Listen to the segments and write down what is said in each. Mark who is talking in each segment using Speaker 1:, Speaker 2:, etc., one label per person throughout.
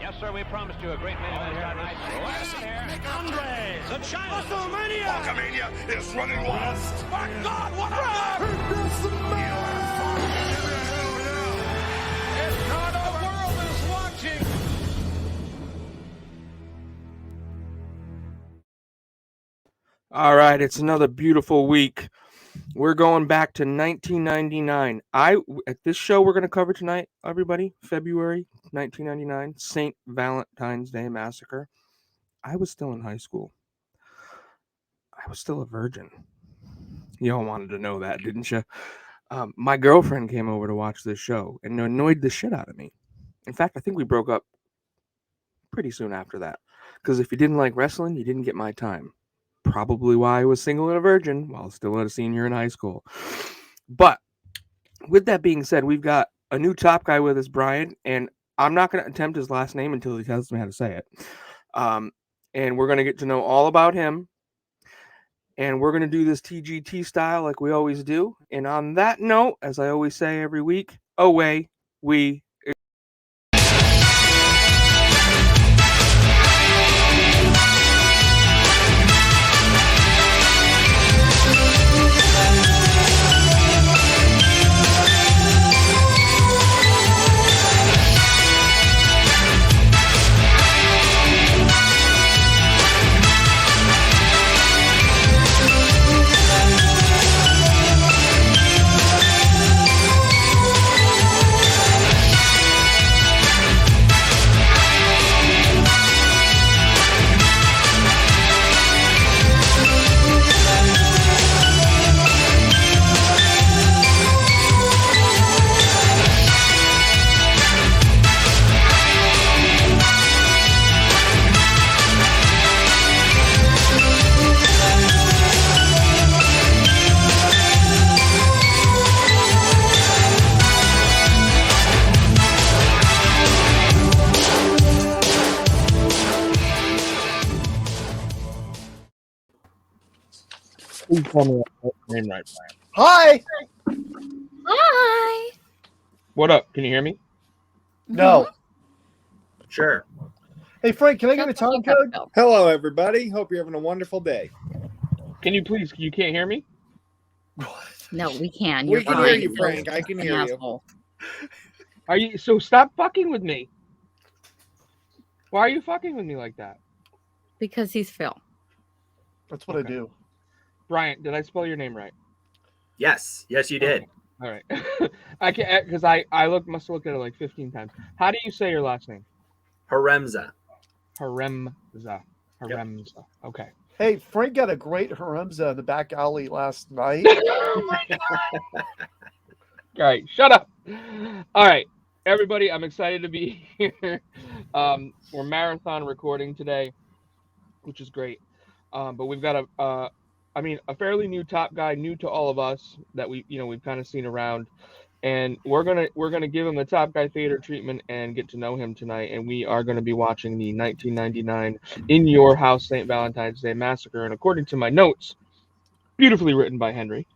Speaker 1: Yes, sir, we promised you a great main event tonight. Andre, the China
Speaker 2: Hulkamania is running wild.
Speaker 1: My God, what a run! It's not the world is watching.
Speaker 3: All right, it's another beautiful week. We're going back to 1999. At this show we're going to cover tonight, everybody, February 1999, St. Valentine's Day Massacre. I was still in high school. I was still a virgin. Y'all wanted to know that, didn't you? My girlfriend came over to watch this show and annoyed the shit out of me. In fact, I think we broke up pretty soon after that. Because if you didn't like wrestling, you didn't get my time. Probably why I was single and a virgin while still a senior in high school. But with that being said, we've got a new top guy with us, Brian, and I'm not going to attempt his last name until he tells me how to say it. And we're going to get to know all about him. And we're going to do this TGT style like we always do. And on that note, as I always say every week, away we Please tell me that name right, Brian.
Speaker 4: Hi.
Speaker 5: Hi.
Speaker 3: What up? Can you hear me?
Speaker 4: No.
Speaker 2: Sure.
Speaker 4: Hey, Frank, can I get a time code?
Speaker 6: Hello, everybody. Hope you're having a wonderful day.
Speaker 3: Can you please? You can't hear me?
Speaker 5: No, we can.
Speaker 6: We
Speaker 5: You're
Speaker 6: can
Speaker 5: fine.
Speaker 6: hear you, Frank. I can hear you.
Speaker 5: Asshole.
Speaker 3: Are you? So stop fucking with me. Why are you fucking with me like that?
Speaker 5: Because he's Phil.
Speaker 4: That's what I do.
Speaker 3: Bryant, did I spell your name right?
Speaker 2: Yes, you did.
Speaker 3: All right. I can't because I must have looked at it like 15 times. How do you say your last name?
Speaker 2: Haremza.
Speaker 3: Haremza. Haremza. Okay.
Speaker 4: Hey, Frank got a great Haremza in the back alley last night.
Speaker 3: Oh my God. All right, shut up. All right, everybody, I'm excited to be here. We're marathon recording today, which is great. But we've got a fairly new top guy, new to all of us that we've kind of seen around, and we're gonna give him the top guy theater treatment and get to know him tonight. And we are going to be watching the 1999 In Your House St. Valentine's Day Massacre. And according to my notes, beautifully written by Henry,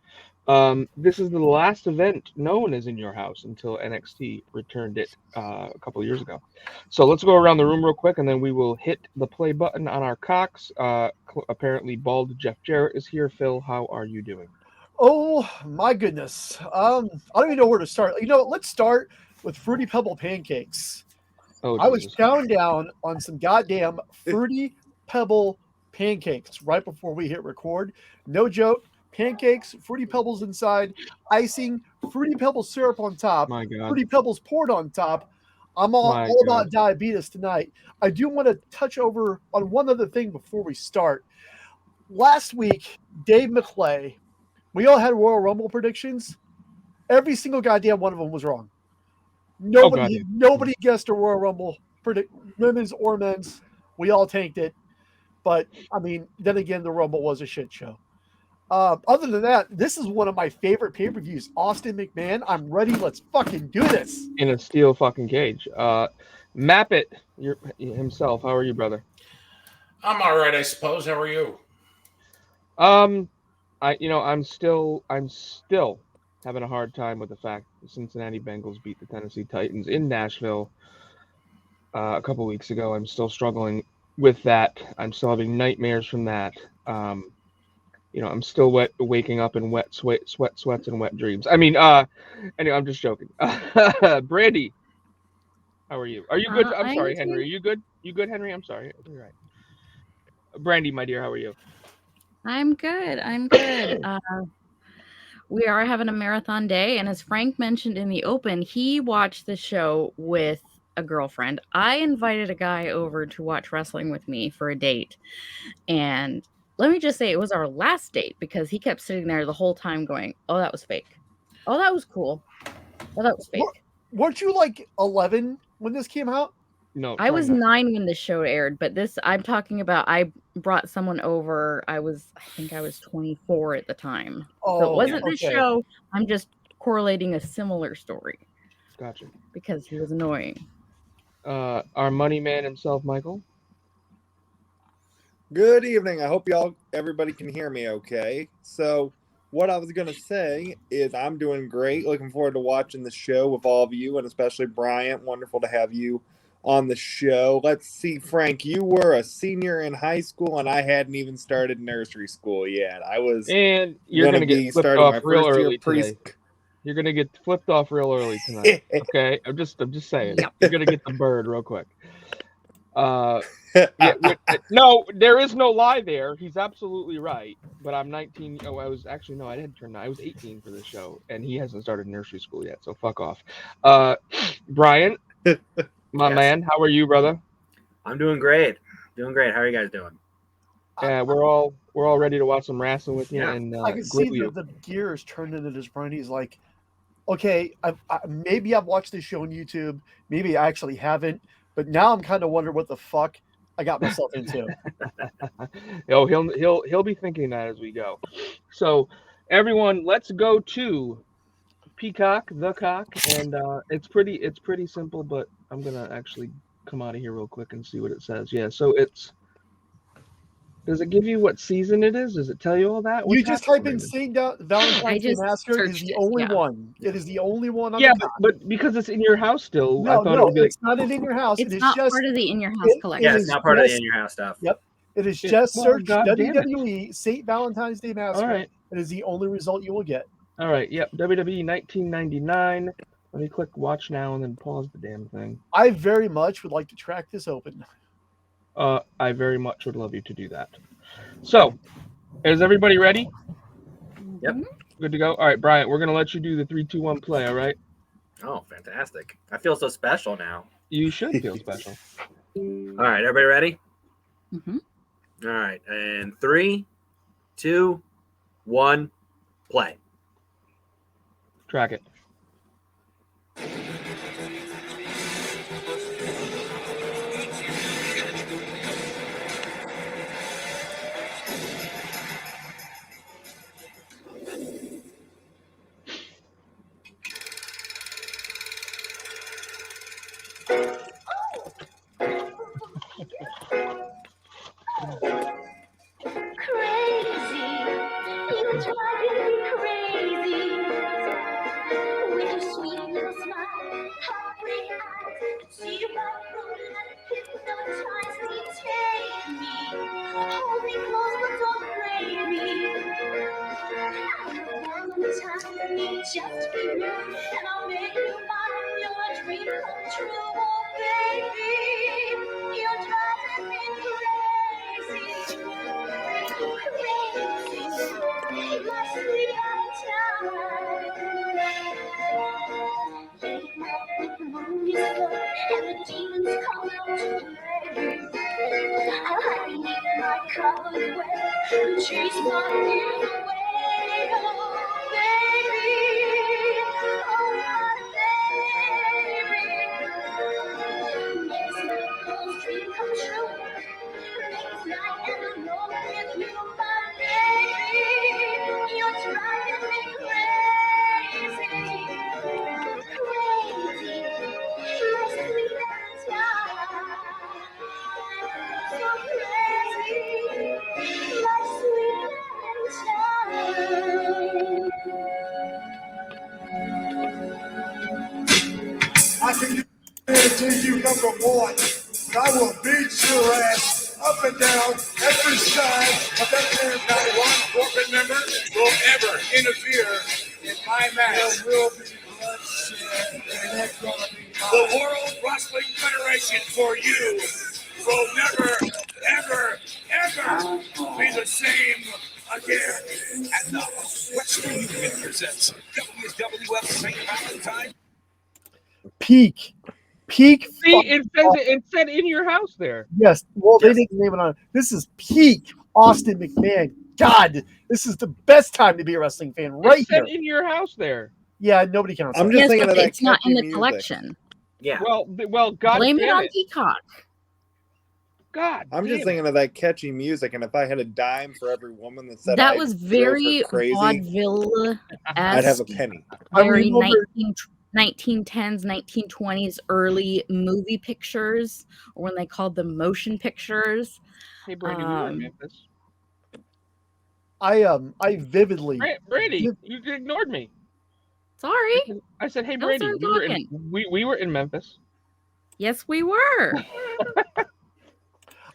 Speaker 3: this is the last event known as In Your House until NXT returned it a couple of years ago. So let's go around the room real quick, and then we will hit the play button on our cocks. Apparently, bald Jeff Jarrett is here. Phil, how are you doing?
Speaker 4: Oh, my goodness. I don't even know where to start. Let's start with Fruity Pebble pancakes.
Speaker 3: Oh,
Speaker 4: I was
Speaker 3: Jesus.
Speaker 4: down on some goddamn Fruity Pebble pancakes right before we hit record. No joke. Pancakes, Fruity Pebbles inside, icing, Fruity Pebbles syrup on top,
Speaker 3: My God.
Speaker 4: Fruity Pebbles poured on top. I'm all about diabetes tonight. I do want to touch over on one other thing before we start. Last week, Dave McClay, we all had Royal Rumble predictions. Every single goddamn one of them was wrong. Nobody guessed a Royal Rumble women's or men's. We all tanked it. But, then again, the Rumble was a shit show. Other than that, this is one of my favorite pay-per-views. Austin McMahon, I'm ready. Let's fucking do this.
Speaker 3: In a steel fucking cage. Map it himself. How are you, brother?
Speaker 7: I'm all right, I suppose. How are you?
Speaker 3: I'm still having a hard time with the fact the Cincinnati Bengals beat the Tennessee Titans in Nashville. a couple weeks ago. I'm still struggling with that. I'm still having nightmares from that. I'm still waking up in wet sweats and wet dreams. I mean, anyway, I'm just joking. Brandi, how are you? Are you good? I'm sorry, Henry. Are you good? You good, Henry? I'm sorry. You're right. Brandi, my dear, how are you?
Speaker 5: I'm good. We are having a marathon day, and as Frank mentioned in the open, he watched the show with a girlfriend. I invited a guy over to watch wrestling with me for a date, and let me just say it was our last date because he kept sitting there the whole time going, "Oh, that was fake. Oh, that was cool. Oh, that was fake."
Speaker 4: Weren't you like 11 when this came out?
Speaker 3: No,
Speaker 5: I was 9 when the show aired, but I'm talking about I brought someone over. I think I was 24 at the time. So it wasn't the show. I'm just correlating a similar story.
Speaker 3: Gotcha.
Speaker 5: Because he was annoying.
Speaker 3: Our money man himself, Michael.
Speaker 6: Good evening. I hope everybody can hear me okay. So what I was going to say is I'm doing great. Looking forward to watching the show with all of you, and especially Bryant. Wonderful to have you on the show. Let's see, Frank, you were a senior in high school, and I hadn't even started nursery school yet. I was,
Speaker 3: and you're going to get flipped off real early today. You're going to get flipped off real early tonight. Okay, I'm just saying. Yep. You're going to get the bird real quick. No, there is no lie there. He's absolutely right. But I'm 19. Oh, I didn't turn 9. I was 18 for this show, and he hasn't started nursery school yet. So fuck off. Brian. My man, how are you, brother?
Speaker 2: I'm doing great. How are you guys doing?
Speaker 3: Yeah, we're all ready to watch some wrestling with you. Yeah. And
Speaker 4: I can see the gears turning in his brain. He's like, okay, maybe I've watched this show on YouTube. Maybe I actually haven't. But now I'm kind of wondering what the fuck I got myself into.
Speaker 3: He'll be thinking that as we go. So, everyone, let's go to Peacock, the cock, and it's pretty simple, but I'm gonna actually come out of here real quick and see what it says. Yeah, so does it give you what season it is? Does it tell you all that?
Speaker 4: You just type in St. Valentine's Day Massacre. It is the only one. It is the only one.
Speaker 3: Yeah, but because it's in your house still, I thought it would be
Speaker 4: it's not in your house.
Speaker 5: It's not part of the in your house collection.
Speaker 2: Yeah, it's not part of the in your house stuff.
Speaker 4: Yep. It is just search WWE St. Valentine's Day Massacre. All right. It is the only result you will get.
Speaker 3: All right. Yep. WWE 1999. Let me click watch now and then pause the damn thing.
Speaker 4: I very much would like to track this open.
Speaker 3: I very much would love you to do that. So, is everybody ready?
Speaker 2: Yep.
Speaker 3: Good to go? All right, Bryant, we're going to let you do the 3, 2, 1 play, all right?
Speaker 2: Oh, fantastic. I feel so special now.
Speaker 3: You should feel special.
Speaker 2: All right, everybody ready?
Speaker 5: Mm-hmm.
Speaker 2: All right, and 3, 2, 1, play.
Speaker 3: Track it.
Speaker 8: Just be you, and I'll make you mine. Your dream come true, oh baby. You're driving me crazy, crazy. My sweet Valentine. The moon is full, and the demons come out to play. I'll hide beneath my covered way and chase my fears away.
Speaker 9: guarantee you number one, I will beat your ass up and down every side of that damn
Speaker 7: Not one corporate member will ever interfere in my match.
Speaker 9: There will be bloodshed, and that's gonna be
Speaker 7: The World Wrestling Federation for you will never, ever, ever be the same again. And now, Wrestling Union presents WWF St. Valentine.
Speaker 4: Peak.
Speaker 3: See, it said in your house there.
Speaker 4: Yes. Well, they didn't name it on. This is peak Austin McMahon. God, this is the best time to be a wrestling fan right
Speaker 3: It said
Speaker 4: here.
Speaker 3: in your house there.
Speaker 4: Yeah, nobody counts.
Speaker 6: I'm
Speaker 4: that.
Speaker 6: just
Speaker 5: Yes,
Speaker 6: thinking
Speaker 5: but
Speaker 6: of that
Speaker 5: it's not in
Speaker 6: catchy
Speaker 5: the
Speaker 6: music.
Speaker 5: collection.
Speaker 2: Yeah.
Speaker 3: Well, God
Speaker 5: Blame it
Speaker 3: damn
Speaker 5: on Peacock.
Speaker 3: God,
Speaker 6: I'm just
Speaker 3: damn
Speaker 6: thinking of that catchy music, and if I had a dime for every woman that said
Speaker 5: That
Speaker 6: I
Speaker 5: was
Speaker 6: drove her
Speaker 5: very
Speaker 6: crazy,
Speaker 5: vaudeville-esque.
Speaker 6: I'd have a penny.
Speaker 4: I
Speaker 5: Very
Speaker 4: remember-
Speaker 5: 1910s, 1920s early movie pictures, or when they called them motion pictures.
Speaker 3: Hey, Brandi, we were in Memphis.
Speaker 4: I vividly.
Speaker 3: Brandi, you ignored me.
Speaker 5: Sorry.
Speaker 3: I said, hey,
Speaker 5: I'll
Speaker 3: Brandi,
Speaker 5: start
Speaker 3: we were in Memphis.
Speaker 5: Yes, we were.
Speaker 4: I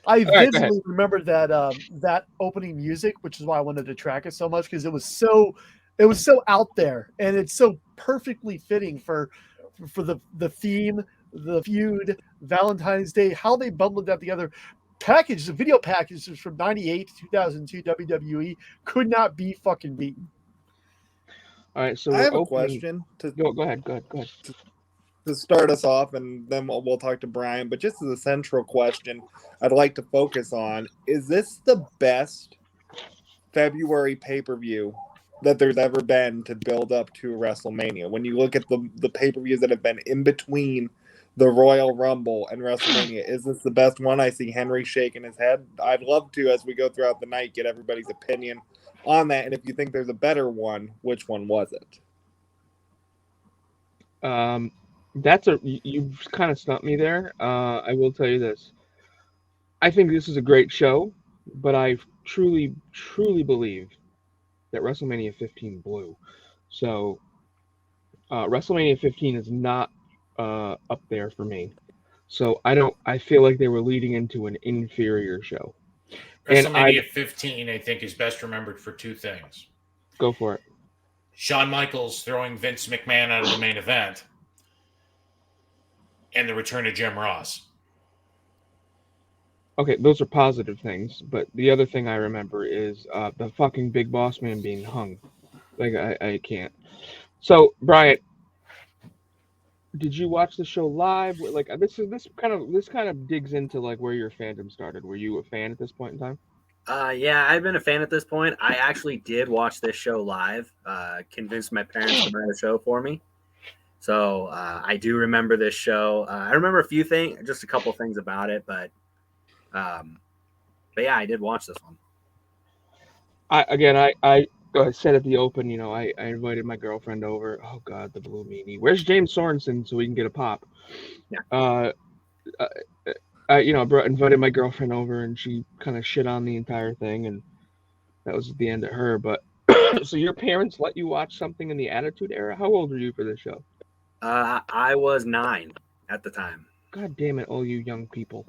Speaker 3: All right, go ahead.
Speaker 4: vividly remember that opening music, which is why I wanted to track it so much, because it was so out there, and it's so perfectly fitting for the theme, the feud, Valentine's Day, how they bundled that together. The video packages from 98 to 2002 WWE could not be fucking beaten.
Speaker 3: All right, so
Speaker 6: I
Speaker 3: we're
Speaker 6: have a
Speaker 3: opening-
Speaker 6: question to
Speaker 3: Go ahead.
Speaker 6: to start us off, and then we'll talk to Brian. But just as a central question, I'd like to focus on: is this the best February pay-per-view that there's ever been to build up to WrestleMania? When you look at the pay-per-views that have been in between the Royal Rumble and WrestleMania, is this the best one? I see Henry shaking his head. I'd love to, as we go throughout the night, get everybody's opinion on that. And if you think there's a better one, which one was it?
Speaker 3: You've kind of stumped me there. I will tell you this. I think this is a great show, but I truly believe that WrestleMania 15 blew. So WrestleMania 15 is not up there for me. So I feel like they were leading into an inferior show.
Speaker 7: WrestleMania 15, I think, is best remembered for two things.
Speaker 3: Go for it.
Speaker 7: Shawn Michaels throwing Vince McMahon out of the main event, and the return of Jim Ross.
Speaker 3: Okay, those are positive things, but the other thing I remember is the fucking Big Boss Man being hung. Like I can't. So Brian, did you watch the show live? Like this kind of digs into like where your fandom started. Were you a fan at this point in time?
Speaker 2: Yeah, I've been a fan at this point. I actually did watch this show live. Convinced my parents to buy the show for me. So I do remember this show. I remember a few things, just a couple things about it, but yeah, I did watch this one.
Speaker 3: I said at the open, I invited my girlfriend over. Oh God, the blue meanie. Where's James Sorensen so we can get a pop?
Speaker 2: Yeah.
Speaker 3: I invited my girlfriend over, and she kind of shit on the entire thing, and that was the end of her. But so your parents let you watch something in the Attitude Era? How old were you for this show?
Speaker 2: I was 9 at the time.
Speaker 3: God damn it, all you young people.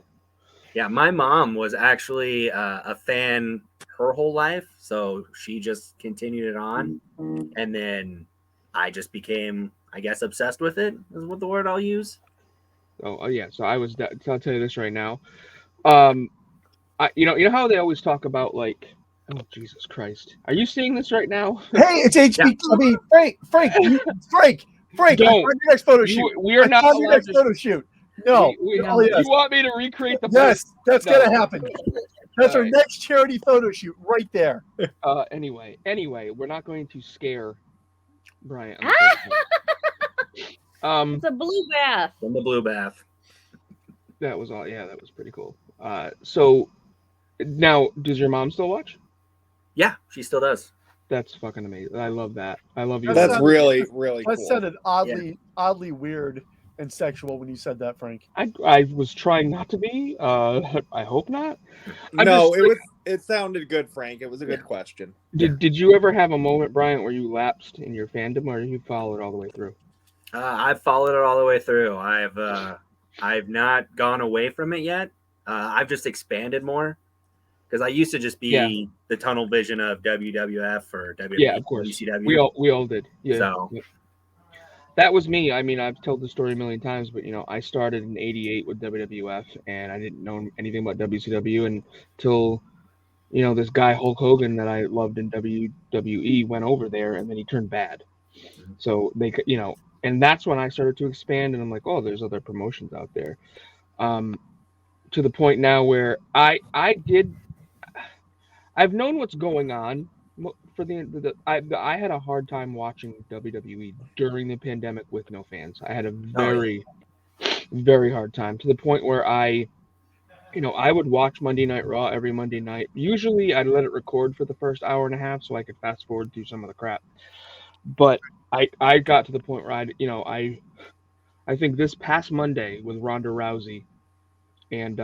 Speaker 2: Yeah, my mom was actually a fan her whole life, so she just continued it on, and then I just became, I guess, obsessed with it. Is what the word I'll use.
Speaker 3: Oh yeah, so I'll tell you this right now. You know how they always talk about like, oh Jesus Christ, are you seeing this right now?
Speaker 4: Hey, it's HB. Yeah. I mean, Frank,
Speaker 3: Don't.
Speaker 4: your next photo shoot.
Speaker 3: We are not
Speaker 4: your next photo shoot. No.
Speaker 3: You want me to recreate the?
Speaker 4: Yes, that's gonna happen. That's our next charity photo shoot right there.
Speaker 3: Anyway, we're not going to scare Brian.
Speaker 5: It's a blue bath.
Speaker 2: From the blue bath.
Speaker 3: That was all. Yeah, that was pretty cool. So now, does your mom still watch?
Speaker 2: Yeah, she still does.
Speaker 3: That's fucking amazing. I love that. I love you.
Speaker 6: That's really cool.
Speaker 4: That sounded oddly weird and sexual when you said that, Frank.
Speaker 3: I was trying not to be. I hope not.
Speaker 6: It sounded good, Frank. It was a good question.
Speaker 3: Did you ever have a moment, Brian, where you lapsed in your fandom, or you followed all the way through?
Speaker 2: I've followed it all the way through. I've I've not gone away from it yet. I've just expanded more because I used to just be the tunnel vision of WWF or WWE,
Speaker 3: Yeah, of course.
Speaker 2: WCW.
Speaker 3: We all did. Yeah.
Speaker 2: So
Speaker 3: that was me. I mean, I've told the story a million times, but I started in '88 with WWF, and I didn't know anything about WCW until this guy Hulk Hogan that I loved in WWE went over there, and then he turned bad. So they, and that's when I started to expand, and I'm like, oh, there's other promotions out there. To the point now where I've known what's going on for I had a hard time watching WWE during the pandemic with no fans. I had a very hard time, to the point where I would watch Monday Night Raw every Monday night. Usually I'd let it record for the first hour and a half so I could fast forward through some of the crap. But I got to the point where I think this past Monday with Ronda Rousey and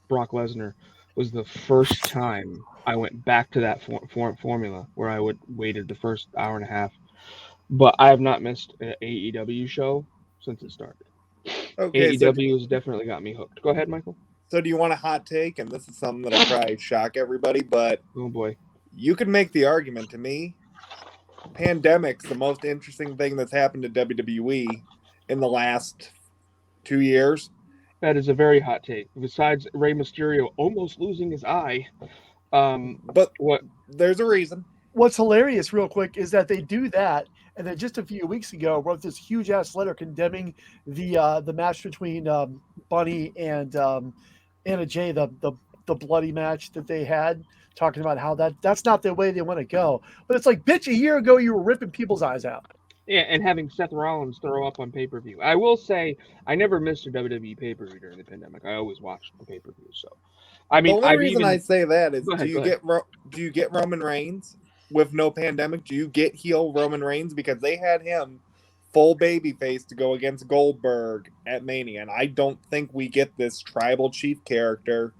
Speaker 3: Brock Lesnar was the first time I went back to that formula where I would waited the first hour and a half. But I have not missed an AEW show since it started. Okay, AEW has definitely got me hooked. Go ahead, Michael.
Speaker 6: So do you want a hot take? And this is something that'll probably shock everybody, but
Speaker 3: oh boy,
Speaker 6: you could make the argument to me. Pandemic's the most interesting thing that's happened to WWE in the last 2 years.
Speaker 3: That is a very hot take. Besides Rey Mysterio almost losing his eye,
Speaker 6: but there's a reason.
Speaker 4: What's hilarious, real quick, is that they do that, and then just a few weeks ago wrote this huge ass letter condemning the match between Bunny and Anna Jay, the bloody match that they had, talking about how that's not the way they want to go. But it's like, bitch, a year ago you were ripping people's eyes out.
Speaker 3: Yeah, and having Seth Rollins throw up on pay-per-view. I will say I never missed a WWE pay-per-view during the pandemic. I always watched the pay-per-view. So, I mean,
Speaker 6: the only reason I say that is,
Speaker 3: do
Speaker 6: you get Roman Reigns with no pandemic? Do you get heel Roman Reigns, because they had him full babyface to go against Goldberg at Mania, and I don't think we get this tribal chief character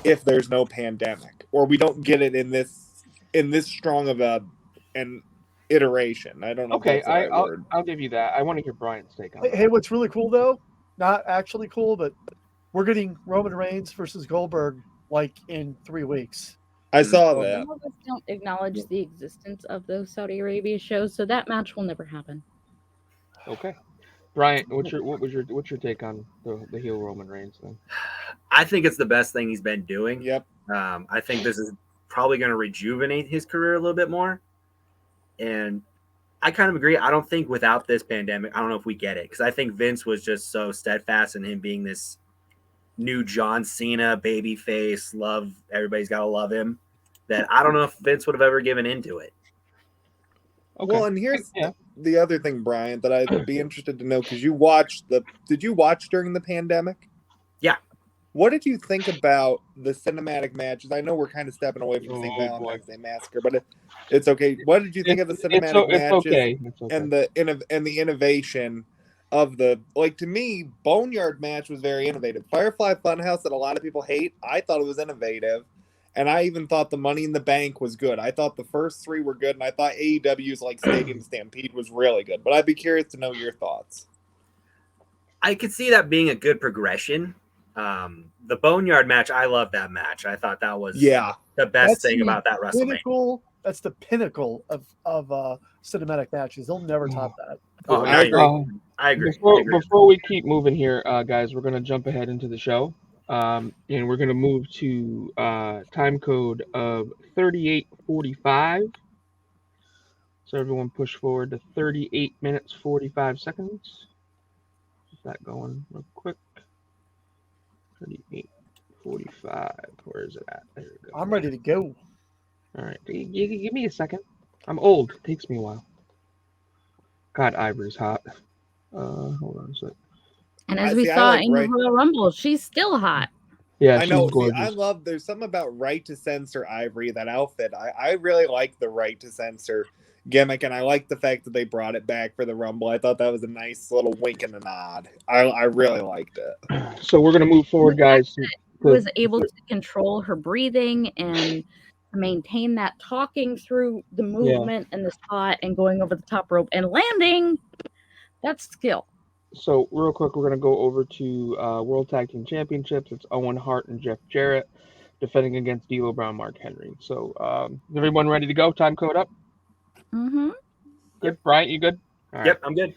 Speaker 6: if there's no pandemic, or we don't get it in this strong of an iteration. I don't know.
Speaker 3: Okay, I'll give you that. I want to hear Brian's take on it.
Speaker 4: Hey, what's really cool though, not actually cool, but we're getting Roman Reigns versus Goldberg like in 3 weeks.
Speaker 6: I saw that.
Speaker 5: Some of us don't acknowledge the existence of those Saudi Arabia shows, so that match will never happen.
Speaker 3: Okay, Brian, what's your take on the heel Roman Reigns thing?
Speaker 2: I think it's the best thing he's been doing.
Speaker 6: Yep.
Speaker 2: I think this is probably going to rejuvenate his career a little bit more. And I kind of agree. I don't think without this pandemic, I don't know if we get it, because I think Vince was just so steadfast in him being this new John Cena baby face, everybody's got to love him, that I don't know if Vince would have ever given into it.
Speaker 6: Okay. Well, and here's the other thing, Brian, that I'd be interested to know, because did you watch during the pandemic?
Speaker 2: Yeah.
Speaker 6: What did you think about the cinematic matches? I know we're kind of stepping away from St. Valentine's Day Massacre, but it's okay. What did you think of the cinematic matches and the innovation of to me, Boneyard match was very innovative. Firefly Funhouse, that a lot of people hate, I thought it was innovative. And I even thought the Money in the Bank was good. I thought the first 3 were good, and I thought AEW's Stadium Stampede was really good. But I'd be curious to know your thoughts.
Speaker 2: I could see that being a good progression. The Boneyard match, I love that match. I thought that was the best thing about that WrestleMania.
Speaker 4: That's the pinnacle of cinematic matches. They'll never top that.
Speaker 2: Oh, I agree.
Speaker 3: Before we keep moving here, guys, we're going to jump ahead into the show. And we're going to move to time code of 38:45. So everyone push forward to 38 minutes, 45 seconds. Get that going real quick. 38:45. Where is it at? There we go.
Speaker 4: I'm ready to go.
Speaker 3: All right. Give me a second. I'm old. It takes me a while. God, Ivory's hot. Hold on a sec.
Speaker 5: And as we saw in the Royal Rumble, she's still hot.
Speaker 3: Yeah,
Speaker 6: I know. See, there's something about Right to Censor Ivory, that outfit. I really like the Right to Censor gimmick, and I like the fact that they brought it back for the Rumble. I thought that was a nice little wink and a nod. I really liked it.
Speaker 3: So we're going to move forward, guys.
Speaker 5: She was able to control her breathing and maintain that talking through the movement and the spot and going over the top rope and landing. That's skill.
Speaker 3: So real quick, we're gonna go over to World Tag Team Championships. It's Owen Hart and Jeff Jarrett defending against D'Lo Brown, Mark Henry. So is everyone ready to go? Time code up.
Speaker 5: Mm-hmm.
Speaker 3: Good, Bryant, you good? All right.
Speaker 2: Yep, I'm good.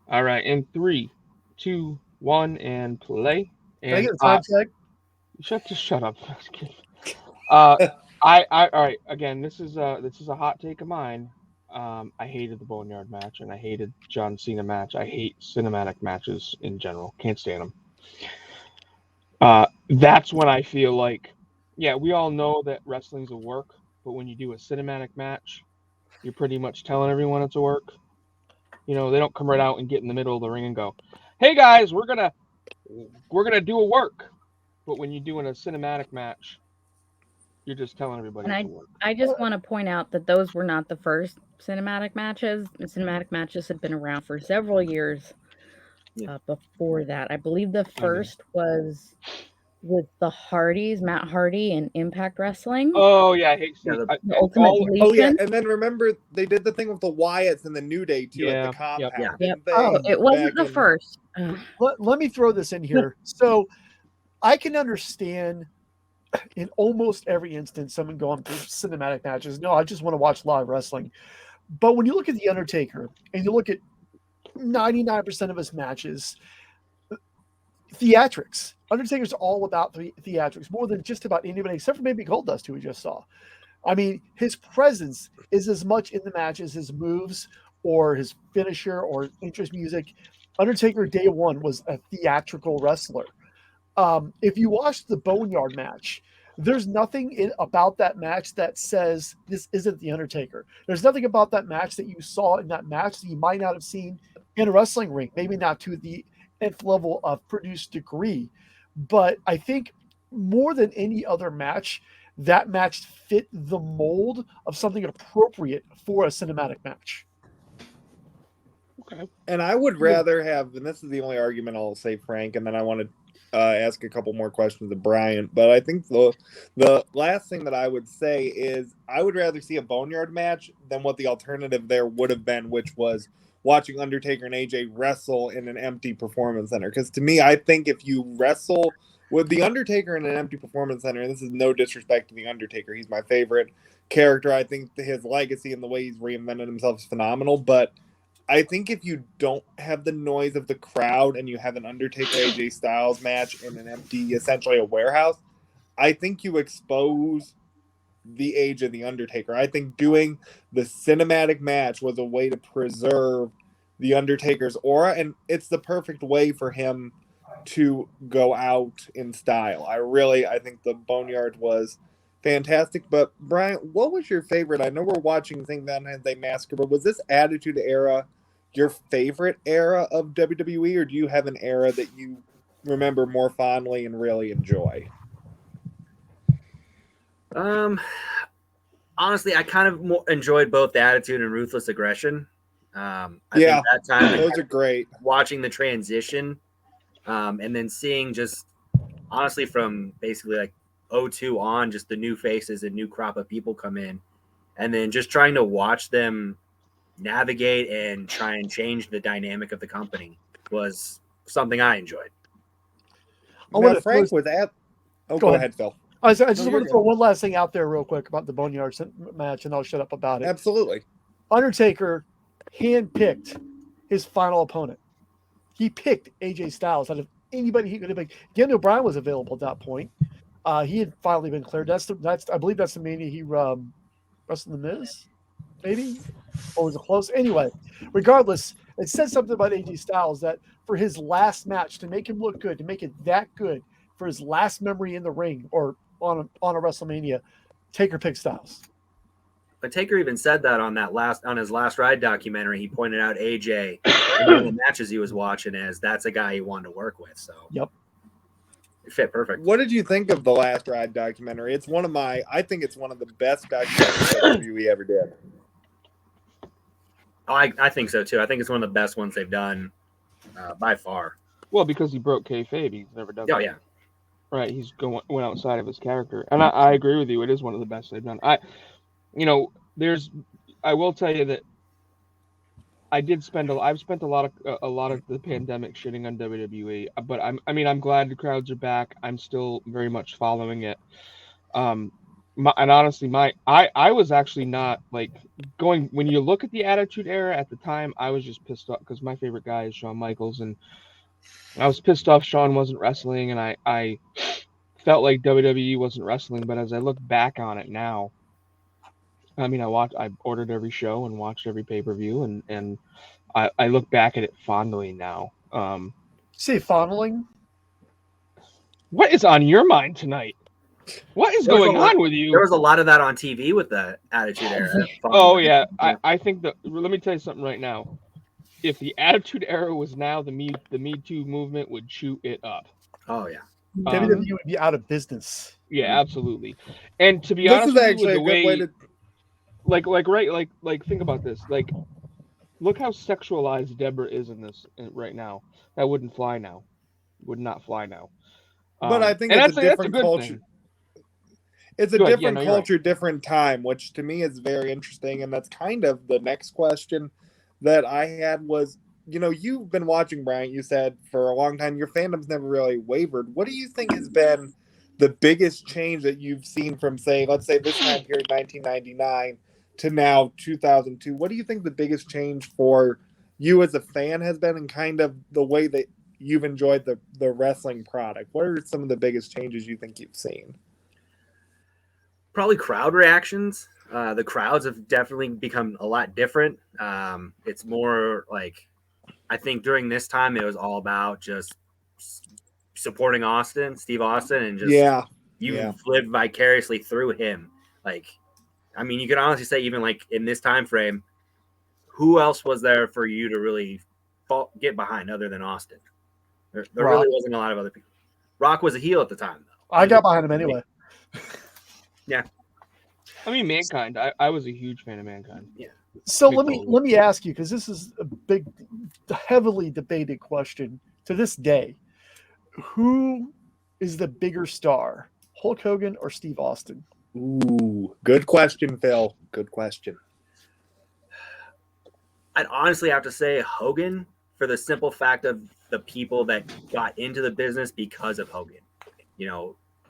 Speaker 3: All right, in 3, 2, 1, and play.
Speaker 4: Can I
Speaker 3: And
Speaker 4: get a time check?
Speaker 3: shut up. All right. Again, this is a hot take of mine. I hated the Boneyard match, and I hated John Cena match. I hate cinematic matches in general. Can't stand them. That's when I feel like, yeah, we all know that wrestling's a work, but when you do a cinematic match, you're pretty much telling everyone it's a work. You know, they don't come right out and get in the middle of the ring and go, "Hey guys, we're gonna do a work." But when you're doing a cinematic match, you're just telling everybody it's a work.
Speaker 5: I just want to point out that those were not the first cinematic matches. The cinematic matches have been around for several years before that. I believe the first was with the Hardys, Matt Hardy and Impact Wrestling.
Speaker 3: Oh yeah, I hate
Speaker 5: the Ultimate Deletion.
Speaker 6: Oh yeah, and then remember they did the thing with the Wyatts and the New Day too at the compound.
Speaker 5: Yep. Oh, it wasn't the first.
Speaker 4: Let me throw this in here. So I can understand in almost every instance someone going cinematic matches. No, I just want to watch live wrestling. But when you look at The Undertaker and you look at 99% of his matches, theatrics. Undertaker's all about theatrics more than just about anybody except for maybe Goldust, who we just saw. I mean, his presence is as much in the match as his moves or his finisher or interest music. Undertaker day one was a theatrical wrestler. If you watch the Boneyard match, there's nothing about that match that says this isn't The Undertaker. There's nothing about that match that you saw in that match that you might not have seen in a wrestling ring, maybe not to the nth level of produced degree. But I think more than any other match, that match fit the mold of something appropriate for a cinematic match.
Speaker 3: Okay.
Speaker 6: And I would rather have, and this is the only argument I'll say, Frank, and then I want to ask a couple more questions of Bryant. But I think the last thing that I would say is I would rather see a Boneyard match than what the alternative there would have been, which was watching Undertaker and AJ wrestle in an empty performance center. Because to me, I think if you wrestle with the Undertaker in an empty performance center, and this is no disrespect to the Undertaker, he's my favorite character. I think his legacy and the way he's reinvented himself is phenomenal. But I think if you don't have the noise of the crowd and you have an Undertaker AJ Styles match in an empty, essentially a warehouse, I think you expose the age of the Undertaker. I think doing the cinematic match was a way to preserve the Undertaker's aura, and it's the perfect way for him to go out in style. I think the Boneyard was fantastic. But Brian, what was your favorite? I know we're watching St. Valentine's Day Massacre, but was this Attitude Era your favorite era of WWE, or do you have an era that you remember more fondly and really enjoy?
Speaker 2: Honestly, I kind of enjoyed both the Attitude and Ruthless Aggression. I think that time
Speaker 6: those are great.
Speaker 2: Watching the transition, and then seeing just honestly from basically like 02 on, just the new faces and new crop of people come in, and then just trying to watch them navigate and try and change the dynamic of the company was something I enjoyed.
Speaker 6: Now, Frank was at. Oh, go ahead, Phil.
Speaker 4: I just want to throw one last thing out there real quick about the Boneyard match, and I'll shut up about it.
Speaker 6: Absolutely.
Speaker 4: Undertaker handpicked his final opponent. He picked AJ Styles out of anybody he could have picked. Daniel Bryan was available at that point. He had finally been cleared. I believe that's the mania he wrestled The Miz, maybe, or was it close? Anyway, regardless, it said something about AJ Styles that for his last match, to make him look good, to make it that good, for his last memory in the ring or on a WrestleMania, Taker picked Styles.
Speaker 2: But Taker even said that on his last ride documentary. He pointed out AJ in one of the matches he was watching as that's a guy he wanted to work with. So
Speaker 4: yep,
Speaker 2: it fit perfect.
Speaker 6: What did you think of the last ride documentary? I think it's one of the best documentaries that we ever did.
Speaker 2: Oh, I think so too. I think it's one of the best ones they've done by far.
Speaker 3: Well, because he broke kayfabe, he's never done.
Speaker 2: Oh
Speaker 3: that.
Speaker 2: yeah.
Speaker 3: Right, went outside of his character, and I agree with you. It is one of the best they've done. I will tell you that I've spent a lot of the pandemic shitting on WWE, but I'm glad the crowds are back. I'm still very much following it. And honestly, I was actually not like going when you look at the Attitude Era at the time. I was just pissed off because my favorite guy is Shawn Michaels, and I was pissed off Shawn wasn't wrestling, and I felt like WWE wasn't wrestling. But as I look back on it now, I mean, I ordered every show and watched every pay-per-view, and I look back at it fondly now.
Speaker 4: Say fondling?
Speaker 3: What is on your mind tonight? What is going on with you?
Speaker 2: There was a lot of that on TV with the Attitude Era.
Speaker 3: Oh yeah, I think that. Let me tell you something right now. If the Attitude Era was now, the Me Too movement would chew it up.
Speaker 2: Oh yeah,
Speaker 4: WWE would be out of business.
Speaker 3: Yeah, absolutely. And to be
Speaker 6: This
Speaker 3: honest,
Speaker 6: is
Speaker 3: with you,
Speaker 6: actually
Speaker 3: with
Speaker 6: a
Speaker 3: the
Speaker 6: good way to.
Speaker 3: like think about this. Like, look how sexualized Deborah is in this right now. That wouldn't fly now. Would not fly now.
Speaker 6: But I think
Speaker 3: and
Speaker 6: it's a
Speaker 3: that's
Speaker 6: different
Speaker 3: good
Speaker 6: culture.
Speaker 3: thing.
Speaker 6: It's a
Speaker 3: Good, yeah,
Speaker 6: different
Speaker 3: no, you're right.
Speaker 6: culture, different time, which to me is very interesting. And that's kind of the next question that I had was, you've been watching, Bryant, you said for a long time, your fandom's never really wavered. What do you think has been the biggest change that you've seen from, say, let's say this time period, 1999 to now 2002? What do you think the biggest change for you as a fan has been, and kind of the way that you've enjoyed the wrestling product? What are some of the biggest changes you think you've seen?
Speaker 2: Probably crowd reactions. The crowds have definitely become a lot different. It's more like, I think during this time it was all about just supporting Steve Austin, and just lived vicariously through him. Like, I mean, you could honestly say even like in this time frame, who else was there for you to really get behind other than Austin? There really wasn't a lot of other people. Rock was a heel at the time, though.
Speaker 4: I got behind him anyway.
Speaker 2: Yeah.
Speaker 3: I mean, Mankind. I was a huge fan of Mankind.
Speaker 2: Yeah.
Speaker 4: So let me ask you, because this is a big, heavily debated question to this day. Who is the bigger star, Hulk Hogan or Steve Austin?
Speaker 6: Ooh, good question, Phil. Good question.
Speaker 2: I'd honestly have to say Hogan, for the simple fact of the people that got into the business because of Hogan.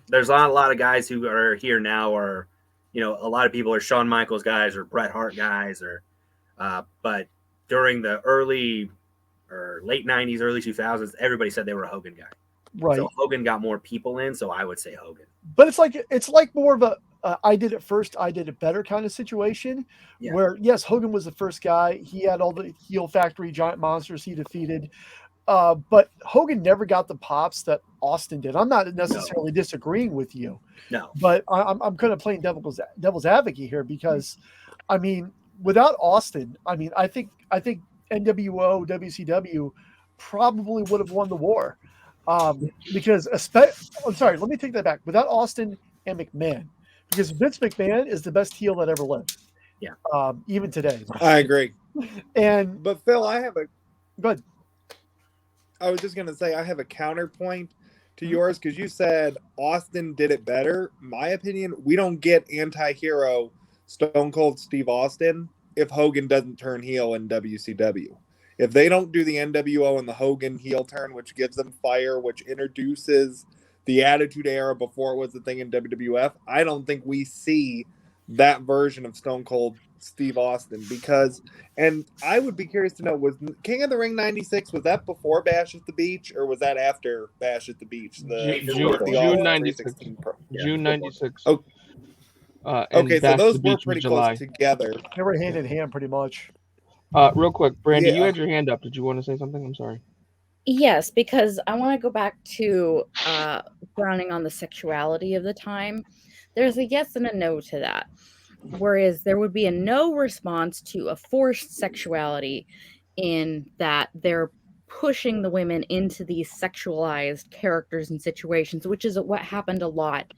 Speaker 2: There's not a lot of guys who are here now, or, a lot of people are Shawn Michaels guys or Bret Hart guys, but during the early or late 90s, early 2000s, everybody said they were a Hogan guy.
Speaker 4: Right.
Speaker 2: So Hogan got more people in, so I would say Hogan.
Speaker 4: But it's like more of a I did it first, I did it better kind of situation, where yes, Hogan was the first guy. He had all the heel factory giant monsters he defeated. But Hogan never got the pops that Austin did. I'm not necessarily disagreeing with you.
Speaker 2: No.
Speaker 4: But I'm kind of playing devil's advocate here, because, I mean, without Austin, I mean, I think NWO, WCW probably would have won the war. Because I'm sorry, let me take that back. Without Austin and McMahon, because Vince McMahon is the best heel that ever lived.
Speaker 2: Yeah.
Speaker 4: Even today.
Speaker 6: I agree.
Speaker 4: But
Speaker 6: Phil, I have a
Speaker 4: good.
Speaker 6: I was just going to say I have a counterpoint to yours, because you said Austin did it better. My opinion, we don't get anti-hero Stone Cold Steve Austin if Hogan doesn't turn heel in WCW. If they don't do the NWO and the Hogan heel turn, which gives them fire, which introduces the Attitude Era before it was the thing in WWF, I don't think we see that version of Stone Cold Steve Austin, and I would be curious to know, was King of the Ring 96, was that before Bash at the Beach, or was that after Bash at the Beach?
Speaker 3: June 96. June 96.
Speaker 6: Oh. Okay, so those were pretty
Speaker 3: July.
Speaker 6: close together.
Speaker 4: They were hand in hand pretty much.
Speaker 3: Real quick, Brandi, you had your hand up. Did you want to say something? I'm sorry.
Speaker 5: Yes, because I want to go back to grounding on the sexuality of the time. There's a yes and a no to that. Whereas there would be a no response to a forced sexuality, in that they're pushing the women into these sexualized characters and situations, which is what happened a lot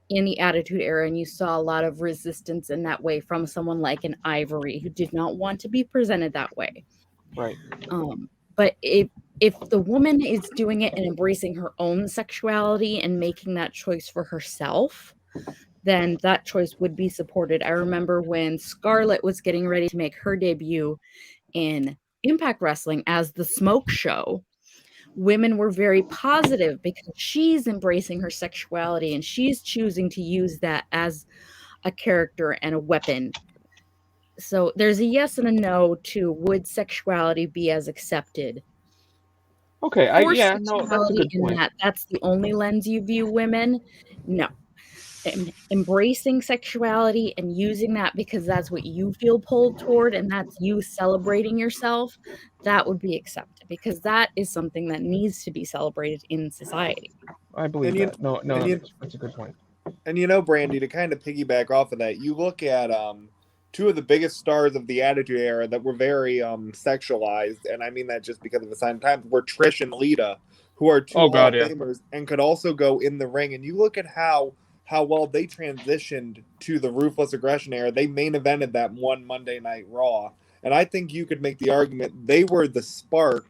Speaker 5: in the Attitude Era. And you saw a lot of resistance in that way from someone like an Ivory, who did not want to be presented that way.
Speaker 3: Right.
Speaker 5: But if the woman is doing it and embracing her own sexuality and making that choice for herself, then that choice would be supported. I remember when Scarlett was getting ready to make her debut in Impact Wrestling as the smoke show, women were very positive because she's embracing her sexuality and she's choosing to use that as a character and a weapon. So there's a yes and a no to would sexuality be as accepted.
Speaker 3: Okay,
Speaker 5: For
Speaker 3: that's a
Speaker 5: sexuality
Speaker 3: good
Speaker 5: in
Speaker 3: point.
Speaker 5: that's the only lens you view women. No. Embracing sexuality and using that because that's what you feel pulled toward and that's you celebrating yourself, that would be accepted because that is something that needs to be celebrated in society.
Speaker 3: I believe that. No, that's a good point.
Speaker 6: And Brandi, to kind of piggyback off of that, you look at two of the biggest stars of the Attitude Era that were very sexualized, and I mean that just because of the sign of times, were Trish and Lita, who are two Hall of Famers and could also go in the ring. And you look at how well they transitioned to the Ruthless Aggression Era. They main evented that one Monday Night Raw. And I think you could make the argument they were the spark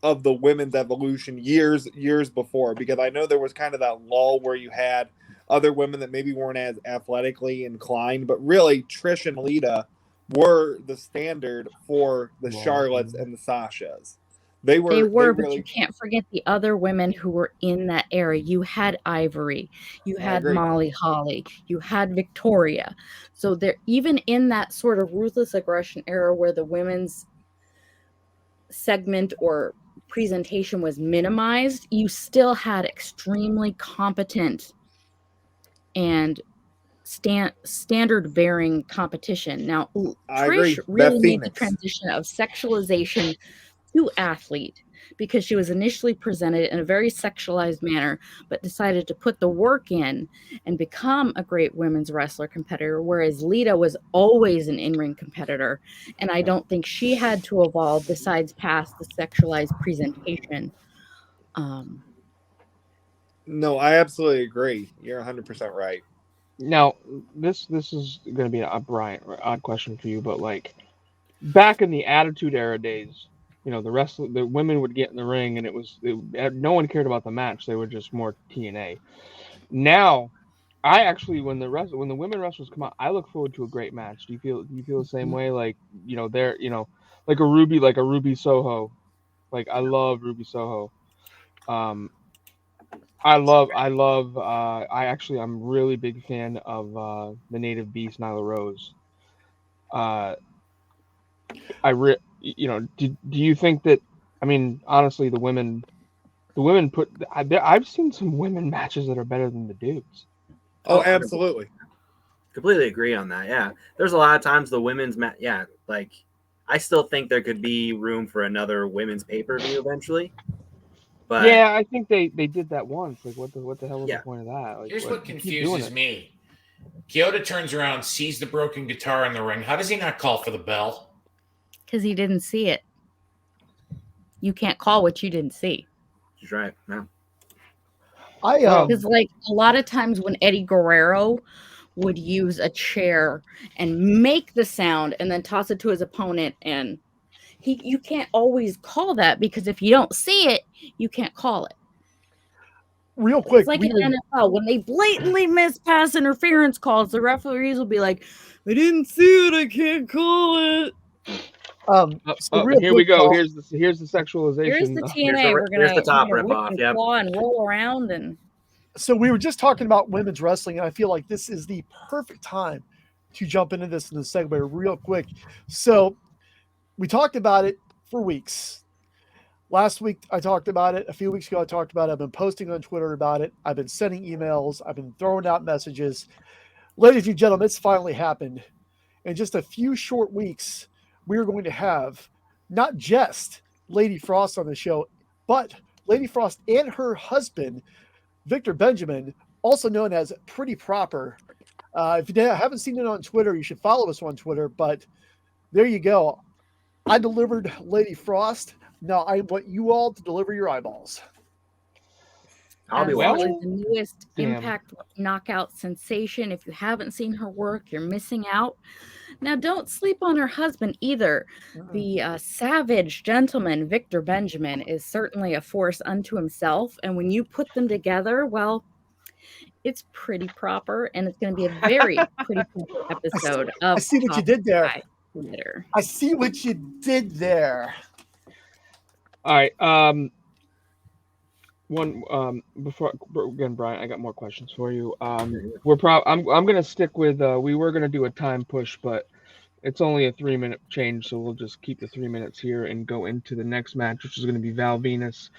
Speaker 6: of the women's evolution years before, because I know there was kind of that lull where you had other women that maybe weren't as athletically inclined, but really Trish and Lita were the standard for the Charlottes and the Sashas. They were,
Speaker 5: but you can't forget the other women who were in that era. You had Ivory, you had Molly Holly, you had Victoria. So they're even in that sort of Ruthless Aggression era where the women's segment or presentation was minimized, you still had extremely competent and standard bearing competition. Now, Trish really made the transition of sexualization to athlete because she was initially presented in a very sexualized manner, but decided to put the work in and become a great women's wrestler competitor, whereas Lita was always an in-ring competitor. And I don't think she had to evolve besides past the sexualized presentation.
Speaker 6: No, I absolutely agree. You're 100% right.
Speaker 3: Now, this is going to be an odd question for you, but like back in the Attitude Era days, the women would get in the ring and no one cared about the match. They were just more TNA. Now, I actually, when the women wrestlers come out, I look forward to a great match. Do you feel the same way? Like, they're, like a Ruby Soho. Like, I love Ruby Soho. I'm really big fan of the Native Beast, Nyla Rose. Do you think that? I mean, honestly, the women I've seen some women matches that are better than the dudes.
Speaker 6: Oh, absolutely.
Speaker 2: Completely agree on that. Yeah, there's a lot of times the women's match. Yeah, like I still think there could be room for another women's pay-per-view eventually. But
Speaker 3: yeah, I think they did that once. Like, what the hell was the point of that? Like,
Speaker 10: here's what confuses me. Kyoto turns around, sees the broken guitar in the ring. How does he not call for the bell?
Speaker 5: Because he didn't see it. You can't call what you didn't see.
Speaker 2: She's right. No.
Speaker 5: Because like a lot of times when Eddie Guerrero would use a chair and make the sound and then toss it to his opponent, and you can't always call that because if you don't see it, you can't call it.
Speaker 4: Real quick,
Speaker 5: it's like in NFL when they blatantly miss pass interference calls, the referees will be like, "I didn't see it, I can't call it."
Speaker 3: Here we go. Here's the sexualization.
Speaker 5: Here's the TNA.
Speaker 2: Here's the top rip-off.
Speaker 5: Yeah, and roll around and.
Speaker 4: So we were just talking about women's wrestling, and I feel like this is the perfect time to jump into this in the segue real quick. So we talked about it for weeks. Last week I talked about it. A few weeks ago I talked about it. I've been posting on Twitter about it. I've been sending emails. I've been throwing out messages. Ladies and gentlemen, it's finally happened. In just a few short weeks, we are going to have not just Lady Frost on the show, but Lady Frost and her husband, Victor Benjamin, also known as Pretty Proper. If you haven't seen it on Twitter, you should follow us on Twitter. But there you go. I delivered Lady Frost. Now I want you all to deliver your eyeballs.
Speaker 2: I'll be watching.
Speaker 5: The newest Impact Knockout sensation. If you haven't seen her work, you're missing out. Now, don't sleep on her husband either. The savage gentleman, Victor Benjamin, is certainly a force unto himself. And when you put them together, well, it's pretty proper. And it's going to be a very pretty proper episode.
Speaker 4: I see what you did there.
Speaker 5: Twitter.
Speaker 4: I see what you did there.
Speaker 3: All right. Before again, Brian, I got more questions for you. I'm gonna stick with. We were gonna do a time push, but it's only a 3-minute change, so we'll just keep the 3 minutes here and go into the next match, which is gonna be Val Venus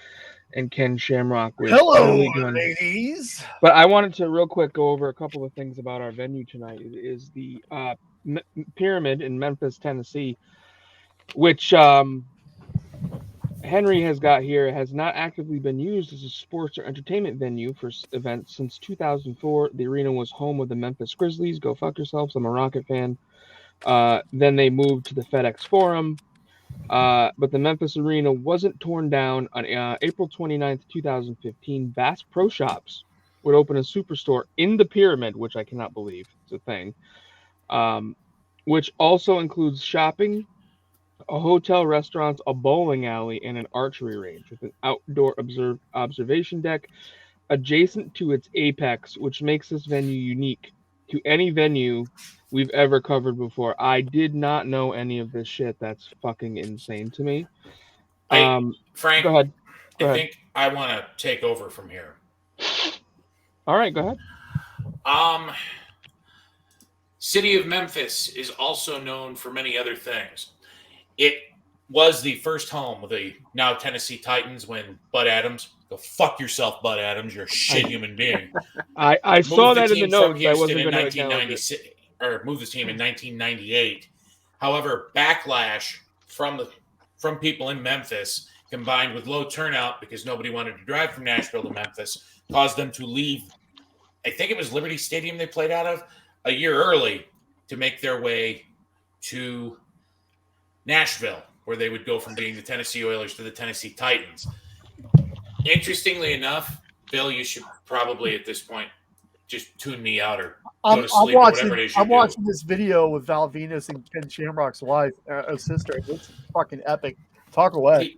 Speaker 3: and Ken Shamrock with
Speaker 4: Hello,
Speaker 3: Billy Gunn.
Speaker 4: ladies.
Speaker 3: But I wanted to real quick go over a couple of things about our venue tonight. It is the Pyramid in Memphis, Tennessee, which Henry has got here, has not actively been used as a sports or entertainment venue for events since 2004. The arena was home of the Memphis Grizzlies. Go fuck yourselves. I'm a Rocket fan. Then they moved to the FedEx Forum. But the Memphis Arena wasn't torn down. On April 29th, 2015, Bass Pro Shops would open a superstore in the Pyramid, which I cannot believe is a thing, which also includes shopping, a hotel, restaurants, a bowling alley, and an archery range with an outdoor observation deck adjacent to its apex, which makes this venue unique to any venue we've ever covered before. I did not know any of this shit. That's fucking insane to me.
Speaker 10: Frank,
Speaker 3: go ahead.
Speaker 10: I think I want to take over from here.
Speaker 3: All right, go ahead.
Speaker 10: City of Memphis is also known for many other things. It was the first home of the now Tennessee Titans when Bud Adams, go fuck yourself, Bud Adams, you're a shit human being.
Speaker 3: I saw that in the notes.
Speaker 10: I wasn't going to 1996 or moved the team in 1998. However, backlash from people in Memphis combined with low turnout because nobody wanted to drive from Nashville to Memphis caused them to leave. I think it was Liberty Stadium they played out of a year early to make their way to Nashville, where they would go from being the Tennessee Oilers to the Tennessee Titans. Interestingly enough, Bill, you should probably at this point just tune me out or go to sleep or whatever it is you
Speaker 4: I'm
Speaker 10: do.
Speaker 4: watching this video with Val Venus and Ken Shamrock's wife, sister. It's fucking epic. Talk away.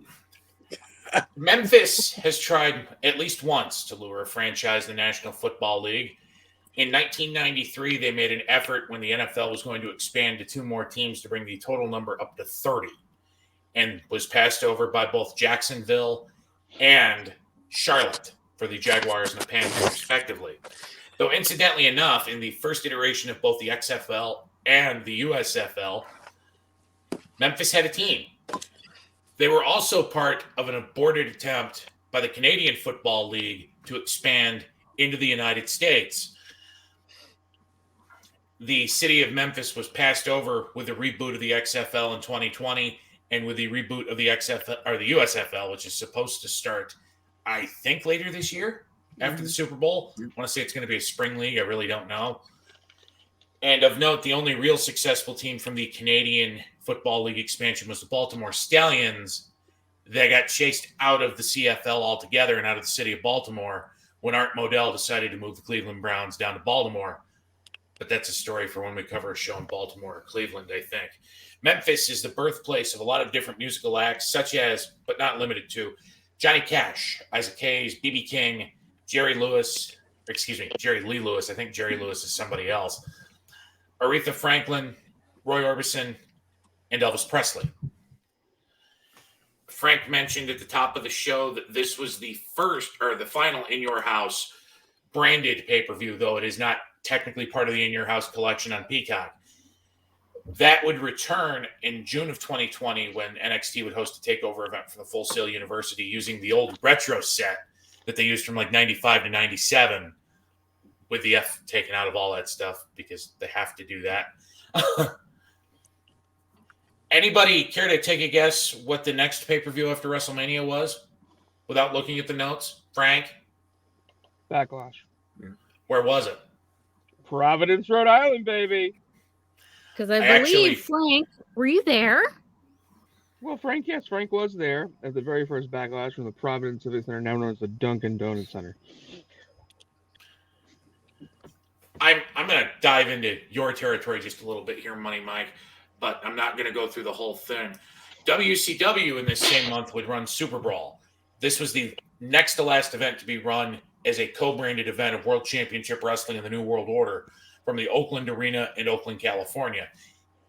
Speaker 10: Memphis has tried at least once to lure a franchise in the National Football League. In 1993, they made an effort when the NFL was going to expand to 2 more teams to bring the total number up to 30, and was passed over by both Jacksonville and Charlotte for the Jaguars and the Panthers, respectively. Though, incidentally enough, in the first iteration of both the XFL and the USFL, Memphis had a team. They were also part of an aborted attempt by the Canadian Football League to expand into the United States. The city of Memphis was passed over with the reboot of the XFL in 2020 and with the reboot of the XFL or the USFL, which is supposed to start, I think, later this year after the Super Bowl. I want to say it's going to be a spring league. I really don't know. And of note, the only real successful team from the Canadian Football League expansion was the Baltimore Stallions. They got chased out of the CFL altogether and out of the city of Baltimore when Art Modell decided to move the Cleveland Browns down to Baltimore. But that's a story for when we cover a show in Baltimore or Cleveland, I think. Memphis is the birthplace of a lot of different musical acts, such as, but not limited to, Johnny Cash, Isaac Hayes, B.B. King, Jerry Lee Lewis. I think Jerry Lewis is somebody else. Aretha Franklin, Roy Orbison, and Elvis Presley. Frank mentioned at the top of the show that this was the first or the final In Your House branded pay-per-view, though it is not technically part of the In Your House collection on Peacock. That would return in June of 2020 when NXT would host a takeover event for the Full Sail University using the old retro set that they used from like 95 to 97 with the F taken out of all that stuff because they have to do that. Anybody care to take a guess what the next pay-per-view after WrestleMania was without looking at the notes? Frank?
Speaker 3: Backlash.
Speaker 10: Where was it?
Speaker 3: Providence, Rhode Island, baby.
Speaker 5: Because I believe, Frank, were you there?
Speaker 3: Well, Frank was there at the very first Backlash from the Providence Civic Center, now known as the Dunkin' Donuts Center.
Speaker 10: I'm going to dive into your territory just a little bit here, Money Mike, but I'm not going to go through the whole thing. WCW in this same month would run Super Brawl. This was the next to last event to be run as a co-branded event of World Championship Wrestling in the New World Order from the Oakland Arena in Oakland, California.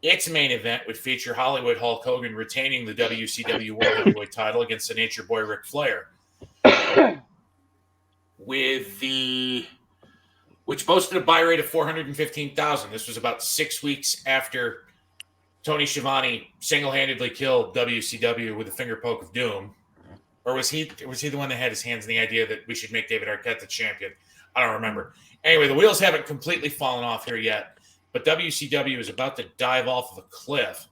Speaker 10: Its main event would feature Hollywood Hulk Hogan retaining the WCW World Heavyweight title against the Nature Boy Ric Flair. Which boasted a buy rate of 415,000. This was about 6 weeks after Tony Schiavone single-handedly killed WCW with a finger poke of doom. Or was he the one that had his hands in the idea that we should make David Arquette the champion? I don't remember. Anyway, the wheels haven't completely fallen off here yet, but WCW is about to dive off of a cliff.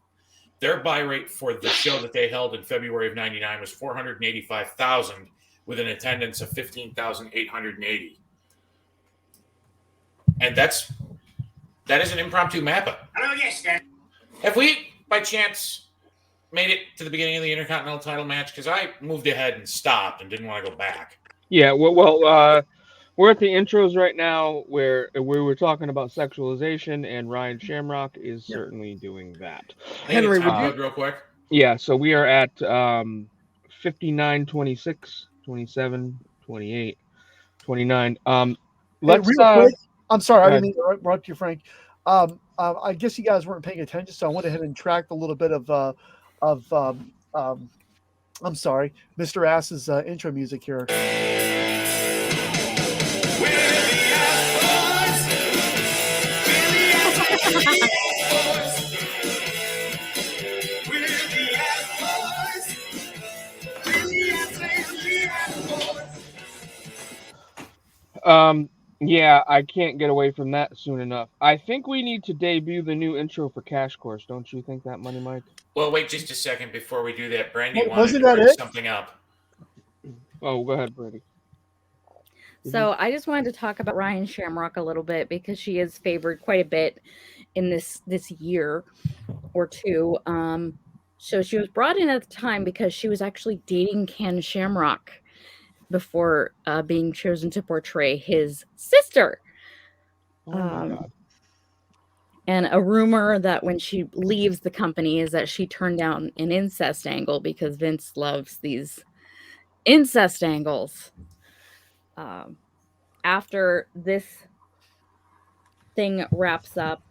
Speaker 10: Their buy rate for the show that they held in February of 99 was 485,000 with an attendance of 15,880. And that is an impromptu map-up.
Speaker 7: Hello, yes, Dan.
Speaker 10: Have we, by chance, made it to the beginning of the Intercontinental title match? Because I moved ahead and stopped and didn't want to go back.
Speaker 3: Yeah, well, we're at the intros right now where we were talking about sexualization, and Ryan Shamrock is certainly doing that.
Speaker 10: Henry, would you real quick?
Speaker 3: Yeah, so we are at 59, 26, 27, 28, 29. Let's
Speaker 4: real quick, I'm sorry, I didn't mean to interrupt you, Frank. I guess you guys weren't paying attention, so I went ahead and tracked a little bit of I'm sorry, Mr. Ass's intro music here.
Speaker 3: Yeah, I can't get away from that soon enough. I think we need to debut the new intro for Cash Course. Don't you think that, Money Mike?
Speaker 10: Well, wait just a second before we do that. Brandi wanted
Speaker 4: wasn't
Speaker 10: to
Speaker 4: that
Speaker 10: bring
Speaker 4: it?
Speaker 10: something up.
Speaker 3: Oh, go ahead, Brandi.
Speaker 5: So I just wanted to talk about Ryan Shamrock a little bit because she is favored quite a bit in this year or two. So she was brought in at the time because she was actually dating Ken Shamrock before being chosen to portray his sister.
Speaker 3: Oh my God.
Speaker 5: And a rumor that when she leaves the company is that she turned down an incest angle because Vince loves these incest angles. After this thing wraps up,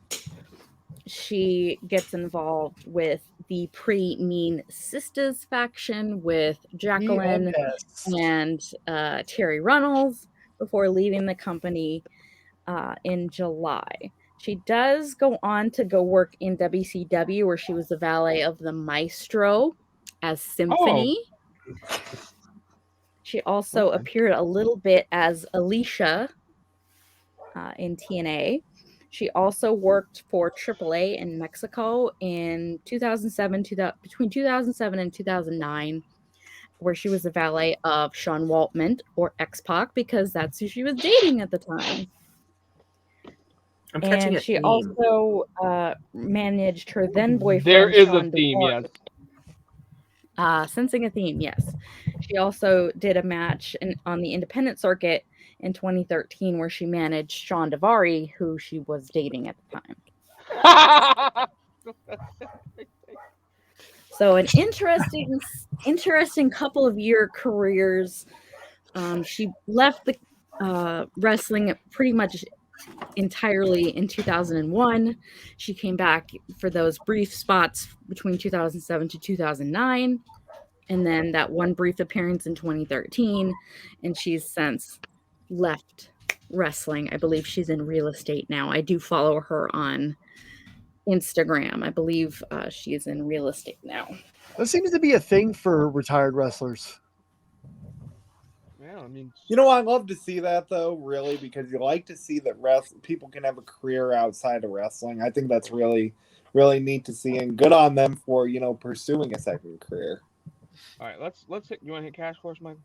Speaker 5: she gets involved with the Pretty Mean Sisters faction with Jacqueline and Terry Runnels before leaving the company in July. She does go on to go work in WCW, where she was the valet of the Maestro as Symphony. Oh. She also appeared a little bit as Alicia in TNA. She also worked for AAA in Mexico in 2007, between 2007 and 2009, where she was the valet of Sean Waltman, or X-Pac, because that's who she was dating at the time. And she also managed her then boyfriend.
Speaker 3: There is
Speaker 5: Sean
Speaker 3: a theme,
Speaker 5: DeVore.
Speaker 3: yes.
Speaker 5: Sensing a theme, yes. She also did a match on the independent circuit in 2013 where she managed Sean Davari, who she was dating at the time. So an interesting couple of year careers. She left the wrestling pretty much entirely in 2001. She came back for those brief spots between 2007 to 2009, and then that one brief appearance in 2013, and she's since left wrestling. I believe she's in real estate now. I do follow her on Instagram. I believe she is in real estate now.
Speaker 4: That seems to be a thing for retired wrestlers.
Speaker 3: Yeah, I mean,
Speaker 6: you know, I love to see that though, really, because you like to see that people can have a career outside of wrestling. I think that's really, really neat to see, and good on them for, you know, pursuing a second career.
Speaker 3: All right, let's hit. You want to hit Cash Force, Mike?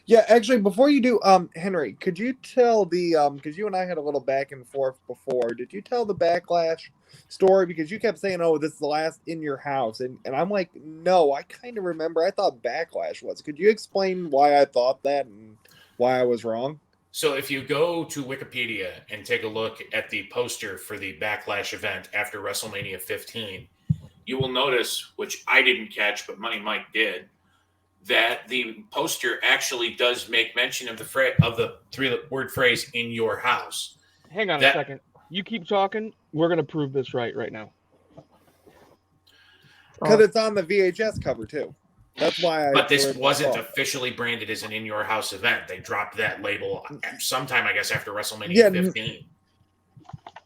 Speaker 6: Yeah, actually, before you do, Henry, could you tell because you and I had a little back and forth before, did you tell the Backlash story? Because you kept saying, oh, this is the last In Your House, and I'm like, no, I kind of remember, I thought Backlash was. Could you explain why I thought that and why I was wrong?
Speaker 10: So if you go to Wikipedia and take a look at the poster for the Backlash event after WrestleMania 15, you will notice, which I didn't catch, but Money Mike did, that the poster actually does make mention of the three-word phrase "in your house."
Speaker 3: Hang on a second. You keep talking. We're gonna prove this right now.
Speaker 6: Because it's on the VHS cover too. That's why.
Speaker 10: But this wasn't officially branded as an in your house event. They dropped that label sometime, I guess, after WrestleMania 15.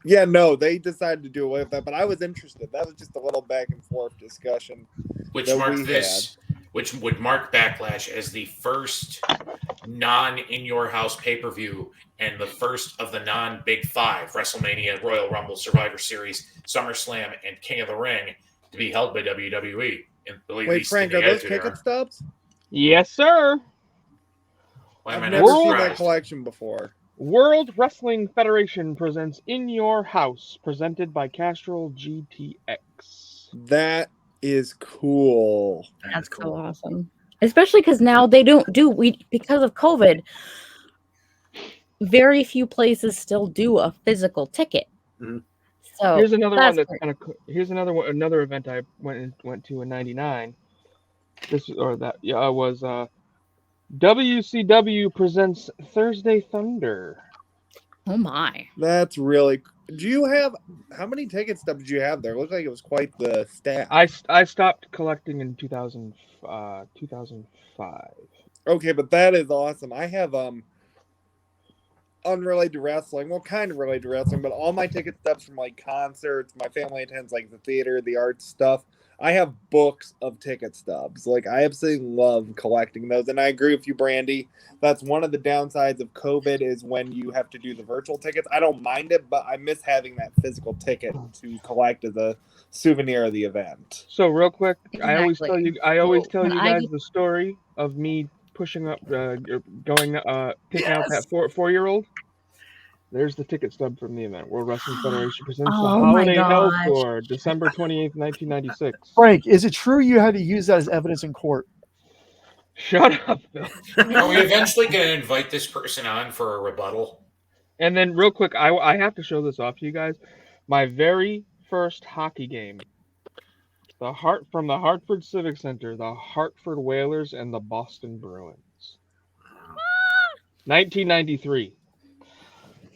Speaker 6: Yeah, no, they decided to do away with that, but I was interested. That was just a little back and forth discussion.
Speaker 10: Which would mark Backlash as the first non-in-your-house pay-per-view and the first of the non-Big Five, WrestleMania, Royal Rumble, Survivor Series, SummerSlam, and King of the Ring, to be held by WWE. And
Speaker 6: wait, Frank, are those ticket stubs?
Speaker 3: Yes, sir.
Speaker 6: I've never seen that collection before.
Speaker 3: World Wrestling Federation presents In Your House, presented by Castrol GTX.
Speaker 6: That is cool.
Speaker 5: That's cool. So awesome. Especially because now they don't do because of COVID. Very few places still do a physical ticket.
Speaker 2: Mm-hmm.
Speaker 3: So here's another one that's kind of. Here's another event I went to in '99. Was WCW presents Thursday Thunder.
Speaker 5: Oh my!
Speaker 6: That's really. Do you have how many ticket stubs did you have there? It looked like it was quite the stack.
Speaker 3: I stopped collecting in 2005.
Speaker 6: Okay, but that is awesome. I have unrelated to wrestling, well, kind of related to wrestling, but all my ticket stubs from like concerts, my family attends like the theater, the arts stuff. I have books of ticket stubs. Like, I absolutely love collecting those. And I agree with you, Brandi. That's one of the downsides of COVID is when you have to do the virtual tickets. I don't mind it, but I miss having that physical ticket to collect as a souvenir of the event.
Speaker 3: So real quick, exactly. I always tell you guys the story of me pushing up, picking out that four-year-old. There's the ticket stub from the event. World Wrestling Federation presents the Holiday Hell Tour, December 28th, 1996.
Speaker 4: Frank, is it true you had to use that as evidence in court?
Speaker 3: Shut up, Phil.
Speaker 10: Are we eventually going to invite this person on for a rebuttal?
Speaker 3: And then real quick, I have to show this off to you guys. My very first hockey game. From the Hartford Civic Center, the Hartford Whalers and the Boston Bruins. 1993.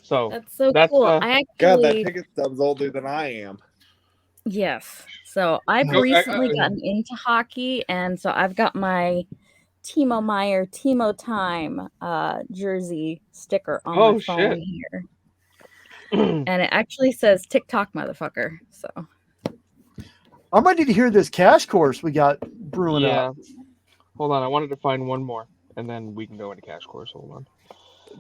Speaker 3: So
Speaker 5: that's so cool.
Speaker 6: God, that ticket stub's older than I am.
Speaker 5: Yes. So I've recently gotten into hockey, and so I've got my Timo Meier Timo Time jersey sticker on my phone here. And it actually says TikTok motherfucker. So
Speaker 4: I'm ready to hear this cash course we got brewing up.
Speaker 3: Hold on, I wanted to find one more, and then we can go into cash course. Hold on.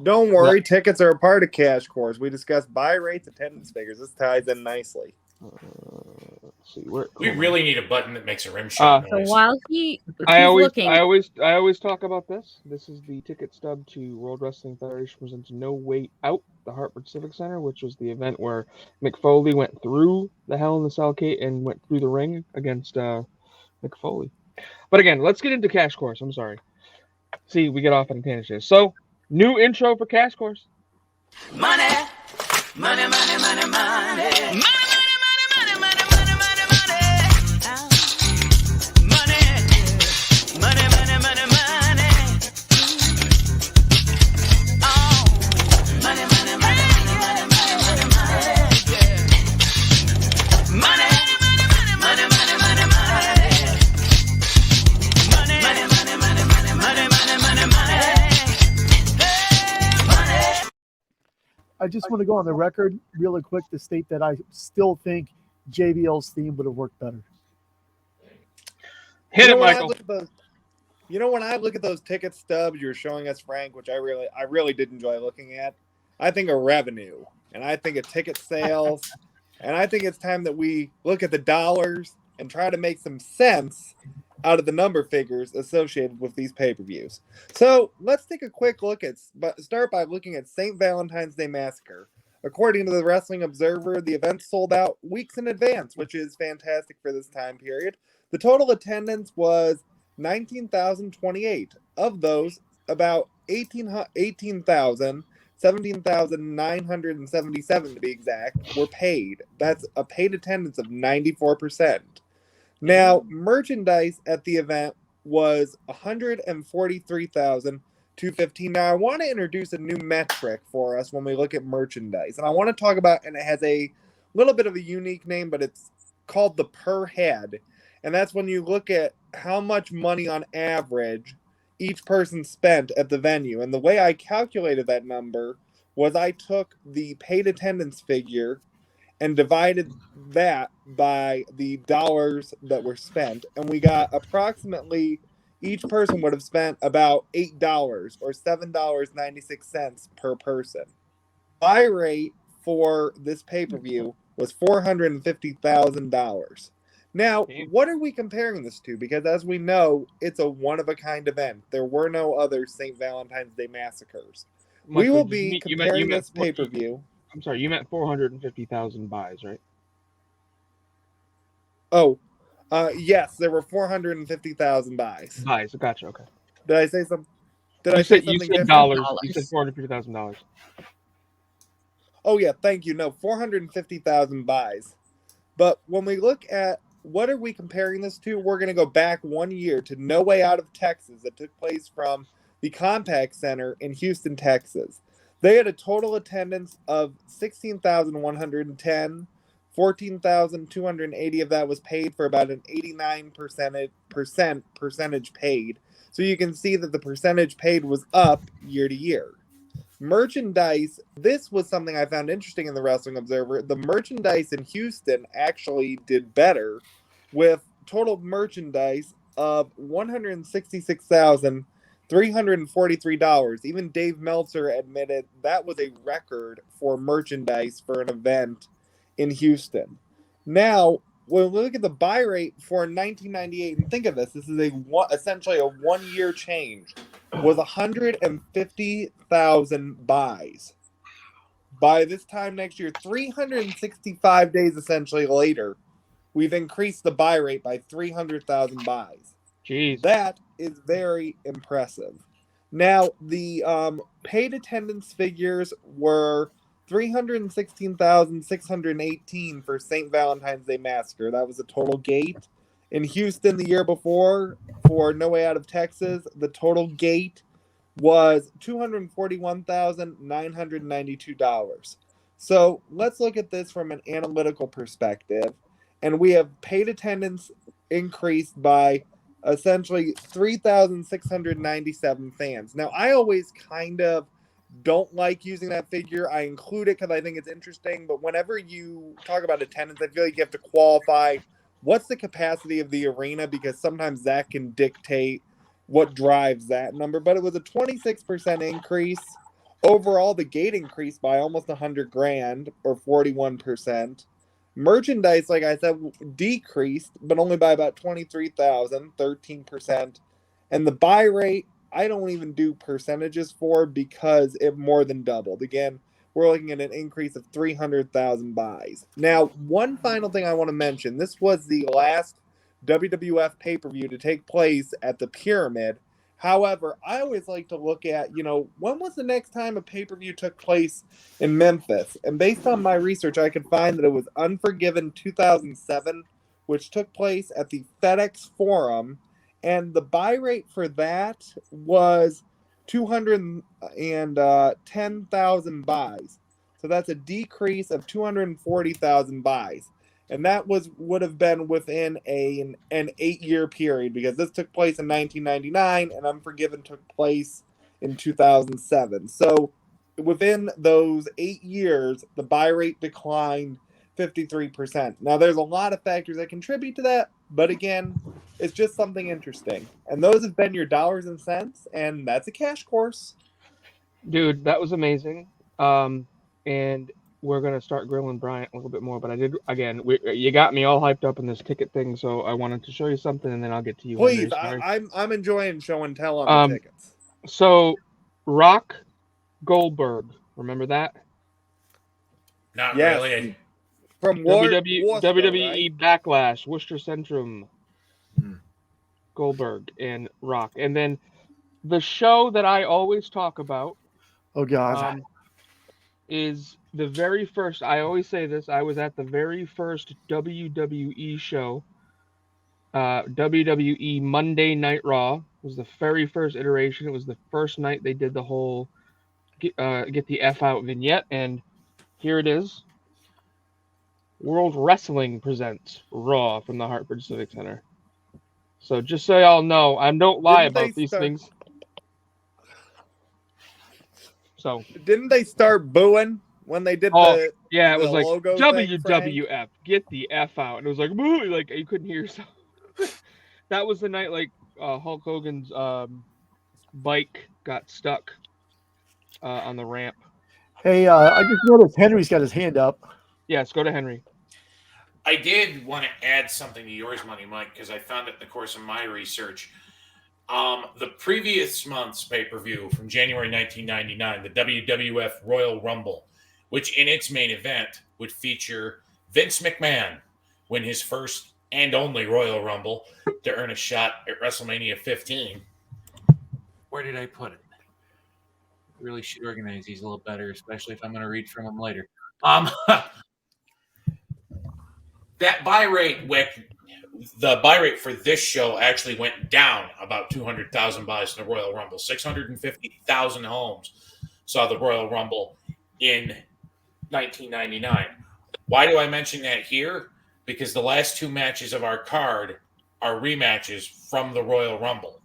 Speaker 6: Don't worry, tickets are a part of cash course. We discussed buy rates, attendance figures. This ties in nicely.
Speaker 3: Let's see,
Speaker 10: we really need a button that makes a rim shot noise.
Speaker 5: So while he's
Speaker 3: looking, I always talk about this. This is the ticket stub to World Wrestling Federation presents No Way Out, the Hartford Civic Center, which was the event where Mick Foley went through the Hell in the Cell gate and went through the ring against Mick Foley. But again, let's get into cash course. I'm sorry. See, we get off on a tangent. So. New intro for Cash Course.
Speaker 11: Money, money, money, money, money, money.
Speaker 4: I just want to go on the record really quick to state that I still think JBL's theme would have worked better.
Speaker 3: Hit it, Michael.
Speaker 6: When I look at those ticket stubs you're showing us, Frank, which I really did enjoy looking at, I think of revenue, and I think of ticket sales, and I think it's time that we look at the dollars and try to make some sense out of the number figures associated with these pay-per-views. So let's take a quick look start by looking at St. Valentine's Day Massacre. According to the Wrestling Observer, the event sold out weeks in advance, which is fantastic for this time period. The total attendance was 19,028. Of those, about 17,977 to be exact, were paid. That's a paid attendance of 94%. Now, merchandise at the event was 143,215. Now, I want to introduce a new metric for us when we look at merchandise. And I want to talk about, and it has a little bit of a unique name, but it's called the per head. And that's when you look at how much money on average each person spent at the venue. And the way I calculated that number was I took the paid attendance figure and divided that by the dollars that were spent. And we got approximately, each person would have spent about $8 or $7.96 per person. Buy rate for this pay-per-view was $450,000. Now, what are we comparing this to? Because as we know, it's a one-of-a-kind event. There were no other St. Valentine's Day massacres.
Speaker 3: Michael,
Speaker 6: We will be comparing this pay-per-view.
Speaker 3: I'm sorry, you meant 450,000 buys, right?
Speaker 6: Oh, yes, there were 450,000 buys.
Speaker 3: Buys, gotcha. Okay.
Speaker 6: Did I say something?
Speaker 3: You said dollars. You said $450,000.
Speaker 6: Oh yeah, thank you. No, 450,000 buys. But when we look at what are we comparing this to, we're going to go back 1 year to No Way Out of Texas that took place from the Compaq Center in Houston, Texas. They had a total attendance of 16,110. 14,280 of that was paid, for about an 89% percentage paid. So you can see that the percentage paid was up year to year. Merchandise, this was something I found interesting in the Wrestling Observer. The merchandise in Houston actually did better, with total merchandise of $166,343. Even Dave Meltzer admitted that was a record for merchandise for an event in Houston. Now, when we look at the buy rate for 1998, and think of this is essentially a 1 year change, was 150,000 buys. By this time next year, 365 days essentially later, we've increased the buy rate by 300,000 buys.
Speaker 3: Jeez.
Speaker 6: That is very impressive. Now, the paid attendance figures were 316,618 for St. Valentine's Day Massacre. That was a total gate. In Houston the year before, for No Way Out of Texas, the total gate was $241,992. So let's look at this from an analytical perspective. And we have paid attendance increased by essentially 3,697 fans. Now, I always kind of don't like using that figure. I include it because I think it's interesting, but whenever you talk about attendance, I feel like you have to qualify what's the capacity of the arena, because sometimes that can dictate what drives that number. But it was a 26% increase. Overall, the gate increased by almost $100,000 or 41%. Merchandise, like I said, decreased, but only by about 23,000, 13%. And the buy rate, I don't even do percentages for, because it more than doubled. Again, we're looking at an increase of 300,000 buys. Now, one final thing I want to mention. This was the last WWF pay-per-view to take place at the Pyramid. However, I always like to look at, when was the next time a pay-per-view took place in Memphis? And based on my research, I could find that it was Unforgiven 2007, which took place at the FedEx Forum. And the buy rate for that was 210,000 buys. So that's a decrease of 240,000 buys. And that would have been within an 8-year period, because this took place in 1999 and Unforgiven took place in 2007. So within those 8 years, the buy rate declined 53%. Now, there's a lot of factors that contribute to that, but again, it's just something interesting. And those have been your dollars and cents, and that's a cash course.
Speaker 3: Dude, that was amazing. And we're going to start grilling Bryant a little bit more, but you got me all hyped up in this ticket thing, so I wanted to show you something, and then I'll get to you.
Speaker 6: Please, I'm enjoying show and tell on the tickets.
Speaker 3: So, Rock Goldberg, remember that?
Speaker 10: Not really.
Speaker 6: From
Speaker 3: WWE Backlash, Worcester Centrum,
Speaker 6: Goldberg
Speaker 3: and Rock. And then the show that I always talk about is the very first, I always say this, I was at the very first WWE show. WWE Monday Night Raw was the very first iteration. It was the first night they did the whole get the F out vignette, and here it is. World Wrestling presents Raw from the Hartford Civic Center. So just so y'all know, I don't lie about these things. So
Speaker 6: didn't they start booing when they did
Speaker 3: it
Speaker 6: the
Speaker 3: was like
Speaker 6: logo
Speaker 3: WWF,
Speaker 6: thing,
Speaker 3: get the F out. And it was like, boo, like you couldn't hear yourself. That was the night like Hulk Hogan's bike got stuck on the ramp.
Speaker 4: Hey, I just noticed Henry's got his hand up.
Speaker 3: Yes, go to Henry.
Speaker 10: I did want to add something to yours, Money Mike, because I found it in the course of my research. The previous month's pay-per-view from January 1999, the WWF Royal Rumble, which in its main event would feature Vince McMahon win his first and only Royal Rumble to earn a shot at WrestleMania 15. Where did I put it? Really should organize these a little better, especially if I'm going to read from them later. That buy rate the buy rate for this show actually went down about 200,000 buys in the Royal Rumble. 650,000 homes saw the Royal Rumble in 1999. Why do I mention that here? Because the last two matches of our card are rematches from the Royal Rumble.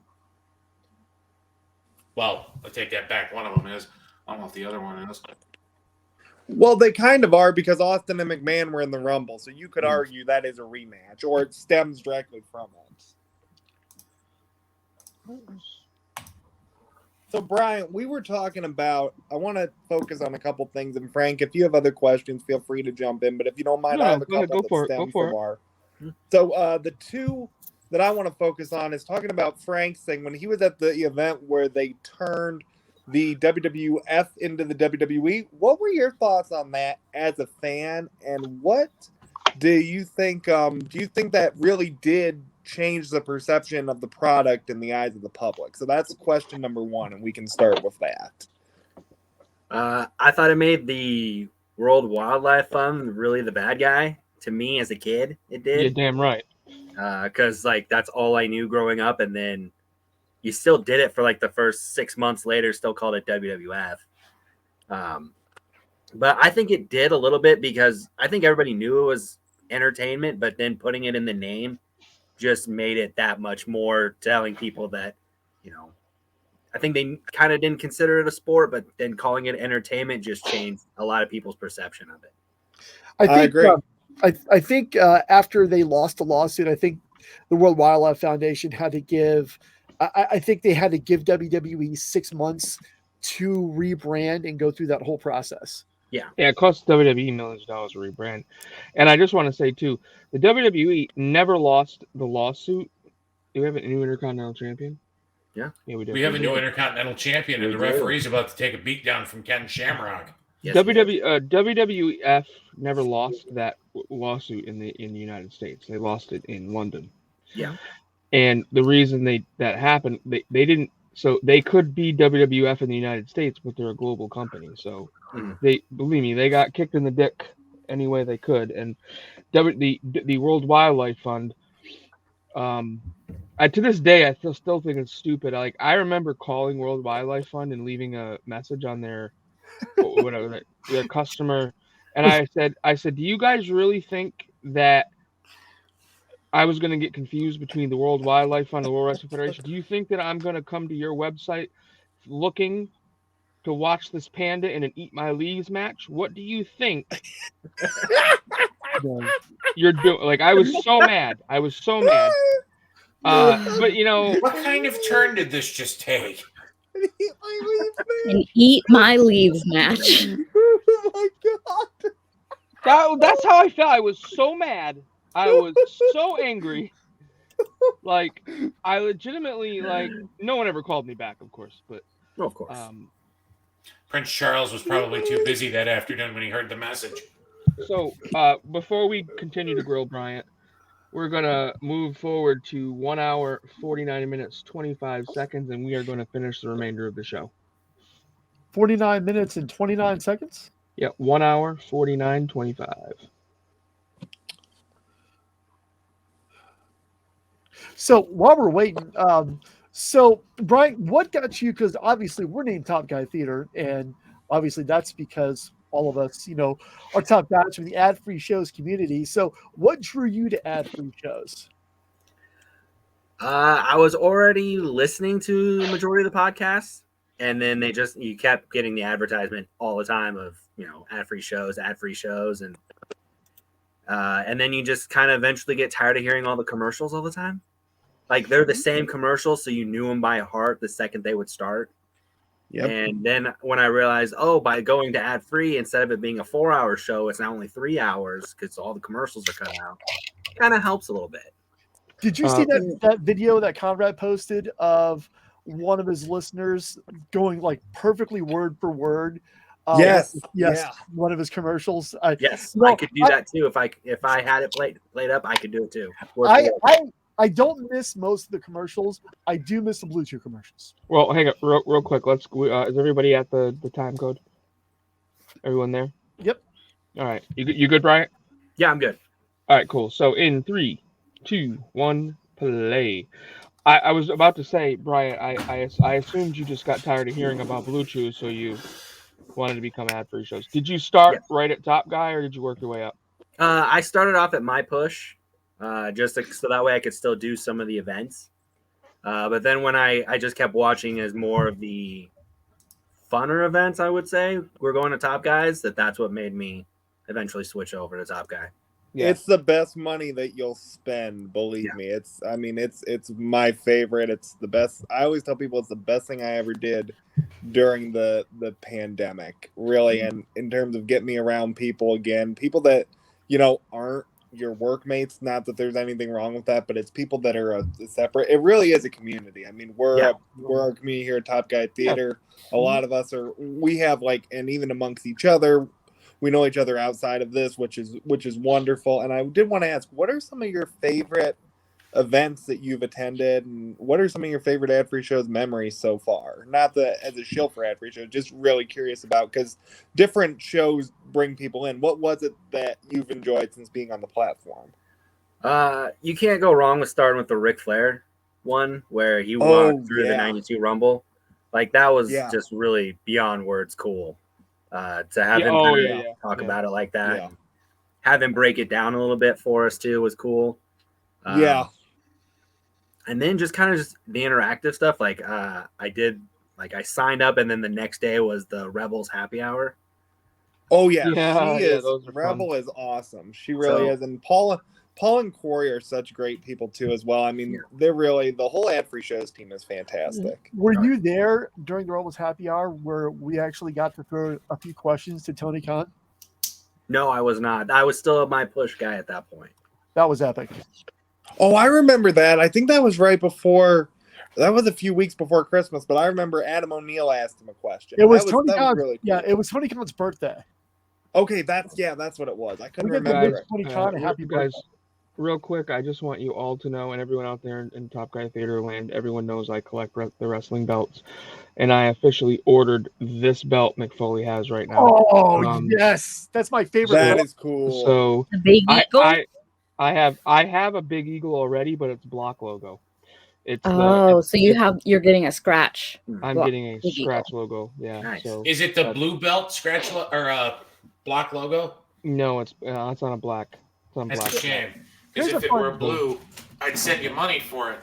Speaker 10: Well, I take that back. One of them is. I don't know if the other one is.
Speaker 6: Well, they kind of are because Austin and McMahon were in the Rumble, so you could argue that is a rematch, or it stems directly from it. So, Brian, we were talking about, I want to focus on a couple things, and Frank, if you have other questions, feel free to jump in, but if you don't mind, I have a couple that stem from our... So, the two that I want to focus on is talking about Frank's thing, when he was at the event where they turned the WWF into the WWE. What were your thoughts on that as a fan, and what do you think? Do you think that really did change the perception of the product in the eyes of the public? So that's question number one, and we can start with that.
Speaker 2: I thought it made the World Wildlife Fund really the bad guy to me as a kid. It did.
Speaker 3: You're damn right.
Speaker 2: Because like that's all I knew growing up, and then you still did it for like the first 6 months later, still called it WWF. But I think it did a little bit because I think everybody knew it was entertainment, but then putting it in the name just made it that much more, telling people that, you know, I think they kind of didn't consider it a sport, but then calling it entertainment just changed a lot of people's perception of it.
Speaker 4: I agree. I think after they lost the lawsuit, I think the World Wildlife Foundation had to give, I think they had to give WWE 6 months to rebrand and go through that whole process.
Speaker 3: Yeah, it cost WWE millions of dollars to rebrand. And I just want to say, too, the WWE never lost the lawsuit. Do we have a new Intercontinental Champion?
Speaker 2: Yeah.
Speaker 3: Yeah, we do.
Speaker 10: We have a new Intercontinental Champion, and the referee's about to take a beat down from Ken Shamrock.
Speaker 2: Yes,
Speaker 3: WWF never lost that lawsuit in the United States. They lost it in London.
Speaker 2: Yeah.
Speaker 3: And the reason that happened, they didn't. So they could be WWF in the United States, but they're a global company. So they, believe me, they got kicked in the dick any way they could. And the World Wildlife Fund, to this day, I still think it's stupid. Like, I remember calling World Wildlife Fund and leaving a message on their whatever their customer, and I said, do you guys really think that I was going to get confused between the World Wildlife Fund and the World Wrestling Federation? Do you think that I'm going to come to your website looking to watch this panda in an Eat My Leaves match? What do you think you're doing? Like, I was so mad. But you know,
Speaker 10: what kind of turn did this just take?
Speaker 5: An Eat My Leaves match.
Speaker 6: Oh my god!
Speaker 3: That's how I felt. I was so mad. I was so angry. Like, I legitimately, like, no one ever called me back, of course, but
Speaker 2: of course.
Speaker 10: Prince Charles was probably too busy that afternoon when he heard the message.
Speaker 3: So, before we continue to grill Bryant, we're going to move forward to 1 hour, 49 minutes, 25 seconds, and we are going to finish the remainder of the show.
Speaker 4: 49 minutes and 29 seconds?
Speaker 3: Yeah, 1 hour, 49, 25.
Speaker 4: So while we're waiting, so Brian, what got you? Because obviously we're named Top Guy Theater, and obviously that's because all of us, you know, are top guys from the ad-free shows community. So what drew you to ad-free shows?
Speaker 2: I was already listening to the majority of the podcasts, and then you kept getting the advertisement all the time of ad free shows, and then you just kind of eventually get tired of hearing all the commercials all the time. Like they're the same commercials, so you knew them by heart the second they would start. Yep. And then when I realized, by going to ad free, instead of it being a 4-hour show, it's now only 3 hours because all the commercials are cut out. Kind of helps a little bit.
Speaker 4: Did you see that video that Conrad posted of one of his listeners going like perfectly word for word?
Speaker 6: Yes.
Speaker 4: One of his commercials.
Speaker 2: I could do that too if I had it played up. I could do it too.
Speaker 4: I don't miss most of the commercials. I do miss the Bluetooth commercials.
Speaker 3: Well, hang on, real quick. Is everybody at the time code? Everyone there?
Speaker 4: Yep.
Speaker 3: All right. You good, Bryant?
Speaker 2: Yeah, I'm good.
Speaker 3: All right, cool. So in 3, 2, 1, play. I was about to say, Bryant, I assumed you just got tired of hearing about Bluetooth, so you wanted to become ad-free shows. Did you start right at Top Guy, or did you work your way up?
Speaker 2: I started off at My Push. So that way I could still do some of the events. But then when I just kept watching as more of the funner events, I would say, we're going to Top Guys, that's what made me eventually switch over to Top Guy.
Speaker 6: Yeah. It's the best money that you'll spend, believe me. It's my favorite. It's the best. I always tell people it's the best thing I ever did during the pandemic, really. And in terms of getting me around people again, people that, aren't your workmates, not that there's anything wrong with that, but it's people that are separate. It really is a community. I mean, we're a community here at Top Guy Theater. A lot of us we have and even amongst each other, we know each other outside of this, which is wonderful. And I did want to ask, what are some of your favorite events that you've attended, and what are some of your favorite ad-free shows memories so far? Not as a shill for ad-free shows, just really curious about, because different shows bring people in. What was it that you've enjoyed since being on the platform?
Speaker 2: You can't go wrong with starting with the Ric Flair one, where he walked through the 92 Rumble. That was just really beyond words cool. To have him talk about it like that. Yeah. Have him break it down a little bit for us too was cool. And then just kind of the interactive stuff. I signed up, and then the next day was the Rebels happy hour.
Speaker 6: Oh yeah, she is. Rebel is awesome. She really is. And Paul and Corey are such great people too, as well. I mean, they're really, the whole ad-free shows team is fantastic.
Speaker 4: Were you there during the Rebels happy hour where we actually got to throw a few questions to Tony Khan?
Speaker 2: No, I was not. I was still a My Push guy at that point.
Speaker 4: That was epic.
Speaker 6: Oh, I remember that. I think that was right before. That was a few weeks before Christmas, but I remember Adam O'Neill asked him a question.
Speaker 4: It was Tony Khan's, really cool. It was Tony Khan's birthday.
Speaker 6: Okay, that's what it was. I couldn't remember.
Speaker 4: Tony Khan, happy birthday.
Speaker 3: Guys, real quick, I just want you all to know, and everyone out there in Top Guy Theater land, everyone knows I collect the wrestling belts, and I officially ordered this belt McFoley has right now.
Speaker 4: Oh, yes, that's my favorite.
Speaker 6: That is cool.
Speaker 3: So
Speaker 5: the Big Eagle.
Speaker 3: I have a Big Eagle already, but it's block logo.
Speaker 5: So you're getting a scratch.
Speaker 3: I'm getting a scratch logo. Yeah.
Speaker 2: Nice.
Speaker 3: So
Speaker 10: is it the blue belt scratch or block logo?
Speaker 3: No, it's on a black. It's on
Speaker 10: That's
Speaker 3: black.
Speaker 10: a shame. Because if it were blue, I'd send you money for it,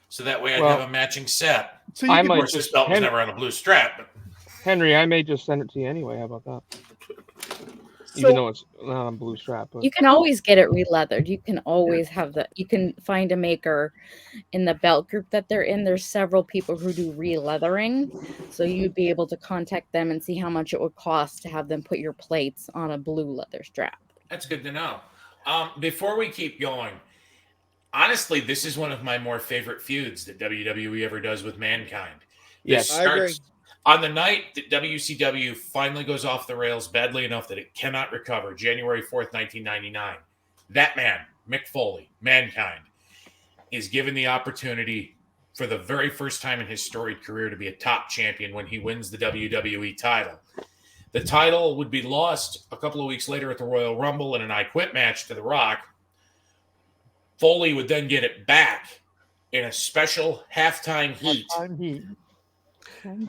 Speaker 10: so that way I'd have a matching set.
Speaker 4: So
Speaker 10: of course, this belt was never on a blue strap. But...
Speaker 3: Henry, I may just send it to you anyway. How about that? Even though it's not on blue strap. But...
Speaker 5: You can always get it re-leathered. You can always you can find a maker in the belt group that they're in. There's several people who do re-leathering. So you'd be able to contact them and see how much it would cost to have them put your plates on a blue leather strap.
Speaker 10: That's good to know. Before we keep going, honestly, this is one of my more favorite feuds that WWE ever does with Mankind.
Speaker 3: Yes,
Speaker 10: I agree. On the night that WCW finally goes off the rails badly enough that it cannot recover, January 4th, 1999, that man, Mick Foley, Mankind, is given the opportunity for the very first time in his storied career to be a top champion when he wins the WWE title. The title would be lost a couple of weeks later at the Royal Rumble in an I Quit match to The Rock. Foley would then get it back in a special halftime heat.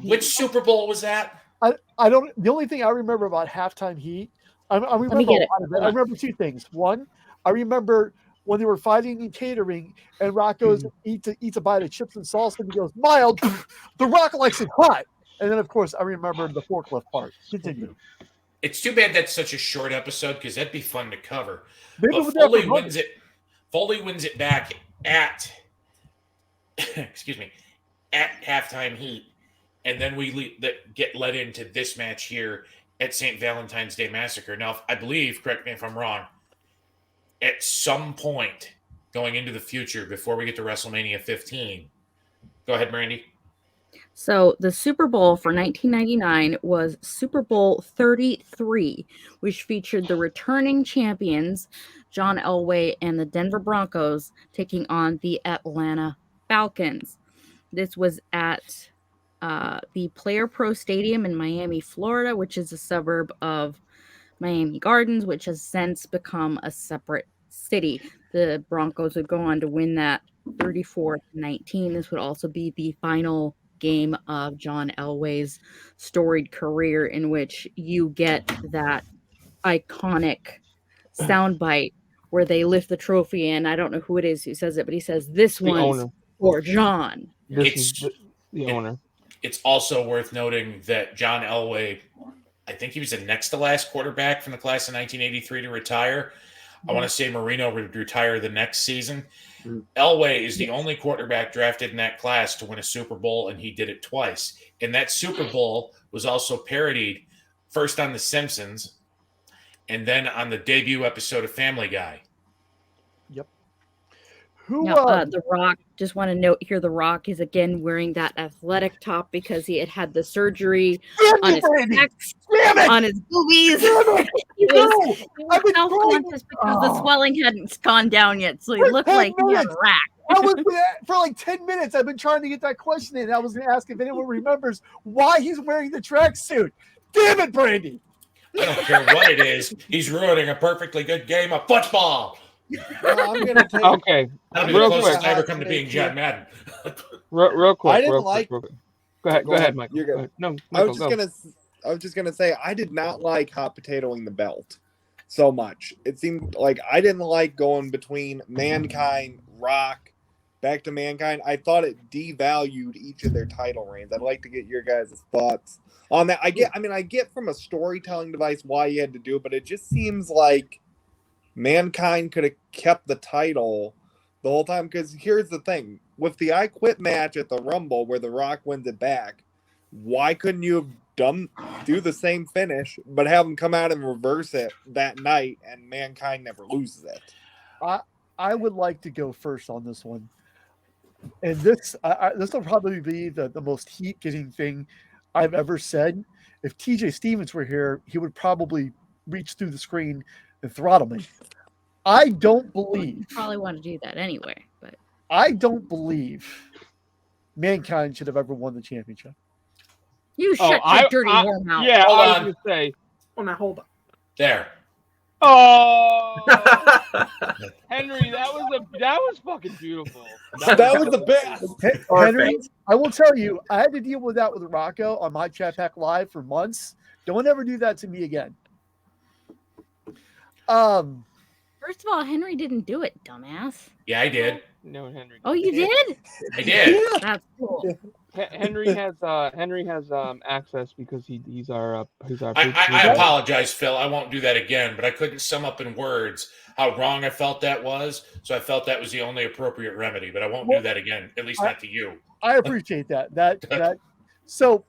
Speaker 10: Which Super Bowl was that?
Speaker 4: I don't. The only thing I remember about halftime heat, I remember two things. One, I remember when they were fighting in catering, and Rock goes eats a bite of chips and salsa, and he goes, mild. The Rock likes it hot. And then, of course, I remember the forklift part. Continue.
Speaker 10: It's too bad that's such a short episode because that'd be fun to cover.
Speaker 4: Maybe
Speaker 10: But
Speaker 4: we'll do that
Speaker 10: Foley
Speaker 4: for
Speaker 10: wins it. Foley wins it back at excuse me, at halftime heat, and then we get led into this match here at St. Valentine's Day Massacre. Now, I believe, correct me if I'm wrong, at some point going into the future before we get to WrestleMania 15. Go ahead, Brandi.
Speaker 5: So the Super Bowl for 1999 was Super Bowl 33, which featured the returning champions, John Elway and the Denver Broncos, taking on the Atlanta Falcons. This was at the Player Pro Stadium in Miami, Florida, which is a suburb of Miami Gardens, which has since become a separate city. The Broncos would go on to win that 34-19. This would also be the final game of John Elway's storied career, in which you get that iconic soundbite where they lift the trophy, and I don't know who it is who says it, but he says, "This one's for John."
Speaker 3: This is the owner.
Speaker 10: It's also worth noting that John Elway, I think he was the next to last quarterback from the class of 1983 to retire. I want to say Marino would retire the next season. Elway is the only quarterback drafted in that class to win a Super Bowl, and he did it twice. And that Super Bowl was also parodied first on The Simpsons and then on the debut episode of Family Guy.
Speaker 4: Yep.
Speaker 5: The Rock, just want to note here, The Rock is again wearing that athletic top because he had the surgery on his pecs, on his boobies. He was self-conscious because the swelling hadn't gone down yet, so he looked like he had a rack.
Speaker 4: I was for like 10 minutes. I've been trying to get that question in. I was going to ask if anyone remembers why he's wearing the tracksuit. Damn it, Brandi!
Speaker 10: I don't care what it is. He's ruining a perfectly good game of football.
Speaker 6: Well, I'm gonna take
Speaker 3: Okay,
Speaker 10: That'll be the
Speaker 3: real
Speaker 10: closest
Speaker 3: quick.
Speaker 10: I ever come to being John Madden.
Speaker 3: Real quick.
Speaker 6: I didn't
Speaker 3: real
Speaker 6: like-
Speaker 3: quick. Go ahead, Michael.
Speaker 6: You're good.
Speaker 3: Go ahead. No,
Speaker 6: I
Speaker 3: Michael,
Speaker 6: was just gonna say I did not like hot potatoing the belt so much. It seemed like I didn't like going between Mankind, Rock, back to Mankind. I thought it devalued each of their title reigns. I'd like to get your guys' thoughts on that. I get from a storytelling device why you had to do it, but it just seems like Mankind could have kept the title the whole time. Because here's the thing. With the I Quit match at the Rumble where The Rock wins it back, why couldn't you have do the same finish, but have him come out and reverse it that night and Mankind never loses it?
Speaker 4: I would like to go first on this one. And this will probably be the most heat-getting thing I've ever said. If TJ Stevens were here, he would probably reach through the screen and throttle me. I don't believe.
Speaker 5: Probably want to do that anyway, but
Speaker 4: I don't believe Mankind should have ever won the championship.
Speaker 5: You shut your dirty warm mouth.
Speaker 3: Yeah,
Speaker 10: Hold
Speaker 3: I was
Speaker 10: on.
Speaker 3: gonna say.
Speaker 2: Oh, now hold on.
Speaker 10: There.
Speaker 3: Oh, Henry, that was fucking beautiful.
Speaker 6: That was the best.
Speaker 4: Henry, I will tell you, I had to deal with that with Rocco on my Chat Pack Live for months. Don't ever do that to me again.
Speaker 5: First of all, Henry didn't do it, dumbass.
Speaker 10: Yeah, I did.
Speaker 3: No, Henry.
Speaker 5: Oh, you did?
Speaker 10: I did.
Speaker 5: That's cool.
Speaker 3: Henry has access because he's our
Speaker 10: I apologize, Phil. I won't do that again, but I couldn't sum up in words how wrong I felt that was, so I felt that was the only appropriate remedy, but I won't do that again, at least not to you.
Speaker 4: I appreciate that. So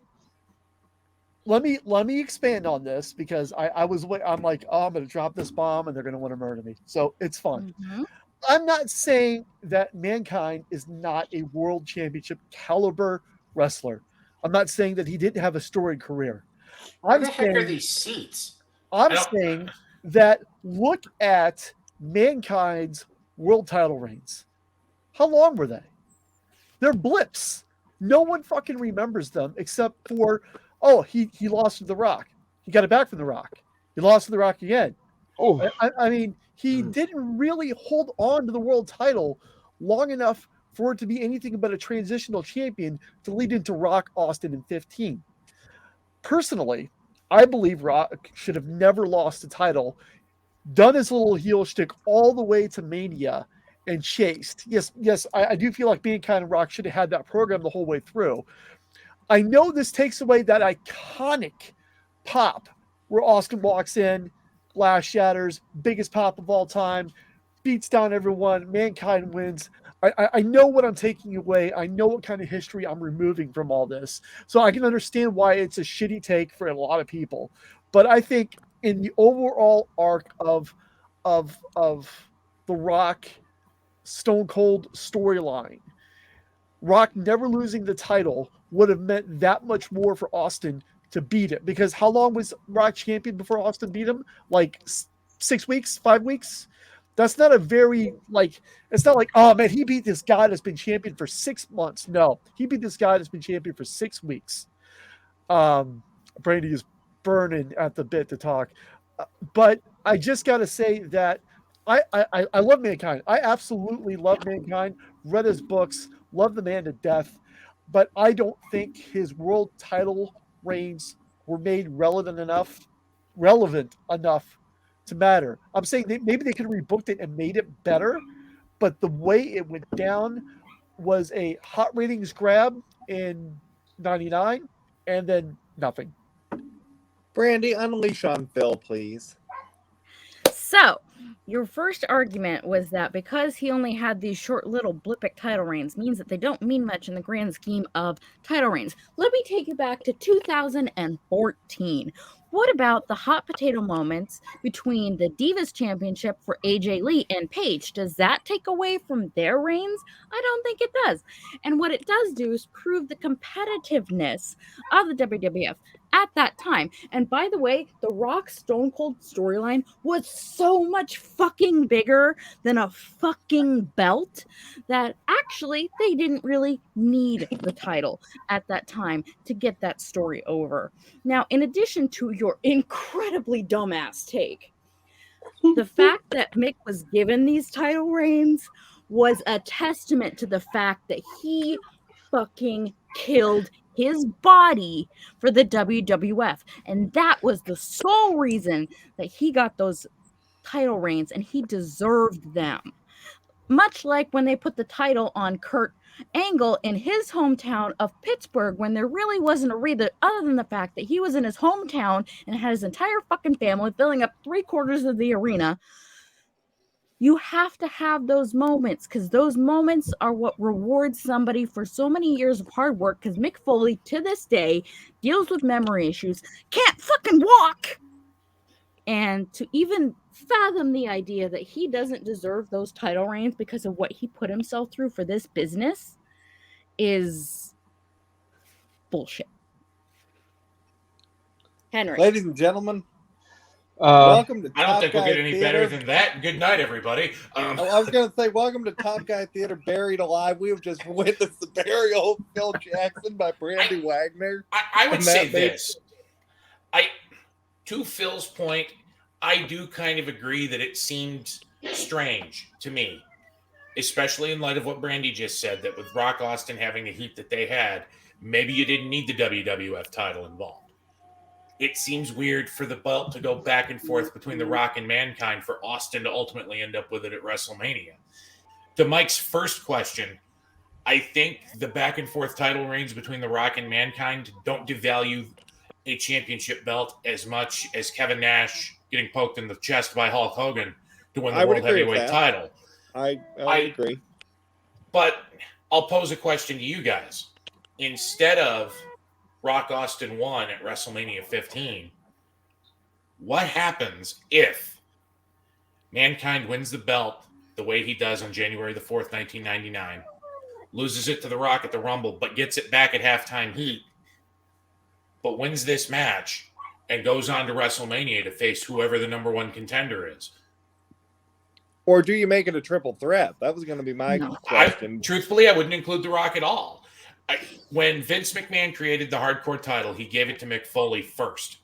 Speaker 4: let me expand on this because I'm like, oh, I'm going to drop this bomb and they're going to want to murder me. So it's fun.
Speaker 5: Mm-hmm.
Speaker 4: I'm not saying that Mankind is not a world championship caliber wrestler. I'm not saying that he didn't have a storied career.
Speaker 10: What the heck are these seats?
Speaker 4: I'm saying that look at Mankind's world title reigns. How long were they? They're blips. No one fucking remembers them except for, he lost to The Rock. He got it back from The Rock. He lost to The Rock again.
Speaker 3: Oh,
Speaker 4: I mean, he didn't really hold on to the world title long enough for it to be anything but a transitional champion to lead into Rock Austin in 15. Personally, I believe Rock should have never lost the title done his little heel shtick all the way to Mania, and chased. Yes, I do feel like Mankind and Rock should have had that program the whole way through. I know this takes away that iconic pop where Austin walks in, glass shatters, biggest pop of all time, beats down everyone, Mankind wins. I know what I'm taking away. I know what kind of history I'm removing from all this. So I can understand why it's a shitty take for a lot of people. But I think in the overall arc of the Rock Stone Cold storyline, Rock never losing the title would have meant that much more for Austin to beat it. Because how long was Rock champion before Austin beat him? Like 6 weeks, 5 weeks? That's not a very, like, it's not like, oh man, he beat this guy that's been champion for 6 months. No, he beat this guy that's been champion for 6 weeks. Brandi is burning at the bit to talk. But I just got to say that I love Mankind. I absolutely love Mankind. Read his books, love the man to death. But I don't think his world title reigns were made relevant enough to matter. I'm saying maybe they could have rebooked it and made it better, but the way it went down was a hot ratings grab in '99, and then nothing.
Speaker 6: Brandi, unleash on Phil, please.
Speaker 5: So, your first argument was that because he only had these short little blippic title reigns means that they don't mean much in the grand scheme of title reigns. Let me take you back to 2014. What about the hot potato moments between the Divas Championship for AJ Lee and Paige? Does that take away from their reigns? I don't think it does. And what it does do is prove the competitiveness of the WWF at that time. And by the way, the Rock Stone Cold storyline was so much fucking bigger than a fucking belt that actually they didn't really need the title at that time to get that story over. Now, in addition to your incredibly dumbass take, the fact that Mick was given these title reigns was a testament to the fact that he fucking killed his body for the WWF. And that was the sole reason that he got those title reigns, and he deserved them. Much like when they put the title on Kurt Angle in his hometown of Pittsburgh, when there really wasn't a reason other than the fact that he was in his hometown and had his entire fucking family filling up 3/4 of the arena. You have to have those moments, because those moments are what rewards somebody for so many years of hard work, because Mick Foley, to this day, deals with memory issues, can't fucking walk. And to even fathom the idea that he doesn't deserve those title reigns because of what he put himself through for this business is bullshit. Henry.
Speaker 6: Ladies and gentlemen, welcome to Top
Speaker 10: I don't think
Speaker 6: Guy
Speaker 10: we'll get any
Speaker 6: Theater.
Speaker 10: better than that. Good night, everybody.
Speaker 6: I was going to say, welcome to Top Guy Theater Buried Alive. We have just witnessed the burial of Phil Jackson by Brandi Wagner.
Speaker 10: I would say this. To Phil's point, I do kind of agree that it seemed strange to me, especially in light of what Brandi just said, that with Rock Austin having the heat that they had, maybe you didn't need the WWF title involved. It seems weird for the belt to go back and forth between The Rock and Mankind for Austin to ultimately end up with it at WrestleMania. To Mike's first question, I think the back and forth title reigns between The Rock and Mankind don't devalue a championship belt as much as Kevin Nash getting poked in the chest by Hulk Hogan to win the World Heavyweight title.
Speaker 6: I agree.
Speaker 10: But I'll pose a question to you guys. Instead of Rock Austin 1 at WrestleMania 15, what happens if Mankind wins the belt the way he does on January the 4th, 1999, loses it to The Rock at the Rumble, but gets it back at halftime heat, but wins this match and goes on to WrestleMania to face whoever the number one contender is?
Speaker 6: Or do you make it a triple threat? That was going to be my question.
Speaker 10: Truthfully, I wouldn't include The Rock at all. When Vince McMahon created the hardcore title, he gave it to Mick Foley first.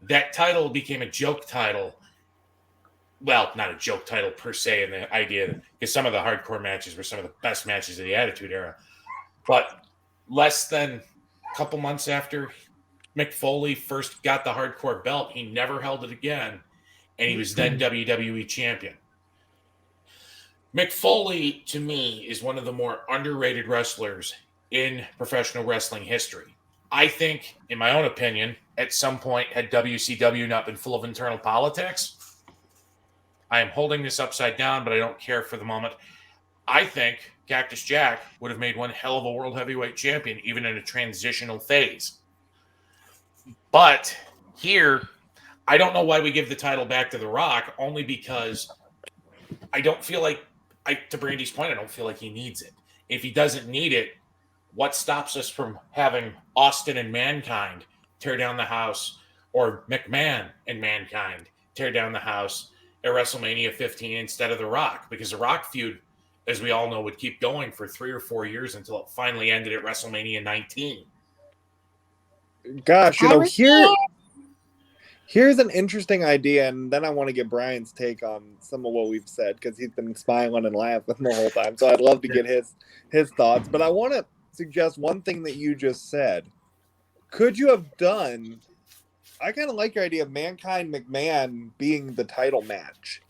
Speaker 10: That title became a joke title. Well, not a joke title per se in the idea, because some of the hardcore matches were some of the best matches of the Attitude Era. But less than a couple months after Mick Foley first got the hardcore belt, he never held it again. and he was then WWE champion. Mick Foley, to me, is one of the more underrated wrestlers in professional wrestling history. I think, in my own opinion, at some point, had WCW not been full of internal politics, I am holding this upside down, but I don't care for the moment. I think Cactus Jack would have made one hell of a world heavyweight champion, even in a transitional phase. But here, I don't know why we give the title back to The Rock, only because I don't feel like, to Brandy's point, I don't feel like he needs it. If he doesn't need it, what stops us from having Austin and Mankind tear down the house, or McMahon and Mankind tear down the house at WrestleMania 15 instead of The Rock? Because the Rock feud, as we all know, would keep going for 3 or 4 years until it finally ended at WrestleMania 19.
Speaker 6: Gosh, here's an interesting idea, and then I want to get Brian's take on some of what we've said, because he's been smiling and laughing the whole time. So I'd love to get his thoughts. But I want to suggest one thing that you just said. Could you have done, I kind of like your idea of Mankind McMahon being the title match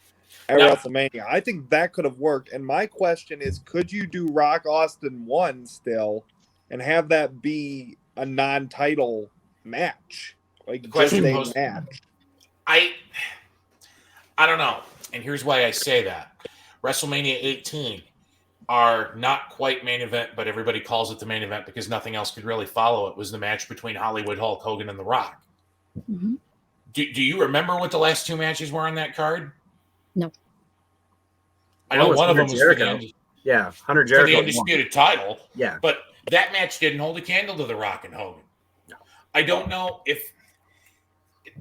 Speaker 6: at WrestleMania. I think that could have worked. And my question is, could you do Rock Austin 1 still and have that be a non-title match? Like, just a match.
Speaker 10: I don't know. And here's why I say that. WrestleMania 18 are not quite main event, but everybody calls it the main event because nothing else could really follow it, was the match between Hollywood Hulk Hogan and The Rock.
Speaker 5: Mm-hmm.
Speaker 10: Do you remember what the last 2 matches were on that card?
Speaker 5: No.
Speaker 10: I know one of them was
Speaker 2: Jericho. Hunter Jericho.
Speaker 10: For the undisputed title.
Speaker 2: Yeah.
Speaker 10: But that match didn't hold a candle to The Rock and Hogan.
Speaker 2: No.
Speaker 10: I don't know if,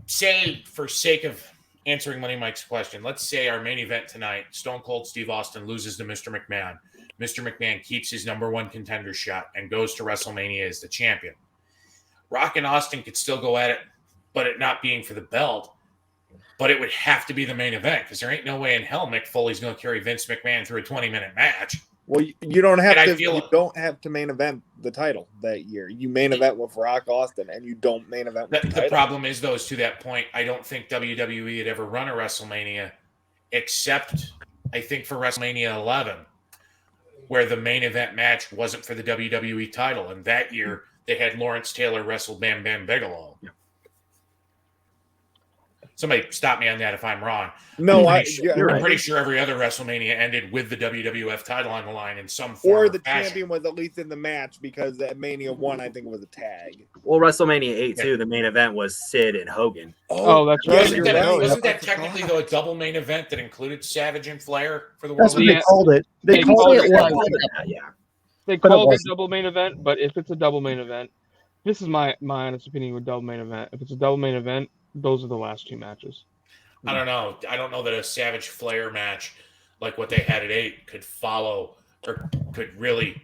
Speaker 10: say, for sake of answering Money Mike's question, let's say our main event tonight, Stone Cold Steve Austin loses to Mr. McMahon. Mr. McMahon keeps his number 1 contender shot and goes to WrestleMania as the champion. Rock and Austin could still go at it, but it not being for the belt. But it would have to be the main event, because there ain't no way in hell Mick Foley's going to carry Vince McMahon through a 20-minute match.
Speaker 6: Well, you don't have to. You don't have to main event the title that year. You main event with Rock Austin, and you don't main event with
Speaker 10: the problem is, though, is to that point, I don't think WWE had ever run a WrestleMania, except I think for WrestleMania 11, where the main event match wasn't for the WWE title, and that year they had Lawrence Taylor wrestle Bam Bam Bigelow. Yeah. Somebody stop me on that if I'm wrong.
Speaker 6: No,
Speaker 10: I'm pretty sure every other WrestleMania ended with the WWF title on the line in some form.
Speaker 6: Or the champion was at least in the match, because at Mania 1, I think it was a tag.
Speaker 2: Well, WrestleMania 8, too, the main event was Sid and Hogan.
Speaker 3: Oh, that's right.
Speaker 10: Wasn't that technically, though, a double main event that included Savage and Flair for the World?
Speaker 4: That's what they called it. They called it.
Speaker 3: They called it double main event, but if it's a double main event, this is my honest opinion with double main event. If it's a double main event, those are the last 2 matches.
Speaker 10: I don't know. I don't know that a Savage Flair match like what they had at 8 could follow or could really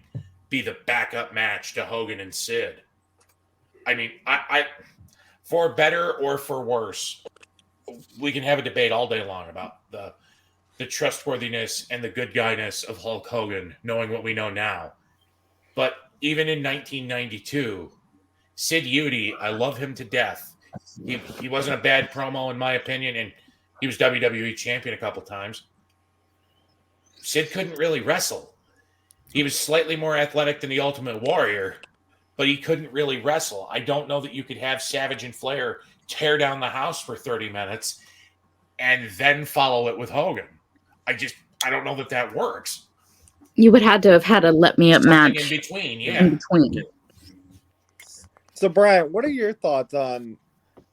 Speaker 10: be the backup match to Hogan and Sid. I mean, I for better or for worse, we can have a debate all day long about the trustworthiness and the good guyness of Hulk Hogan, knowing what we know now. But even in 1992, Sid Udy, I love him to death. He wasn't a bad promo, in my opinion, and he was WWE champion a couple times. Sid couldn't really wrestle. He was slightly more athletic than the Ultimate Warrior, but he couldn't really wrestle. I don't know that you could have Savage and Flair tear down the house for 30 minutes and then follow it with Hogan. I don't know that works.
Speaker 5: You would have to have had a let me up match
Speaker 10: in between,
Speaker 5: In between.
Speaker 6: So, Brian, what are your thoughts on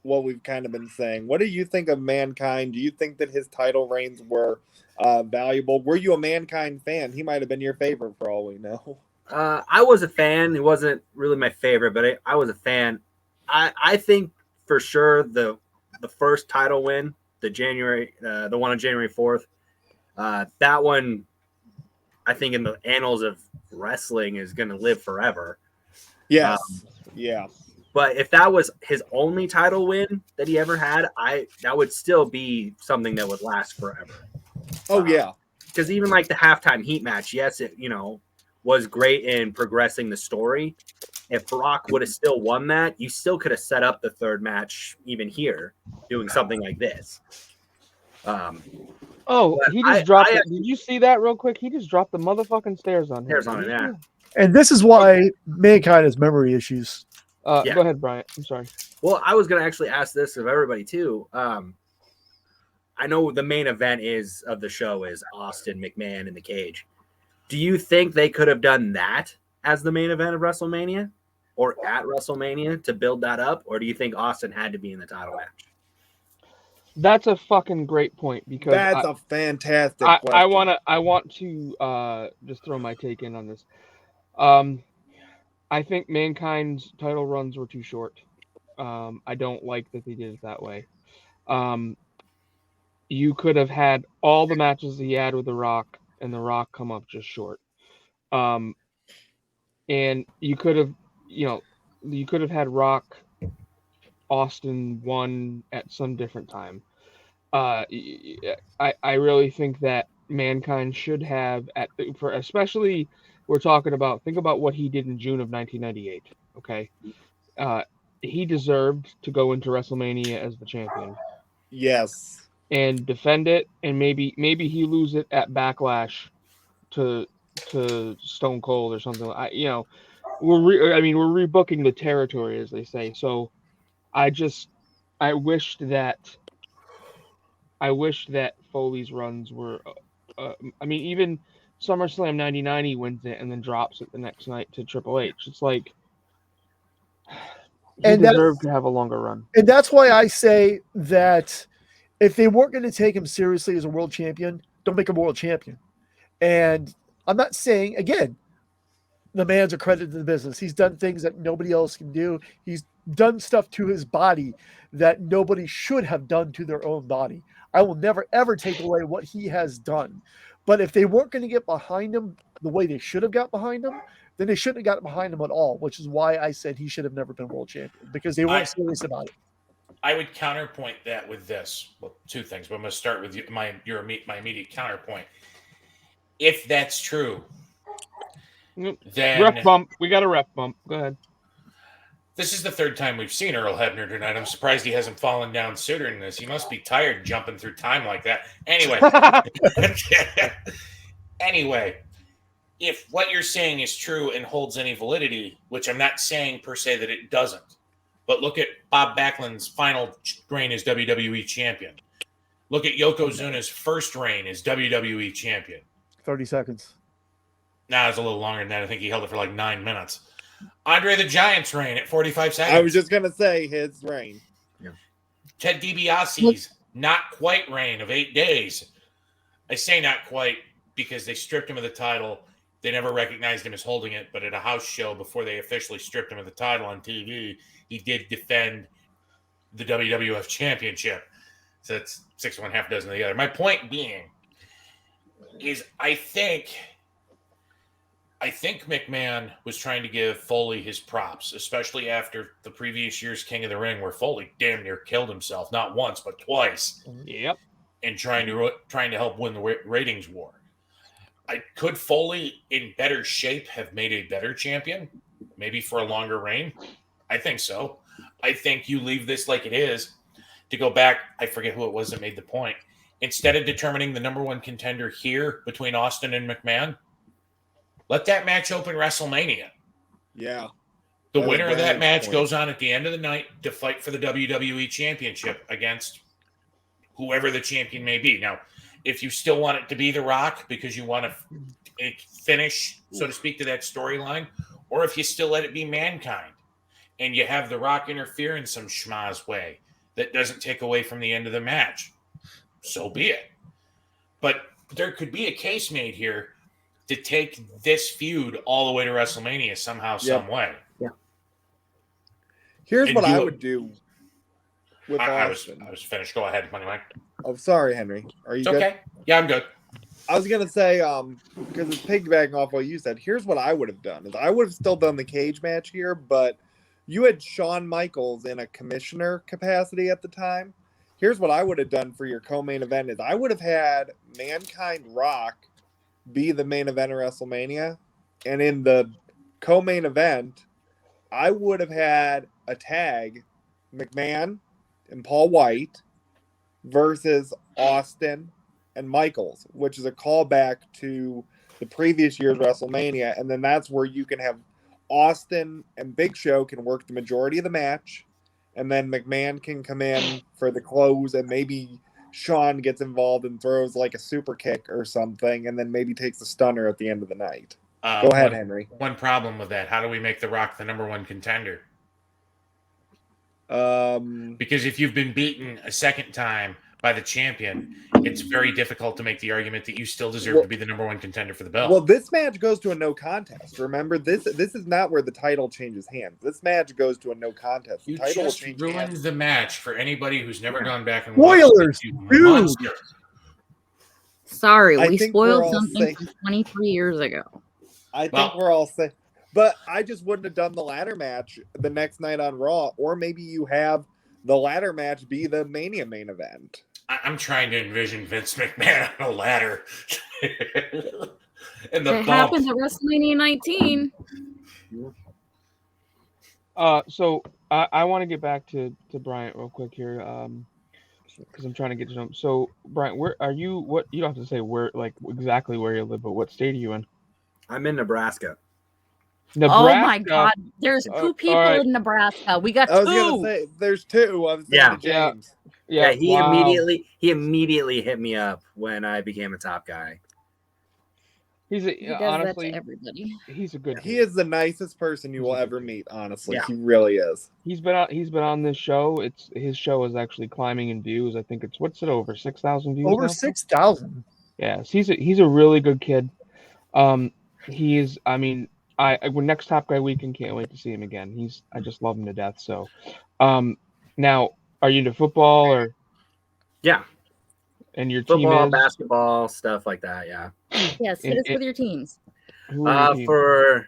Speaker 6: what we've kind of been saying? What do you think of Mankind? Do you think that his title reigns were valuable? Were you a Mankind fan? He might have been your favorite for all we know.
Speaker 2: I was a fan. He wasn't really my favorite, but I was a fan. I think for sure the first title win, the one on January 4th, that one, I think in the annals of wrestling is going to live forever.
Speaker 6: Yes. Yeah.
Speaker 2: But if that was his only title win that he ever had, that would still be something that would last forever.
Speaker 6: Oh, yeah.
Speaker 2: Because even like the halftime heat match, yes, it was great in progressing the story. If Brock would have still won that, you still could have set up the third match even here, doing something like this.
Speaker 3: Oh,
Speaker 2: But
Speaker 3: he just
Speaker 2: I
Speaker 3: dropped it.
Speaker 2: actually-
Speaker 3: Did you see that real quick? He just dropped the motherfucking stairs on him.
Speaker 2: Stairs on him, yeah.
Speaker 4: And this is why Mankind has memory issues.
Speaker 2: Yeah.
Speaker 3: Go ahead, Bryant. I'm sorry.
Speaker 2: Well, I was gonna actually ask this of everybody too. I know the main event of the show is Austin McMahon in the cage. Do you think they could have done that as the main event of WrestleMania or at WrestleMania to build that up? Or do you think Austin had to be in the title match?
Speaker 3: That's a fucking great point because
Speaker 6: That's a fantastic
Speaker 3: I
Speaker 6: question.
Speaker 3: want to just throw my take in on this. I think Mankind's title runs were too short. I don't like that they did it that way. You could have had all the matches he had with The Rock and The Rock come up just short. And you could have, had Rock Austin won at some different time. I really think that Mankind should have especially we're talking about, think about what he did in June of 1998. Okay. He deserved to go into WrestleMania as the champion.
Speaker 6: Yes.
Speaker 3: And defend it, and maybe he lose it at Backlash to Stone Cold or something. We're rebooking the territory, as they say. So I wished that Foley's runs were. Even SummerSlam '99, he wins it and then drops it the next night to Triple H. It's like he deserved to have a longer run.
Speaker 4: And that's why I say that if they weren't going to take him seriously as a world champion, don't make him world champion. And I'm not saying, again, the man's a credit to the business. He's done things that nobody else can do. He's done stuff to his body that nobody should have done to their own body. I will never, ever take away what he has done. But if they weren't going to get behind him the way they should have got behind him, then they shouldn't have got behind him at all, which is why I said he should have never been world champion, because they weren't serious about it.
Speaker 10: I would counterpoint that with this. Well, two things, but I'm going to start with my immediate counterpoint. If that's true, then
Speaker 3: ref bump. We got a ref bump. Go ahead.
Speaker 10: This is the third time we've seen Earl Hebner tonight. I'm surprised he hasn't fallen down sooner than this. He must be tired jumping through time like that. Anyway, if what you're saying is true and holds any validity, which I'm not saying per se that it doesn't, but look at Bob Backlund's final reign as WWE champion. Look at Yokozuna's first reign as WWE champion.
Speaker 4: 30 seconds.
Speaker 10: Nah, it's a little longer than that. I think he held it for like 9 minutes. Andre the Giant's reign at 45 seconds.
Speaker 6: I was just going to say his reign.
Speaker 2: Yeah.
Speaker 10: Ted DiBiase's not quite reign of 8 days. I say not quite because they stripped him of the title. They never recognized him as holding it, but at a house show before they officially stripped him of the title on TV, he did defend the WWF Championship. So that's 6 of one, half dozen of the other. My point being is I think McMahon was trying to give Foley his props, especially after the previous year's King of the Ring, where Foley damn near killed himself, not once but twice.
Speaker 3: Yep.
Speaker 10: And trying to help win the ratings war. Could Foley, in better shape, have made a better champion? Maybe for a longer reign? I think so. I think you leave this like it is. To go back, I forget who it was that made the point. Instead of determining the number one contender here between Austin and McMahon, let that match open WrestleMania.
Speaker 6: Yeah.
Speaker 10: The winner of that match goes on at the end of the night to fight for the WWE Championship against whoever the champion may be. Now, if you still want it to be The Rock because you want to finish, so to speak, to that storyline, or if you still let it be Mankind and you have The Rock interfere in some schmaz way that doesn't take away from the end of the match, so be it. But there could be a case made here to take this feud all the way to WrestleMania somehow, some way.
Speaker 2: Yeah.
Speaker 6: Here's what I would do with
Speaker 10: I
Speaker 6: Austin.
Speaker 10: was finished. Go ahead, Money Mike.
Speaker 6: Oh, sorry, Henry. Are you
Speaker 10: It's
Speaker 6: good?
Speaker 10: okay. Yeah, I'm good.
Speaker 6: I was gonna say, because it's piggybacking off what you said. Here's what I would have done: is I would have still done the cage match here, but you had Shawn Michaels in a commissioner capacity at the time. Here's what I would have done for your co-main event: is I would have had Mankind Rock be the main event of WrestleMania, and in the co-main event, I would have had a tag McMahon and Paul White versus Austin and Michaels, which is a callback to the previous year's WrestleMania. And then that's where you can have Austin and Big Show can work the majority of the match. And then McMahon can come in for the close, and maybe Shawn gets involved and throws like a super kick or something, and then maybe takes a stunner at the end of the night. Go ahead, Henry.
Speaker 10: One problem with that: how do we make The Rock the number one contender? Because if you've been beaten a second time by the champion, it's very difficult to make the argument that you still deserve to be the number one contender for the belt.
Speaker 6: Well, this match goes to a no contest. Remember, this is not where the title changes hands. This match goes to a no contest. The
Speaker 10: You
Speaker 6: title
Speaker 10: just
Speaker 6: will change
Speaker 10: ruined
Speaker 6: hands.
Speaker 10: the match for anybody who's never gone back and
Speaker 4: Spoilers,
Speaker 10: watched it. You
Speaker 4: dude.
Speaker 10: monster.
Speaker 5: Sorry,
Speaker 6: I
Speaker 5: we
Speaker 6: think we're
Speaker 5: spoiled
Speaker 6: all
Speaker 5: something
Speaker 6: safe.
Speaker 5: from 23 years ago.
Speaker 6: I think we're all safe. But I just wouldn't have done the ladder match the next night on Raw, or maybe you have the ladder match be the Mania main event.
Speaker 10: I'm trying to envision Vince McMahon on a ladder. And the
Speaker 5: It
Speaker 10: bump.
Speaker 5: happened at WrestleMania 19.
Speaker 3: So I want to get back to Bryant real quick here, because I'm trying to get to know him. So Bryant, where are you? What you don't have to say where, like exactly where you live, but what state are you in?
Speaker 2: I'm in Nebraska.
Speaker 5: Oh my God! There's two people in Nebraska. We got
Speaker 6: I was
Speaker 5: two.
Speaker 6: gonna say there's two. I was saying to James.
Speaker 2: Yeah, he immediately hit me up when I became a top guy.
Speaker 5: He does
Speaker 3: honestly,
Speaker 5: that to everybody.
Speaker 3: He's a good.
Speaker 6: He is the nicest person you will ever meet. Honestly,
Speaker 3: Yeah.
Speaker 6: he really is.
Speaker 3: He's been on this show. His show is actually climbing in views. I think it's over 6,000 views.
Speaker 4: Over
Speaker 3: now?
Speaker 4: 6,000.
Speaker 3: Yes, he's a really good kid. He is. I mean, when next Top Guy weekend, can't wait to see him again. I just love him to death. So, now are you into football or?
Speaker 2: Yeah.
Speaker 3: And your
Speaker 2: Football,
Speaker 3: team is
Speaker 2: basketball, stuff like that. Yeah.
Speaker 5: Yes, hit us with your teams.
Speaker 2: For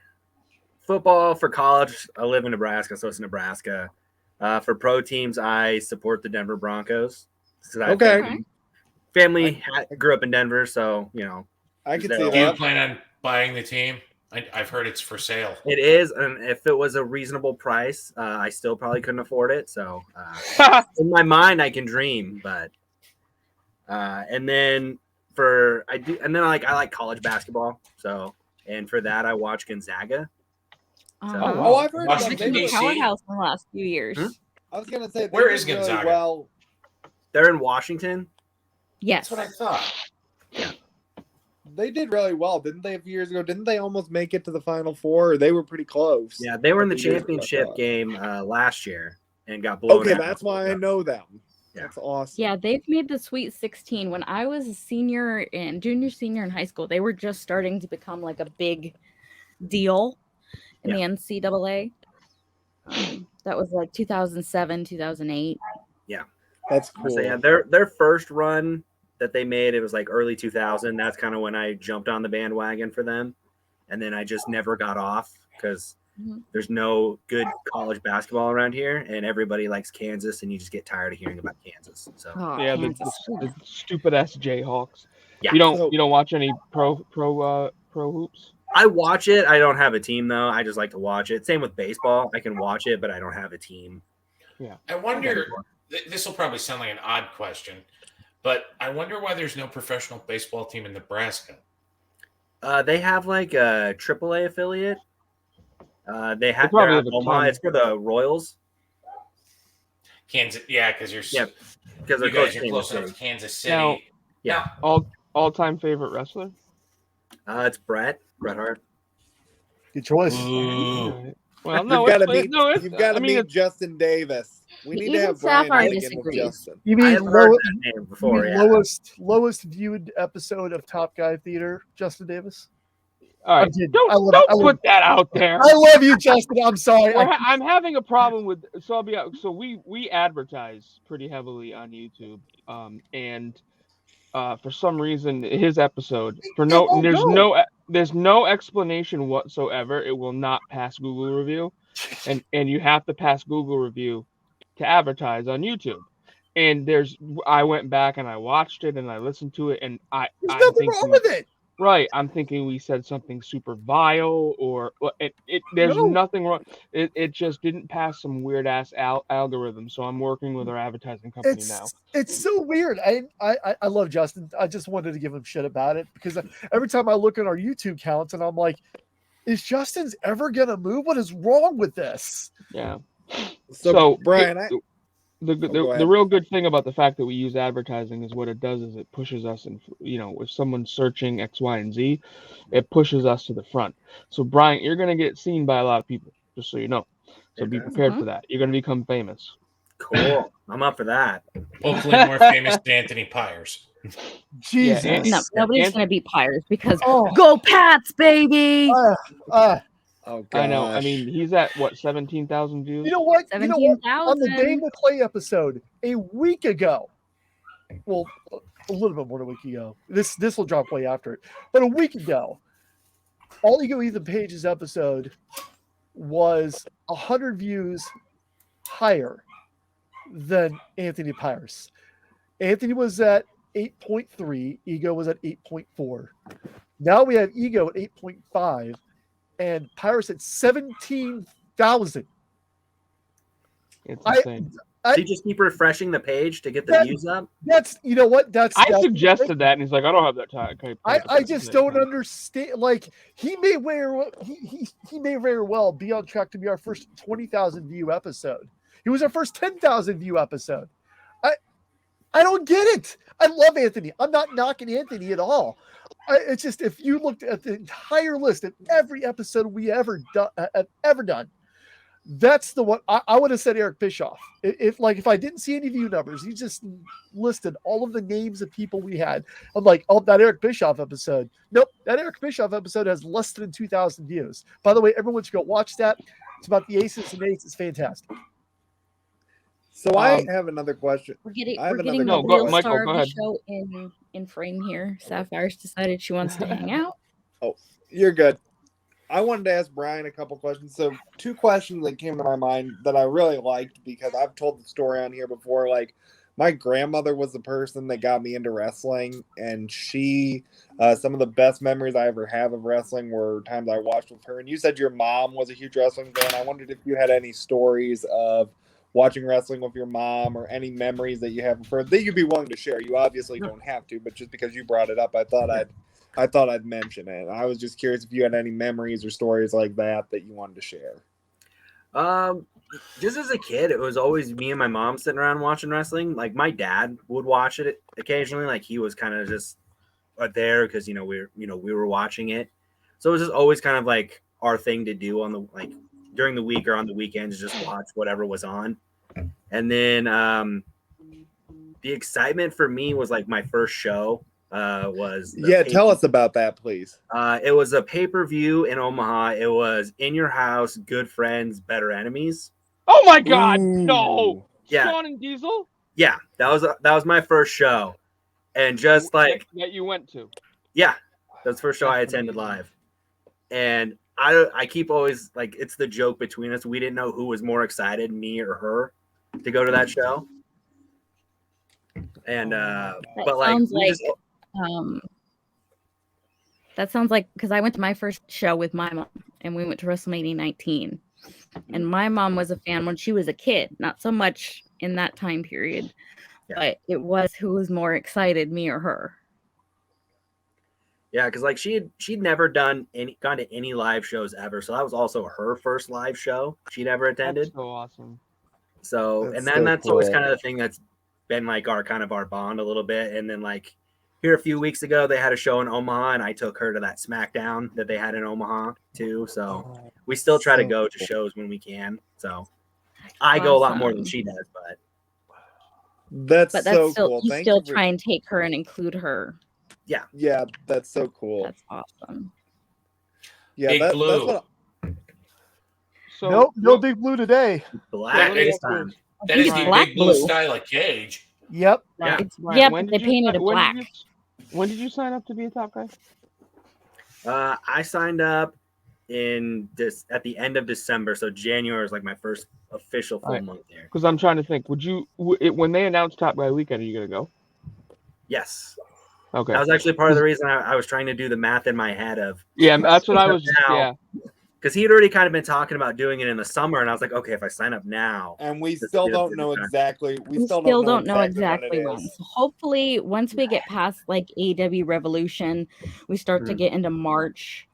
Speaker 2: football, for college, I live in Nebraska, so it's Nebraska. For pro teams, I support the Denver Broncos. Family grew up in Denver, so
Speaker 6: I could see
Speaker 10: Do you
Speaker 6: that.
Speaker 10: plan on buying the team? I've heard it's for sale.
Speaker 2: It is, and if it was a reasonable price, I still probably couldn't afford it. So in my mind, I can dream, but and then I like college basketball. So and for that, I watch Gonzaga.
Speaker 6: Oh, I've heard
Speaker 5: It's
Speaker 6: about
Speaker 5: been
Speaker 6: them.
Speaker 5: a powerhouse in the last few years.
Speaker 6: I was gonna say,
Speaker 10: Where
Speaker 6: they
Speaker 10: is
Speaker 6: did really
Speaker 10: Gonzaga?
Speaker 6: well.
Speaker 2: They're in Washington.
Speaker 5: Yes,
Speaker 10: That's what I thought.
Speaker 6: They did really well, didn't they? A few years ago, didn't they almost make it to the Final Four? Or they were pretty close.
Speaker 2: Yeah, they were in the
Speaker 6: A few years ago, I
Speaker 2: championship
Speaker 6: thought.
Speaker 2: game last year and got blown
Speaker 6: Okay,
Speaker 2: out.
Speaker 6: that's why I know them.
Speaker 2: Yeah.
Speaker 6: That's awesome.
Speaker 5: Yeah, they've made the Sweet 16. When I was a senior in high school, they were just starting to become like a big deal in the NCAA. That was like 2007, 2008.
Speaker 2: Yeah,
Speaker 6: that's cool.
Speaker 2: So yeah, their first run that they made, it was like early 2000. That's kind of when I jumped on the bandwagon for them, and then I just never got off because there's no good college basketball around here, and everybody likes Kansas, and you just get tired of hearing about Kansas. So
Speaker 3: yeah, the stupid ass Jayhawks.
Speaker 2: Yeah.
Speaker 3: You don't watch any pro hoops?
Speaker 2: I watch it. I don't have a team though. I just like to watch it. Same with baseball. I can watch it, but I don't have a team.
Speaker 3: Yeah.
Speaker 10: I wonder. This will probably sound like an odd question, but I wonder why there's no professional baseball team in Nebraska.
Speaker 2: They have like a AAA affiliate. They have
Speaker 3: probably have a
Speaker 2: Omaha.
Speaker 3: ton.
Speaker 2: It's for the Royals.
Speaker 10: Kansas, yeah, because you're
Speaker 2: because
Speaker 10: you guys are close enough to Kansas City.
Speaker 3: Now,
Speaker 2: yeah,
Speaker 3: all-time favorite wrestler?
Speaker 2: It's Bret Hart.
Speaker 4: Good choice.
Speaker 3: Well,
Speaker 6: you've got to meet Justin Davis. We need to have Brian
Speaker 5: Sapphire
Speaker 6: again with
Speaker 5: disagrees.
Speaker 6: Justin.
Speaker 4: You
Speaker 2: I
Speaker 4: mean
Speaker 2: have heard that name before. Yeah.
Speaker 4: lowest viewed episode of Top Guy Theater, Justin Davis?
Speaker 3: All right, don't put that out there.
Speaker 4: I love you, Justin. I'm sorry.
Speaker 3: I'm having a problem with. So I'll be out. So we advertise pretty heavily on YouTube, and for some reason his episode there's no explanation whatsoever. It will not pass Google review, and you have to pass Google review to advertise on YouTube. And I went back and I watched it and I listened to it, and
Speaker 4: There's nothing wrong with it.
Speaker 3: Right. I'm thinking we said something super vile, or there's
Speaker 4: No.
Speaker 3: nothing wrong. It just didn't pass some weird ass algorithm. So I'm working with our advertising company now.
Speaker 4: It's so weird. I love Justin. I just wanted to give him shit about it because every time I look at our YouTube counts and I'm like, is Justin's ever gonna move? What is wrong with this?
Speaker 3: Yeah.
Speaker 6: So Brian,
Speaker 3: the real good thing about the fact that we use advertising is what it does is it pushes us, and if someone's searching X, Y, and Z, it pushes us to the front. So Brian, you're gonna get seen by a lot of people, just so you know. So be prepared for that. You're gonna become famous.
Speaker 2: Cool. I'm up for that.
Speaker 10: Hopefully more famous than Anthony Pyers.
Speaker 4: Jesus.
Speaker 5: No, nobody's going to be Pyers because go Pats, baby.
Speaker 6: Oh,
Speaker 3: I know. I mean, he's at what, 17,000 views?
Speaker 4: You know what?
Speaker 5: 17,000.
Speaker 4: On the Dave McClay episode a week ago, well, a little bit more than a week ago. This will drop way after it, but a week ago, All Ego Ethan Page's episode was 100 views higher than Anthony Pyers. Anthony was at 8.3. Ego was at 8.4. Now we have Ego at 8.5. And Pyres at 17,000.
Speaker 3: It's insane.
Speaker 2: So you just keep refreshing the page to get the views up?
Speaker 4: That's, you know what?
Speaker 3: I suggested that, and he's like, I don't have that time.
Speaker 4: I just don't understand. Like, he may very well be on track to be our first 20,000 view episode. He was our first 10,000 view episode. I don't get it. I love Anthony. I'm not knocking Anthony at all. It's just, if you looked at the entire list of every episode we ever done, that's the one I would have said Eric Bischoff. If I didn't see any view numbers, he just listed all of the names of people we had. I'm like, oh, that Eric Bischoff episode. Nope, that Eric Bischoff episode has less than 2,000 views. By the way, everyone should go watch that. It's about the Aces and Eights. It's fantastic.
Speaker 6: So I have another question.
Speaker 5: We're getting the real star of the show in frame here. Sapphire's decided she wants to hang out.
Speaker 6: Oh, you're good. I wanted to ask Brian a couple questions. So 2 questions that came to my mind that I really liked because I've told the story on here before. Like, my grandmother was the person that got me into wrestling, and she, some of the best memories I ever have of wrestling were times I watched with her. And you said your mom was a huge wrestling fan. I wondered if you had any stories of watching wrestling with your mom or any memories that you have of her that you'd be willing to share. You obviously don't have to, but just because you brought it up, I thought I'd mention it. I was just curious if you had any memories or stories like that you wanted to share.
Speaker 2: Just as a kid, it was always me and my mom sitting around watching wrestling. Like, my dad would watch it occasionally. Like, he was kind of just there because we were watching it. So it was just always kind of like our thing to do on the during the week or on the weekends, just watch whatever was on. And then the excitement for me was like my first show was
Speaker 6: tell us about that, please.
Speaker 2: It was a pay-per-view in Omaha. It was In Your House, Good Friends, Better Enemies.
Speaker 3: Oh my God! No,
Speaker 2: yeah.
Speaker 3: Shawn and Diesel.
Speaker 2: Yeah, that was my first show, and just like
Speaker 3: that you went to.
Speaker 2: Yeah, that's the first show I attended live, and I keep always like, it's the joke between us. We didn't know who was more excited, me or her, to go to that show. And but like,
Speaker 5: that sounds like, because I went to my first show with my mom, and we went to WrestleMania 19, and my mom was a fan when she was a kid, not so much in that time period, but it was who was more excited, me or her.
Speaker 2: Yeah, because like she'd never gone to any live shows ever, so that was also her first live show she'd ever attended.
Speaker 3: That's so awesome.
Speaker 2: So that's always kind of the thing that's been like our bond a little bit. And then like here a few weeks ago, they had a show in Omaha, and I took her to that SmackDown that they had in Omaha too. So we still try to go to shows when we can. So I go a lot more than she does, but
Speaker 6: that's so
Speaker 5: still,
Speaker 6: cool.
Speaker 5: You still try and take her and include her.
Speaker 2: Yeah,
Speaker 6: that's so cool.
Speaker 5: That's awesome.
Speaker 6: Yeah,
Speaker 10: Big Blue.
Speaker 6: That's
Speaker 4: So no Big Blue today.
Speaker 2: Black this time.
Speaker 10: That is the Big Blue style of cage.
Speaker 4: Yep.
Speaker 2: Yeah.
Speaker 5: Yeah, but they painted it black.
Speaker 3: When did you sign up to be a top guy?
Speaker 2: I signed up at the end of December, so January is like my first official full month there.
Speaker 3: Because I'm trying to think, when they announced Top Guy Weekend, are you gonna go?
Speaker 2: Yes.
Speaker 3: Okay.
Speaker 2: That was actually part of the reason I was trying to do the math in my head of.
Speaker 3: Yeah, that's what I was.
Speaker 2: Because he had already kind of been talking about doing it in the summer, and I was like, okay, if I sign up now,
Speaker 6: and we still don't know exactly.
Speaker 5: We still don't know exactly when. So hopefully, once we get past like AEW Revolution, we start to get into March.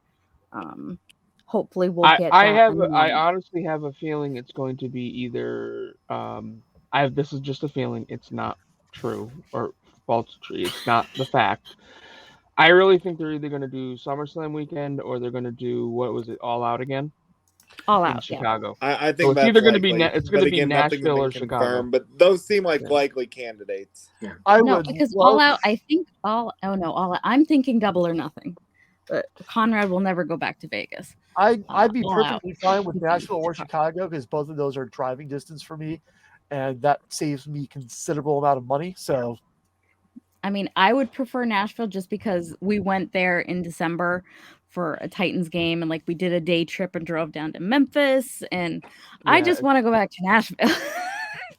Speaker 5: Hopefully, we'll get.
Speaker 3: I honestly have a feeling it's going to be either. This is just a feeling. It's not true or false. It's not the fact. I really think they're either going to do SummerSlam weekend or they're going to do All Out again.
Speaker 5: All Out
Speaker 3: in Chicago.
Speaker 6: Yeah. I think
Speaker 3: so it's
Speaker 6: that's
Speaker 3: either going to
Speaker 6: be
Speaker 3: Nashville or Chicago.
Speaker 6: But those seem like likely candidates.
Speaker 2: Yeah.
Speaker 5: Because All Out. I think All Out. I'm thinking Double or Nothing. But Conrad will never go back to Vegas.
Speaker 4: I'd be perfectly fine with Nashville or Chicago because both of those are driving distance for me, and that saves me considerable amount of money. So,
Speaker 5: I mean, I would prefer Nashville just because we went there in December for a Titans game, and like we did a day trip and drove down to Memphis, and I just want to go back to Nashville.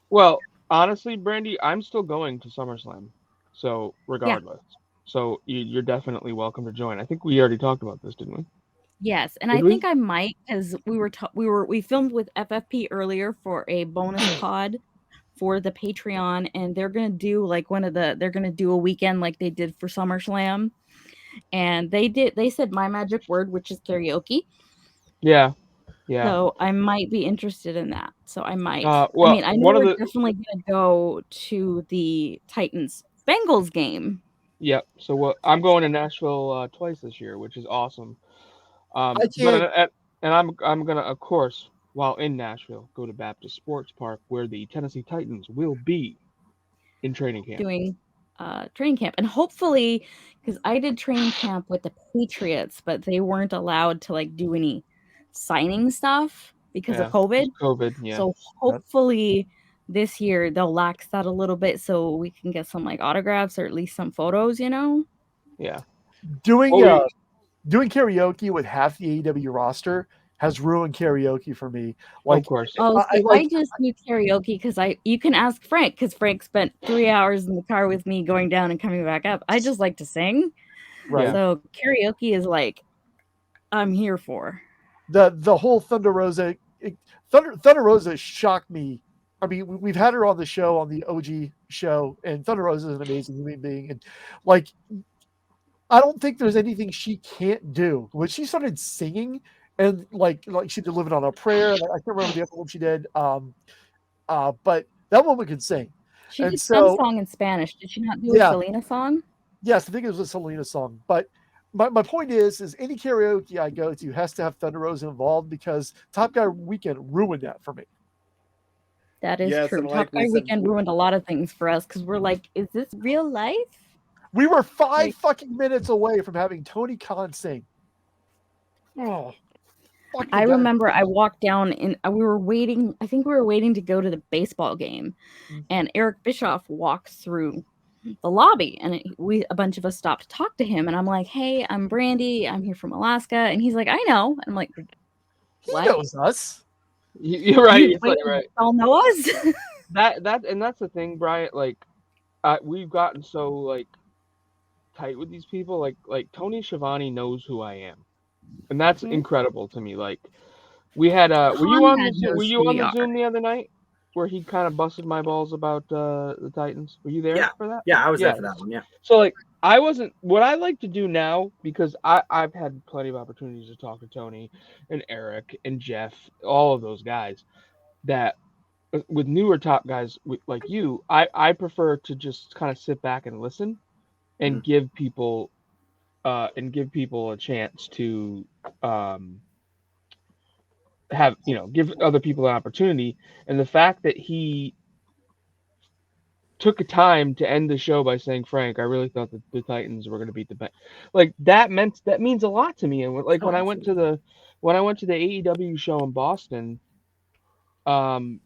Speaker 3: Well, honestly, Brandi, I'm still going to SummerSlam, so regardless. Yeah. So you're definitely welcome to join. I think we already talked about this, didn't we?
Speaker 5: Yes, and I think I might because we filmed with FFP earlier for a bonus pod for the Patreon, and they're gonna do like they're gonna do a weekend like they did for SummerSlam, and they said my magic word, which is karaoke.
Speaker 3: Yeah. Yeah.
Speaker 5: So I might be interested in that. So I might.
Speaker 3: Well,
Speaker 5: I mean, I know we're definitely gonna go to the Titans Bengals game.
Speaker 3: Yep. So I'm going to Nashville twice this year, which is awesome. I'm gonna, of course, while in Nashville, go to Baptist Sports Park where the Tennessee Titans will be in training camp.
Speaker 5: Doing training camp, and hopefully, because I did training camp with the Patriots, but they weren't allowed to like do any signing stuff because of COVID.
Speaker 3: Yeah.
Speaker 5: So hopefully this year they'll lax that a little bit so we can get some like autographs or at least some photos, you know?
Speaker 3: Yeah.
Speaker 4: Doing karaoke with half the AEW roster has ruined karaoke for me. Like,
Speaker 3: of course.
Speaker 5: I just do karaoke because you can ask Frank because Frank spent 3 hours in the car with me going down and coming back up. I just like to sing.
Speaker 4: Right.
Speaker 5: So karaoke is like I'm here for.
Speaker 4: The whole Thunder Rosa Thunder Rosa shocked me. I mean, we've had her on the show, on the OG show, and Thunder Rosa is an amazing human being. And like, I don't think there's anything she can't do. When she started singing, and like she delivered on a prayer. I can't remember the other one she did. But that woman can sing.
Speaker 5: She did some song in Spanish. Did she not do a Selena song?
Speaker 4: Yes, I think it was a Selena song. But my point is any karaoke I go to has to have Thunder Rosa involved because Top Guy Weekend ruined that for me.
Speaker 5: That is true. Top Guy Weekend ruined a lot of things for us because we're like, is this real life?
Speaker 4: We were 5 fucking minutes away from having Tony Khan sing. Oh,
Speaker 5: I remember I walked down and we were waiting. I think we were waiting to go to the baseball game, and Eric Bischoff walks through the lobby, and a bunch of us stopped to talk to him. And I'm like, "Hey, I'm Brandi. I'm here from Alaska." And he's like, "I know." And I'm like,
Speaker 4: "What? He knows us."
Speaker 3: You're right. Right.
Speaker 5: Y'all know us.
Speaker 3: that's the thing, Bryant. Like, we've gotten so like tight with these people. Like Tony Schiavone knows who I am, and that's incredible to me. Like, we had were you on the Zoom the other night where he kind of busted my balls about the Titans? Were you there for that?
Speaker 2: Yeah, I was there for that one. Yeah.
Speaker 3: So like, I wasn't. What I like to do now, because I've had plenty of opportunities to talk to Tony and Eric and Jeff, all of those guys, that with newer top guys like you, I prefer to just kind of sit back and listen and give people a chance to give other people an opportunity. And the fact that he took a time to end the show by saying, "Frank, I really thought that the Titans were going to beat the Bengals," like that means a lot to me. And like when I went to the AEW show in Boston, I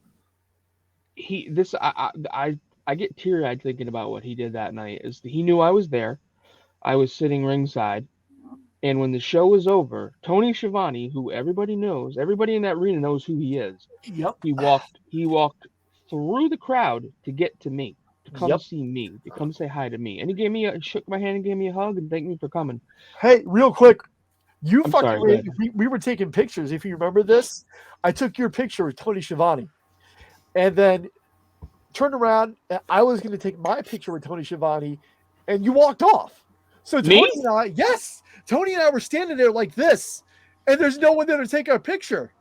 Speaker 3: get teary-eyed thinking about what he did that night. He knew I was there. I was sitting ringside, and when the show was over, Tony Schiavone, who everybody knows, everybody in that arena knows who he is.
Speaker 4: Yep.
Speaker 3: He walked through the crowd to get to me, to come see me, to come say hi to me. And he shook my hand and gave me a hug and thanked me for coming.
Speaker 4: Hey, real quick,
Speaker 3: Sorry,
Speaker 4: we were taking pictures. If you remember this, I took your picture with Tony Schiavone, and then turned around. And I was going to take my picture with Tony Schiavone, and you walked off. So Tony and I were standing there like this, and there's no one there to take our picture.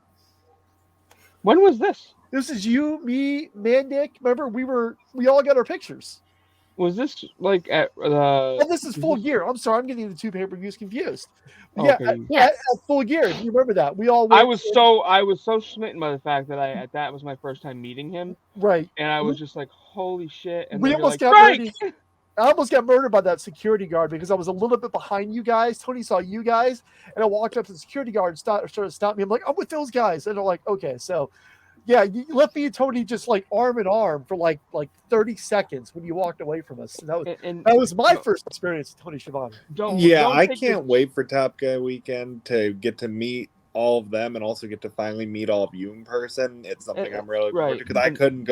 Speaker 3: When was this?
Speaker 4: This is you, me, Mandic. Remember, we all got our pictures.
Speaker 3: Was this like at
Speaker 4: And this is Full Gear. I'm sorry, I'm getting the two pay-per-views confused.
Speaker 3: Okay.
Speaker 4: At Full Gear, if you remember that, we all.
Speaker 3: I was so smitten by the fact that that was my first time meeting him.
Speaker 4: Right.
Speaker 3: And I was just like, holy shit! And
Speaker 4: we almost got murdered. I almost got murdered by that security guard because I was a little bit behind you guys. Tony saw you guys, and I walked up to the security guard and started to stop me. I'm like, I'm with those guys, and they're like, okay, so. Yeah, you left me and Tony just like arm in arm for like 30 seconds when you walked away from us. And that was my first experience with Tony Schiavone.
Speaker 6: I can't wait for Top Guy Weekend to get to meet all of them and also get to finally meet all of you in person. It's something I'm really looking forward to because I didn't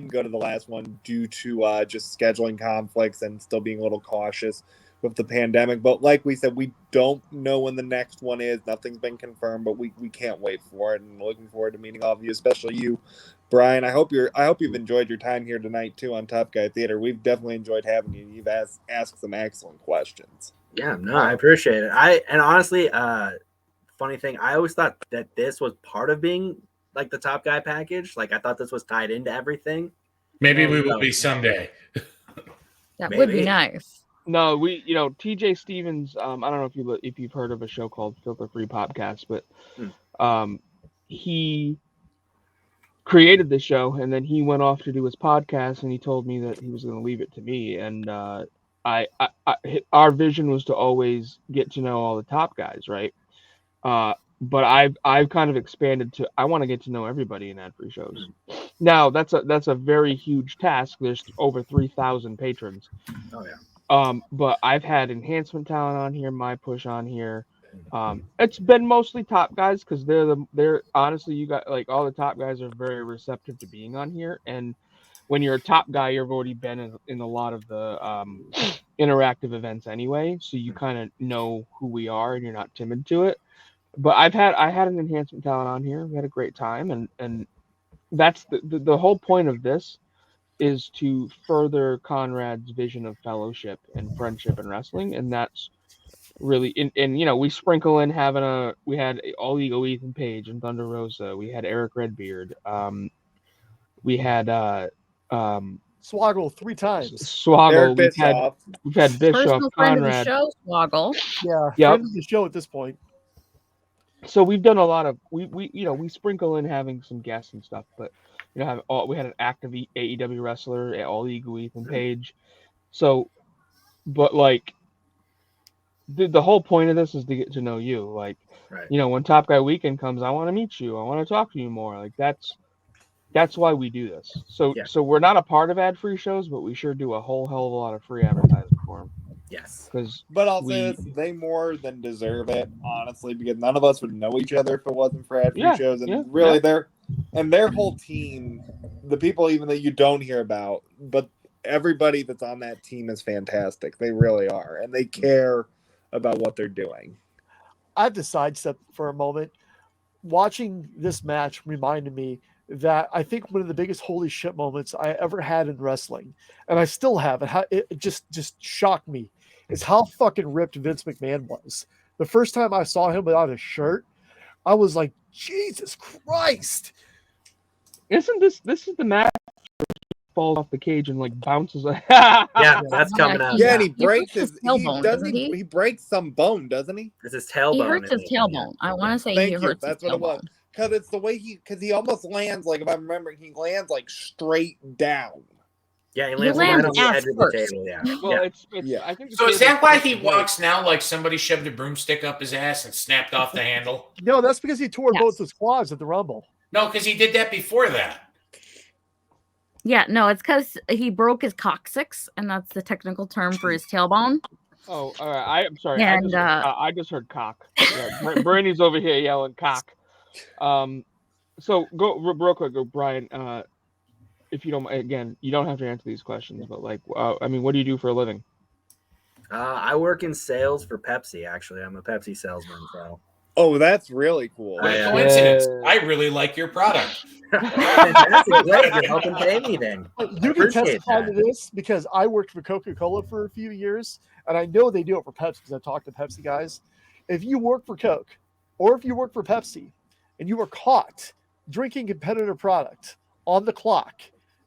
Speaker 6: go to the last one due to just scheduling conflicts and still being a little cautious with the pandemic. But like we said, we don't know when the next one is. Nothing's been confirmed, but we can't wait for it, and looking forward to meeting all of you, especially you, Brian. I hope you've enjoyed your time here tonight too on Top Guy Theater. We've definitely enjoyed having you. You've asked some excellent questions.
Speaker 2: Yeah, no, I appreciate it. And honestly, funny thing, I always thought that this was part of being like the Top Guy package. Like I thought this was tied into everything.
Speaker 10: Maybe we will be someday.
Speaker 5: That would be nice.
Speaker 3: No, TJ Stevens. I don't know if you've heard of a show called Filter Free Podcast, but he created the show, and then he went off to do his podcast, and he told me that he was going to leave it to me. And our vision was to always get to know all the top guys, right? But I've kind of expanded to I want to get to know everybody in ad free shows. Now that's a very huge task. There's over 3,000 patrons.
Speaker 2: Oh yeah.
Speaker 3: But I've had enhancement talent on here, my push on here. It's been mostly top guys because they're honestly, you got like all the top guys are very receptive to being on here. And when you're a top guy, you've already been in a lot of the interactive events anyway, so you kind of know who we are and you're not timid to it. But I had an enhancement talent on here. We had a great time, and that's the whole point of this. Is to further Conrad's vision of fellowship and friendship in wrestling, and that's really and we sprinkle in we had All Ego Ethan Page and Thunder Rosa, we had Eric Redbeard, we had
Speaker 4: Swoggle 3 times.
Speaker 3: Swoggle, we've had Bischoff,
Speaker 5: personal friend
Speaker 3: Conrad.
Speaker 5: of the show, Swoggle.
Speaker 4: Yeah, friend of the show at this point.
Speaker 3: So we've done a lot of we sprinkle in having some guests and stuff, but we had an active AEW wrestler at All Ego Ethan Page. So, but like the whole point of this is to get to know you. Like, when Top Guy Weekend comes, I want to meet you. I want to talk to you more. Like that's why we do this. So we're not a part of ad free shows, but we sure do a whole hell of a lot of free advertising for them.
Speaker 2: Yes.
Speaker 6: But I'll say this, they more than deserve it, honestly, because none of us would know each other if it wasn't for ad free shows. And really, their whole team, the people even that you don't hear about, but everybody that's on that team is fantastic. They really are. And they care about what they're doing.
Speaker 4: I have to sidestep for a moment. Watching this match reminded me that I think one of the biggest holy shit moments I ever had in wrestling, and I still have, and it just shocked me, is how fucking ripped Vince McMahon was. The first time I saw him without a shirt, I was like, Jesus Christ.
Speaker 3: Isn't this is the match where he falls off the cage and like bounces?
Speaker 2: Yeah, that's coming out.
Speaker 6: Yeah, and he breaks
Speaker 5: his tailbone, doesn't he?
Speaker 6: He breaks some bone, doesn't he?
Speaker 2: It's his tailbone.
Speaker 5: He hurts his tailbone. I want to say he hurts
Speaker 6: That's
Speaker 5: his
Speaker 6: what
Speaker 5: tailbone.
Speaker 6: it was. Because it's the way he almost lands, like if I'm remembering, he lands like straight down.
Speaker 2: Yeah, he lands right on the edge of the table. Yeah.
Speaker 3: Well, I think
Speaker 10: So is that why he walks now like somebody shoved a broomstick up his ass and snapped off the handle?
Speaker 4: No, that's because he tore both his quads at the Rumble.
Speaker 10: No, because he did that before that.
Speaker 5: Yeah, no, it's because he broke his coccyx, and that's the technical term for his tailbone.
Speaker 3: Oh, all right. I'm sorry.
Speaker 5: And,
Speaker 3: I just heard cock. Yeah, Brandy's over here yelling cock. So go real quick, Brian. if you don't, again, you don't have to answer these questions, but like, I mean, what do you do for a living?
Speaker 2: I work in sales for Pepsi. Actually, I'm a Pepsi salesman. So.
Speaker 6: Oh, that's really cool.
Speaker 10: What a coincidence! I really like your product.
Speaker 2: Fantastic, great. You're helping pay me then.
Speaker 4: You can testify to this because I worked for Coca-Cola for a few years, and I know they do it for Pepsi because I talked to Pepsi guys. If you work for Coke or if you work for Pepsi and you were caught drinking competitor product on the clock,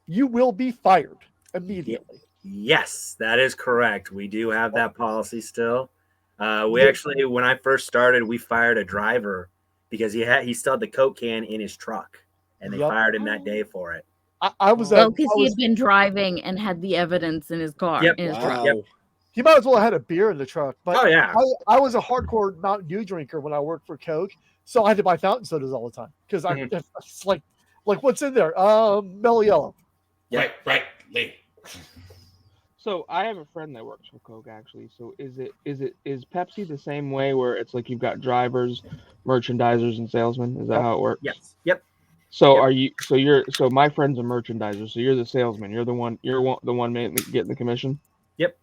Speaker 4: you will be fired immediately.
Speaker 2: Yes, that is correct. We do have that policy still. We actually, when I first started, we fired a driver because he still had the Coke can in his truck, and they fired him that day for it.
Speaker 4: I was
Speaker 5: because he had been driving and had the evidence in his car.
Speaker 2: Yep.
Speaker 5: In his
Speaker 2: Wow.
Speaker 5: truck.
Speaker 2: Yep.
Speaker 4: He might as well have had a beer in the truck. But
Speaker 2: oh yeah,
Speaker 4: I was a hardcore Mountain Dew drinker when I worked for Coke, so I had to buy fountain sodas all the time because it's like what's in there? Mellow Yellow.
Speaker 10: Right, Lee.
Speaker 3: So I have a friend that works for Coke actually. So is Pepsi the same way where it's like you've got drivers, merchandisers, and salesmen? Is that how it works?
Speaker 2: Yes. Yep.
Speaker 3: So are you? So my friend's a merchandiser. So you're the salesman. You're the one getting the commission.
Speaker 2: Yep.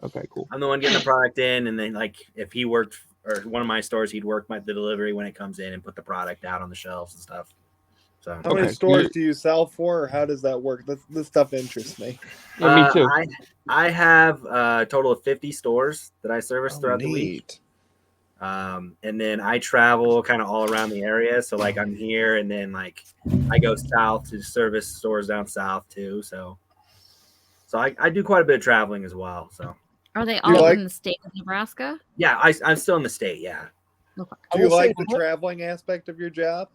Speaker 3: Okay, cool.
Speaker 2: I'm the one getting the product in, and then like if he worked or one of my stores, he'd work the delivery when it comes in and put the product out on the shelves and stuff. So
Speaker 6: how many stores do you sell for, or how does that work? This stuff interests me.
Speaker 3: Me too.
Speaker 2: I have a total of 50 stores that I service throughout the week. And then I travel kind of all around the area. So like I'm here, and then like I go south to service stores down south too. So I do quite a bit of traveling as well. So
Speaker 5: are they all in the state of Nebraska?
Speaker 2: Yeah, I'm still in the state. Yeah.
Speaker 5: Okay.
Speaker 6: Do you like the traveling aspect of your job?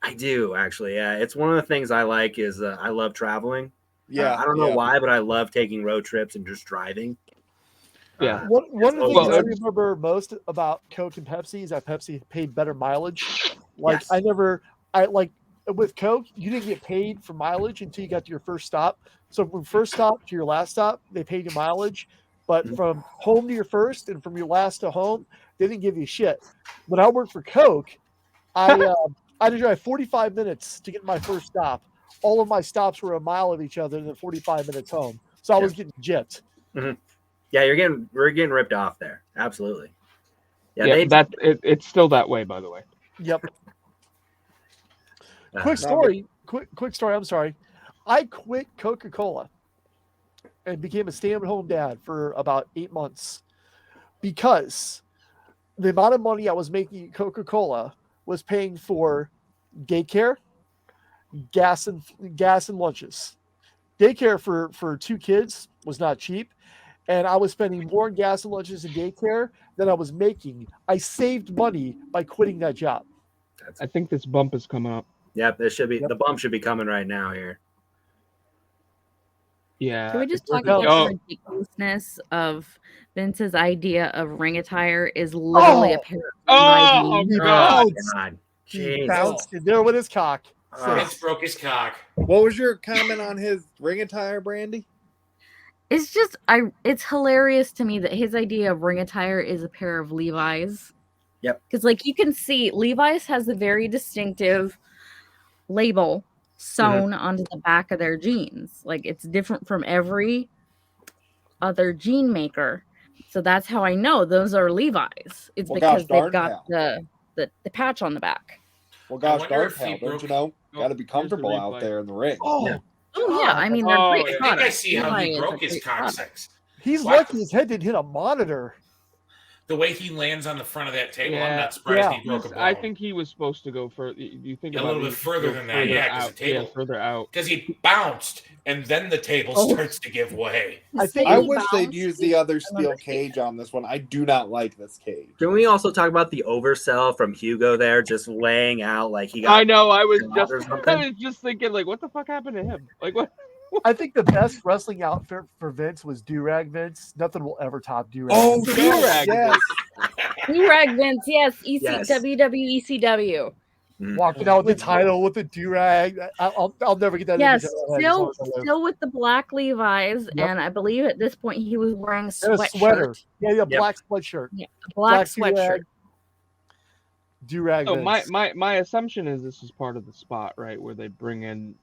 Speaker 2: I do actually. Yeah, it's one of the things I like is I love traveling.
Speaker 6: Yeah,
Speaker 2: I don't know why, but I love taking road trips and just driving.
Speaker 3: Yeah.
Speaker 4: One of the things I remember most about Coke and Pepsi is that Pepsi paid better mileage. Like with Coke, you didn't get paid for mileage until you got to your first stop. So from first stop to your last stop, they paid you mileage. But from home to your first and from your last to home, they didn't give you shit. When I worked for Coke, I had to drive 45 minutes to get to my first stop. All of my stops were a mile of each other, and then 45 minutes home. So I was getting gypped.
Speaker 2: Mm-hmm. Yeah, we're getting ripped off there. Absolutely.
Speaker 3: Yeah, it's still that way, by the way.
Speaker 4: Yep. Quick story. I'm sorry. I quit Coca-Cola and became a stay-at-home dad for about 8 months because the amount of money I was making at Coca-Cola was paying for daycare, gas and lunches. Daycare for 2 kids was not cheap, and I was spending more on gas and lunches and daycare than I was making. I saved money by quitting that job.
Speaker 3: I think this bump is coming up.
Speaker 2: Yep, the bump should be coming right now here.
Speaker 3: Yeah.
Speaker 5: Can we just talk about the ridiculousness of Vince's idea of ring attire is literally a pair of
Speaker 2: God.
Speaker 4: He bounced in there with his cock.
Speaker 10: Vince broke his cock.
Speaker 6: What was your comment on his ring attire, Brandi?
Speaker 5: It's just it's hilarious to me that his idea of ring attire is a pair of Levi's.
Speaker 2: Yep.
Speaker 5: Because like you can see Levi's has a very distinctive label sewn onto the back of their jeans. Like it's different from every other jean maker. So that's how I know those are Levi's. It's because they've got the patch on the back.
Speaker 6: Well, gosh darn hell, don't you know? Got to be comfortable out there in the ring.
Speaker 5: Oh yeah, I mean they're great.
Speaker 10: I think I see how he broke his coccyx.
Speaker 4: He's lucky his head didn't hit a monitor.
Speaker 10: The way he lands on the front of that table, I'm not surprised he broke a bone.
Speaker 3: I think he was supposed to go further. You think
Speaker 10: a little bit further than that, because the table
Speaker 3: further out.
Speaker 10: Because he bounced, and then the table starts to give way.
Speaker 6: I wish they'd use the other steel cage on this one. I do not like this cage.
Speaker 2: Can we also talk about the oversell from Hugo there, just laying out like he got?
Speaker 3: I know. I was just thinking, like, what the fuck happened to him? Like, what?
Speaker 4: I think the best wrestling outfit for Vince was Do-Rag Vince. Nothing will ever top Do-Rag.
Speaker 6: Oh, Do-Rag!
Speaker 4: Yes.
Speaker 5: Do-Rag Vince, yes. WWECW.
Speaker 4: Walking out with the title with the do-rag. I'll never get that.
Speaker 5: Yes, still with the black Levi's, and I believe at this point he was wearing a sweater.
Speaker 4: Yeah, black sweatshirt.
Speaker 5: Yeah, black sweatshirt.
Speaker 4: Do-rag.
Speaker 3: So my assumption is this is part of the spot, right, where they bring in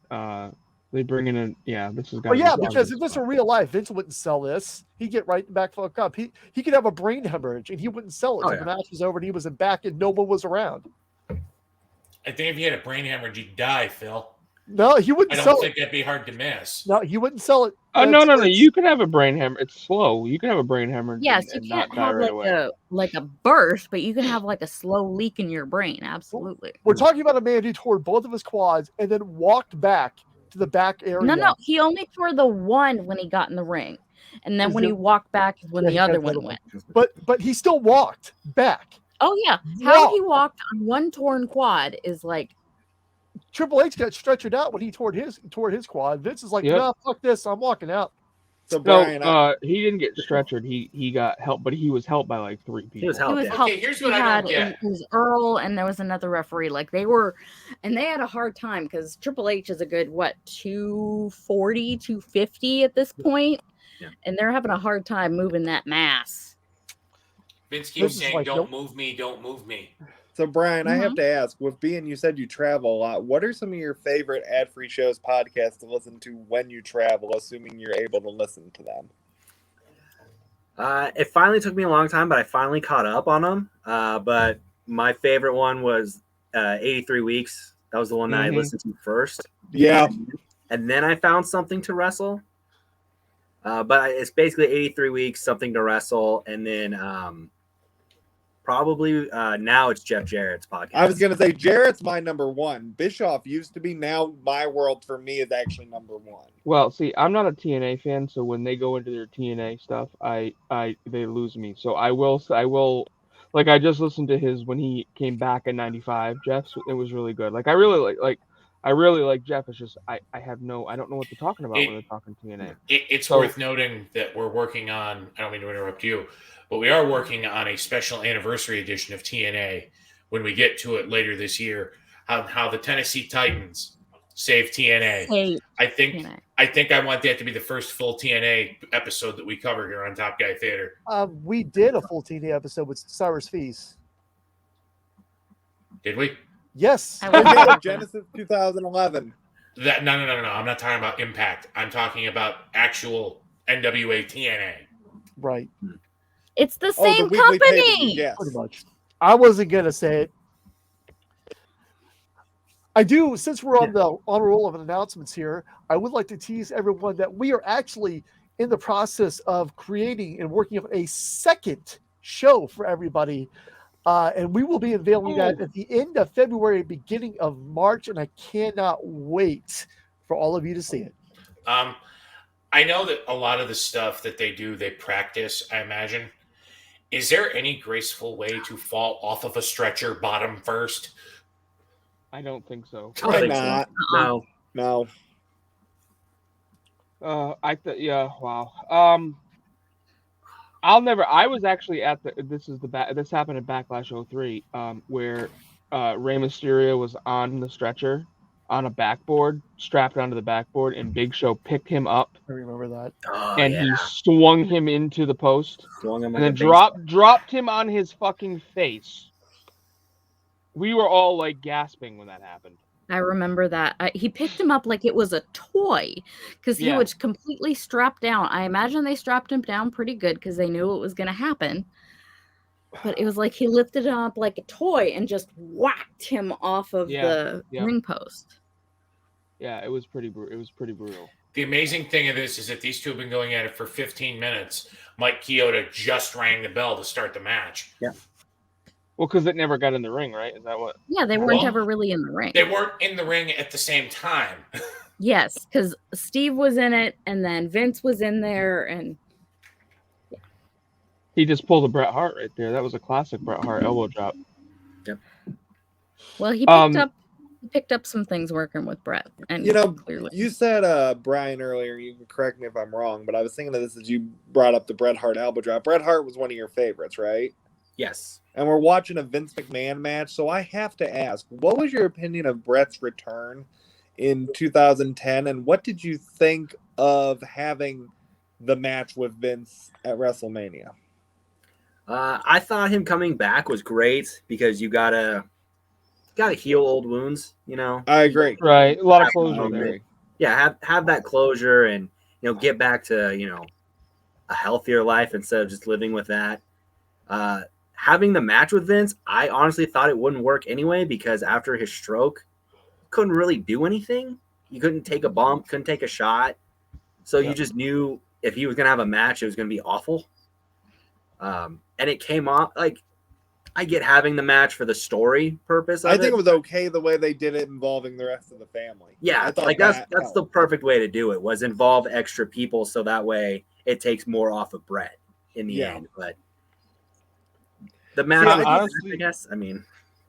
Speaker 3: They bring in a this is.
Speaker 4: Oh yeah, because if this were real life, Vince wouldn't sell this. He'd get right back fucked up. He could have a brain hemorrhage and he wouldn't sell it until the match was over and he was in back and no one was around.
Speaker 10: I think if you had a brain hemorrhage, you'd die, Phil.
Speaker 4: No, he wouldn't sell it.
Speaker 10: I don't think that'd be hard to miss.
Speaker 4: No, he wouldn't sell it.
Speaker 3: Oh no! You can have a brain hemorrhage. It's slow. You can have a brain hemorrhage.
Speaker 5: Yes, you can't have like a burst, but you can have like a slow leak in your brain. Absolutely.
Speaker 4: We're talking about a man who tore both of his quads and then walked back to the back area.
Speaker 5: No, he only tore the one when he got in the ring, and then when he walked back is when the other one went.
Speaker 4: But he still walked back.
Speaker 5: Oh yeah, how he walked on one torn quad is like.
Speaker 4: Triple H got stretchered out when he tore his quad. Vince is like, no, fuck this, I'm walking out.
Speaker 6: So Brian,
Speaker 3: he didn't get stretchered. He got help, but he was helped by like 3 people.
Speaker 5: He was helped.
Speaker 10: Okay, here's what I don't get.
Speaker 5: It was Earl, and there was another referee. Like they had a hard time because Triple H is a good 240, 250 at this point, and they're having a hard time moving that mass.
Speaker 10: Vince keeps saying, "Don't move me, don't move me."
Speaker 6: So, Brian, I have to ask, you said you travel a lot, what are some of your favorite ad-free shows, podcasts to listen to when you travel, assuming you're able to listen to them?
Speaker 2: It finally took me a long time, but I finally caught up on them. But my favorite one was 83 Weeks. That was the one that I listened to first.
Speaker 6: Yeah.
Speaker 2: And then I found Something to Wrestle. But it's basically 83 Weeks, Something to Wrestle, and then... Probably now it's Jeff Jarrett's podcast.
Speaker 6: I was going to say Jarrett's my number one. Bischoff used to be. Now My World for me is actually number one.
Speaker 3: Well, see, I'm not a TNA fan, so when they go into their TNA stuff, they lose me. So I will, like I just listened to his when he came back in '95. Jeff's, it was really good. Like I really like Jeff. It's just I don't know what they're talking about when they're talking TNA.
Speaker 10: It's worth noting that we're working on. I don't mean to interrupt you. But we are working on a special anniversary edition of TNA when we get to it later this year. How the Tennessee Titans saved TNA. I think I want that to be the first full TNA episode that we cover here on Top Guy Theater.
Speaker 4: We did a full TNA episode with Cyrus Fees.
Speaker 10: Did we?
Speaker 4: Yes.
Speaker 6: Genesis 2011.
Speaker 10: No. I'm not talking about Impact. I'm talking about actual NWA TNA.
Speaker 4: Right.
Speaker 5: It's the same company.
Speaker 6: Yes.
Speaker 4: Pretty much. I wasn't gonna say it. I do, since we're on the honor roll of announcements here, I would like to tease everyone that we are actually in the process of creating and working on a second show for everybody. And we will be unveiling that at the end of February, beginning of March, and I cannot wait for all of you to see it.
Speaker 10: I know that a lot of the stuff that they do, they practice, I imagine. Is there any graceful way to fall off of a stretcher bottom first?
Speaker 3: I don't think so.
Speaker 6: Probably not.
Speaker 2: So.
Speaker 6: No.
Speaker 3: Wow. I was actually at this happened at Backlash 03, where Rey Mysterio was on the stretcher on a backboard, strapped onto the backboard, and Big Show picked him up.
Speaker 4: I remember that.
Speaker 3: He swung him into the post, and then dropped him on his fucking face. We were all like gasping when that happened.
Speaker 5: I remember that. He picked him up like it was a toy because he was completely strapped down. I imagine they strapped him down pretty good because they knew it was going to happen. But it was like he lifted him up like a toy and just whacked him off of the ring post.
Speaker 3: Yeah, it was pretty brutal.
Speaker 10: The amazing thing of this is that these two have been going at it for 15 minutes. Mike Chioda just rang the bell to start the match.
Speaker 2: Yeah.
Speaker 3: Well, because it never got in the ring, right? Is that what?
Speaker 5: Yeah, they weren't ever really in the ring.
Speaker 10: They weren't in the ring at the same time.
Speaker 5: Yes, because Steve was in it, and then Vince was in there, and
Speaker 3: he just pulled a Bret Hart right there. That was a classic Bret Hart elbow drop.
Speaker 2: Yep.
Speaker 5: Well, he picked up some things working with Bret, and clearly.
Speaker 6: You said Brian earlier. You can correct me if I'm wrong, but I was thinking of this as you brought up the Bret Hart elbow drop. Bret Hart was one of your favorites, right?
Speaker 2: Yes.
Speaker 6: And we're watching a Vince McMahon match, so I have to ask, what was your opinion of Bret's return in 2010, and what did you think of having the match with Vince at WrestleMania?
Speaker 2: I thought him coming back was great because you gotta heal old wounds,
Speaker 6: I agree.
Speaker 3: Right, a lot of closure there.
Speaker 2: have that closure and get back to a healthier life instead of just living with that. Having the match with Vince, I honestly thought it wouldn't work anyway because after his stroke, couldn't really do anything. You couldn't take a bump, couldn't take a shot. So you just knew if he was going to have a match, it was going to be awful. And it came off like I get having the match for the story purpose.
Speaker 6: I think it was okay the way they did it involving the rest of the family.
Speaker 2: Yeah,
Speaker 6: I thought
Speaker 2: like that's the perfect way to do it was involve extra people so that way it takes more off of Brett in the end. But the match, honestly, I guess. I mean,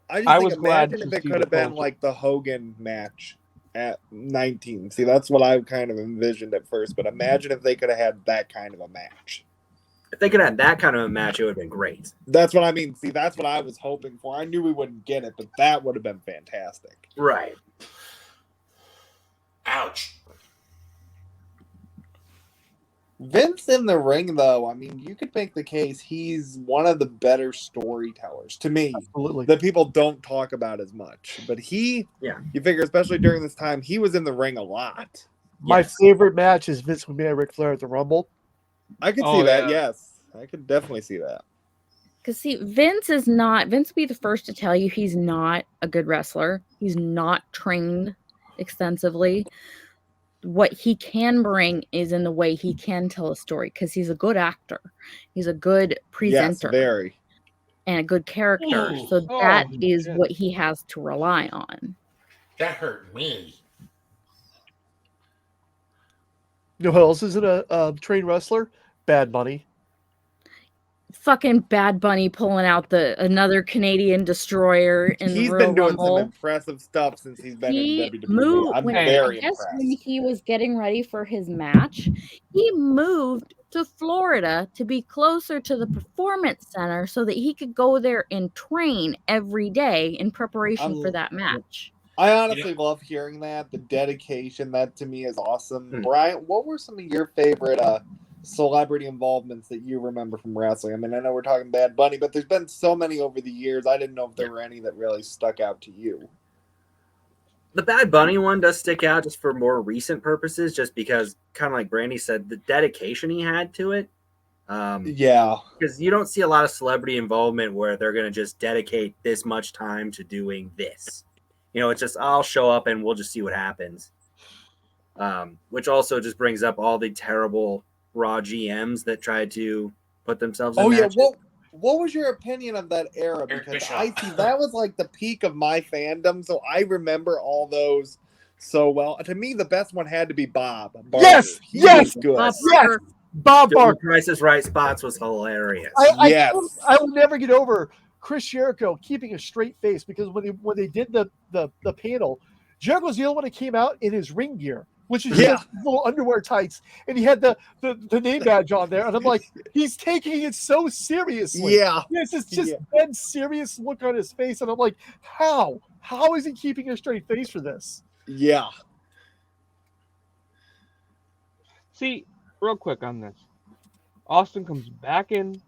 Speaker 6: I was glad if it could have been like the Hogan match at 19. See, that's what I kind of envisioned at first. But imagine if they could have had that kind of a match.
Speaker 2: If they could have had that kind of a match, it would have been great.
Speaker 6: That's what I mean. See, that's what I was hoping for. I knew we wouldn't get it, but that would have been fantastic.
Speaker 2: Right.
Speaker 10: Ouch.
Speaker 6: Vince in the ring, though, I mean, you could make the case he's one of the better storytellers to me.
Speaker 4: Absolutely.
Speaker 6: That people don't talk about as much. But you figure, especially during this time, he was in the ring a lot.
Speaker 4: My favorite match is Vince McMahon and Ric Flair at the Rumble.
Speaker 6: I could see that, yes. I could definitely see that.
Speaker 5: Because, see, Vince will be the first to tell you he's not a good wrestler. He's not trained extensively. What he can bring is in the way he can tell a story because he's a good actor. He's a good presenter.
Speaker 6: Yes, very.
Speaker 5: And a good character. So that is what he has to rely on.
Speaker 10: That hurt me.
Speaker 4: You know who else isn't a trained wrestler? Bad Bunny.
Speaker 5: Fucking Bad Bunny pulling out another Canadian destroyer in the Royal
Speaker 6: He's been doing
Speaker 5: Rumble.
Speaker 6: some impressive stuff since he's been in WWE. I'm very impressed.
Speaker 5: When he was getting ready for his match, he moved to Florida to be closer to the Performance Center so that he could go there and train every day in preparation for that match.
Speaker 6: I honestly love hearing that. The dedication, that to me is awesome. Brian, what were some of your favorite celebrity involvements that you remember from wrestling? I mean, I know we're talking Bad Bunny, but there's been so many over the years. I didn't know if there were any that really stuck out to you.
Speaker 2: The Bad Bunny one does stick out just for more recent purposes, just because, kind of like Brandi said, the dedication he had to it. Because you don't see a lot of celebrity involvement where they're going to just dedicate this much time to doing this. It's just, I'll show up and we'll just see what happens. Which also just brings up all the terrible Raw GMs that tried to put themselves in matches.
Speaker 6: What was your opinion of that era? Because I see that was like the peak of my fandom, so I remember all those so well. To me, the best one had to be Bob Barker.
Speaker 4: Yes,
Speaker 6: good.
Speaker 4: Bob Barker.
Speaker 2: Price is Right spots was hilarious.
Speaker 4: I will never get over Chris Jericho keeping a straight face because when they did the panel, Jericho's the only one that came out in his ring gear, which is just little underwear tights, and he had the name badge on there, and I'm like, he's taking it so seriously. This is just dead serious look on his face, and I'm like, how is he keeping a straight face for this?
Speaker 3: See, real quick on this, Austin comes back in.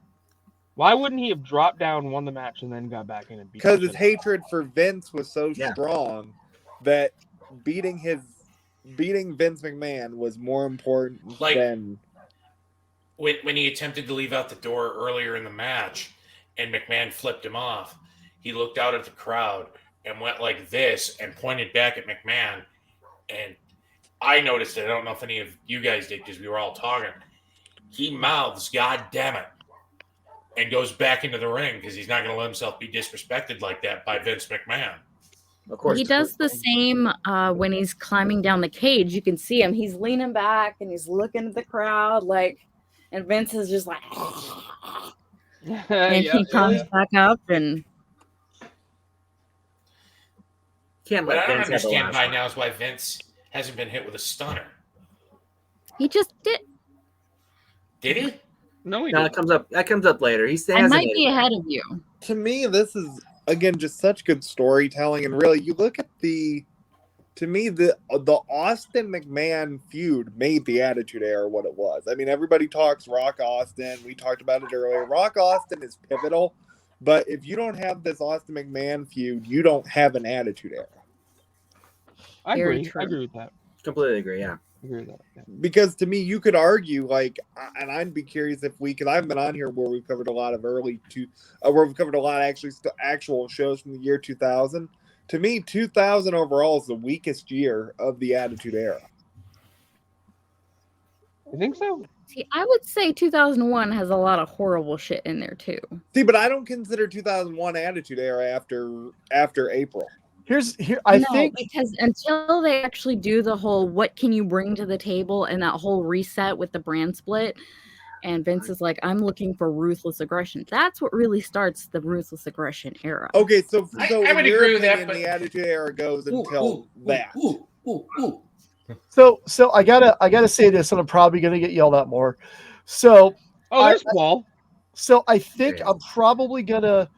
Speaker 3: Why wouldn't he have dropped down, won the match, and then got back in and beat?
Speaker 6: Because his hatred for Vince was so strong that beating Vince McMahon was more important than
Speaker 10: when he attempted to leave out the door earlier in the match and McMahon flipped him off. He looked out at the crowd and went like this and pointed back at McMahon. And I noticed it. I don't know if any of you guys did because we were all talking. He mouths, "God damn it," and goes back into the ring because he's not going to let himself be disrespected like that by Vince McMahon.
Speaker 2: Of course,
Speaker 5: he does the same when he's climbing down the cage. You can see him. He's leaning back and he's looking at the crowd and Vince is just like, and he comes back up and
Speaker 2: can't.
Speaker 10: What I don't understand by now is why Vince hasn't been hit with a stunner.
Speaker 5: He just did.
Speaker 10: Did he?
Speaker 3: No,
Speaker 2: it comes up. That comes up later.
Speaker 5: I might be ahead of you.
Speaker 6: To me, this is again just such good storytelling, and really, you look at the Austin McMahon feud made the Attitude Era what it was. I mean, everybody talks Rock Austin. We talked about it earlier. Rock Austin is pivotal, but if you don't have this Austin McMahon feud, you don't have an Attitude Era.
Speaker 3: I agree with that.
Speaker 2: Completely agree. Yeah.
Speaker 3: Agree with that. Yeah.
Speaker 6: Because to me, you could argue and I'd be curious if because I've been on here where we've covered a lot of where we've covered a lot of actual shows from the year 2000. To me, 2000 overall is the weakest year of the Attitude Era.
Speaker 3: You think so?
Speaker 5: See, I would say 2001 has a lot of horrible shit in there too.
Speaker 6: See, but I don't consider 2001 Attitude Era after April.
Speaker 4: I think
Speaker 5: because until they actually do the whole what can you bring to the table and that whole reset with the brand split, and Vince is like, I'm looking for ruthless aggression. That's what really starts the ruthless aggression era.
Speaker 6: Okay, so
Speaker 10: I would agree with that, but
Speaker 6: the Attitude Era goes until that.
Speaker 4: So I gotta say this, and I'm probably gonna get yelled at more. So
Speaker 3: there's Paul.
Speaker 4: So I think I'm probably gonna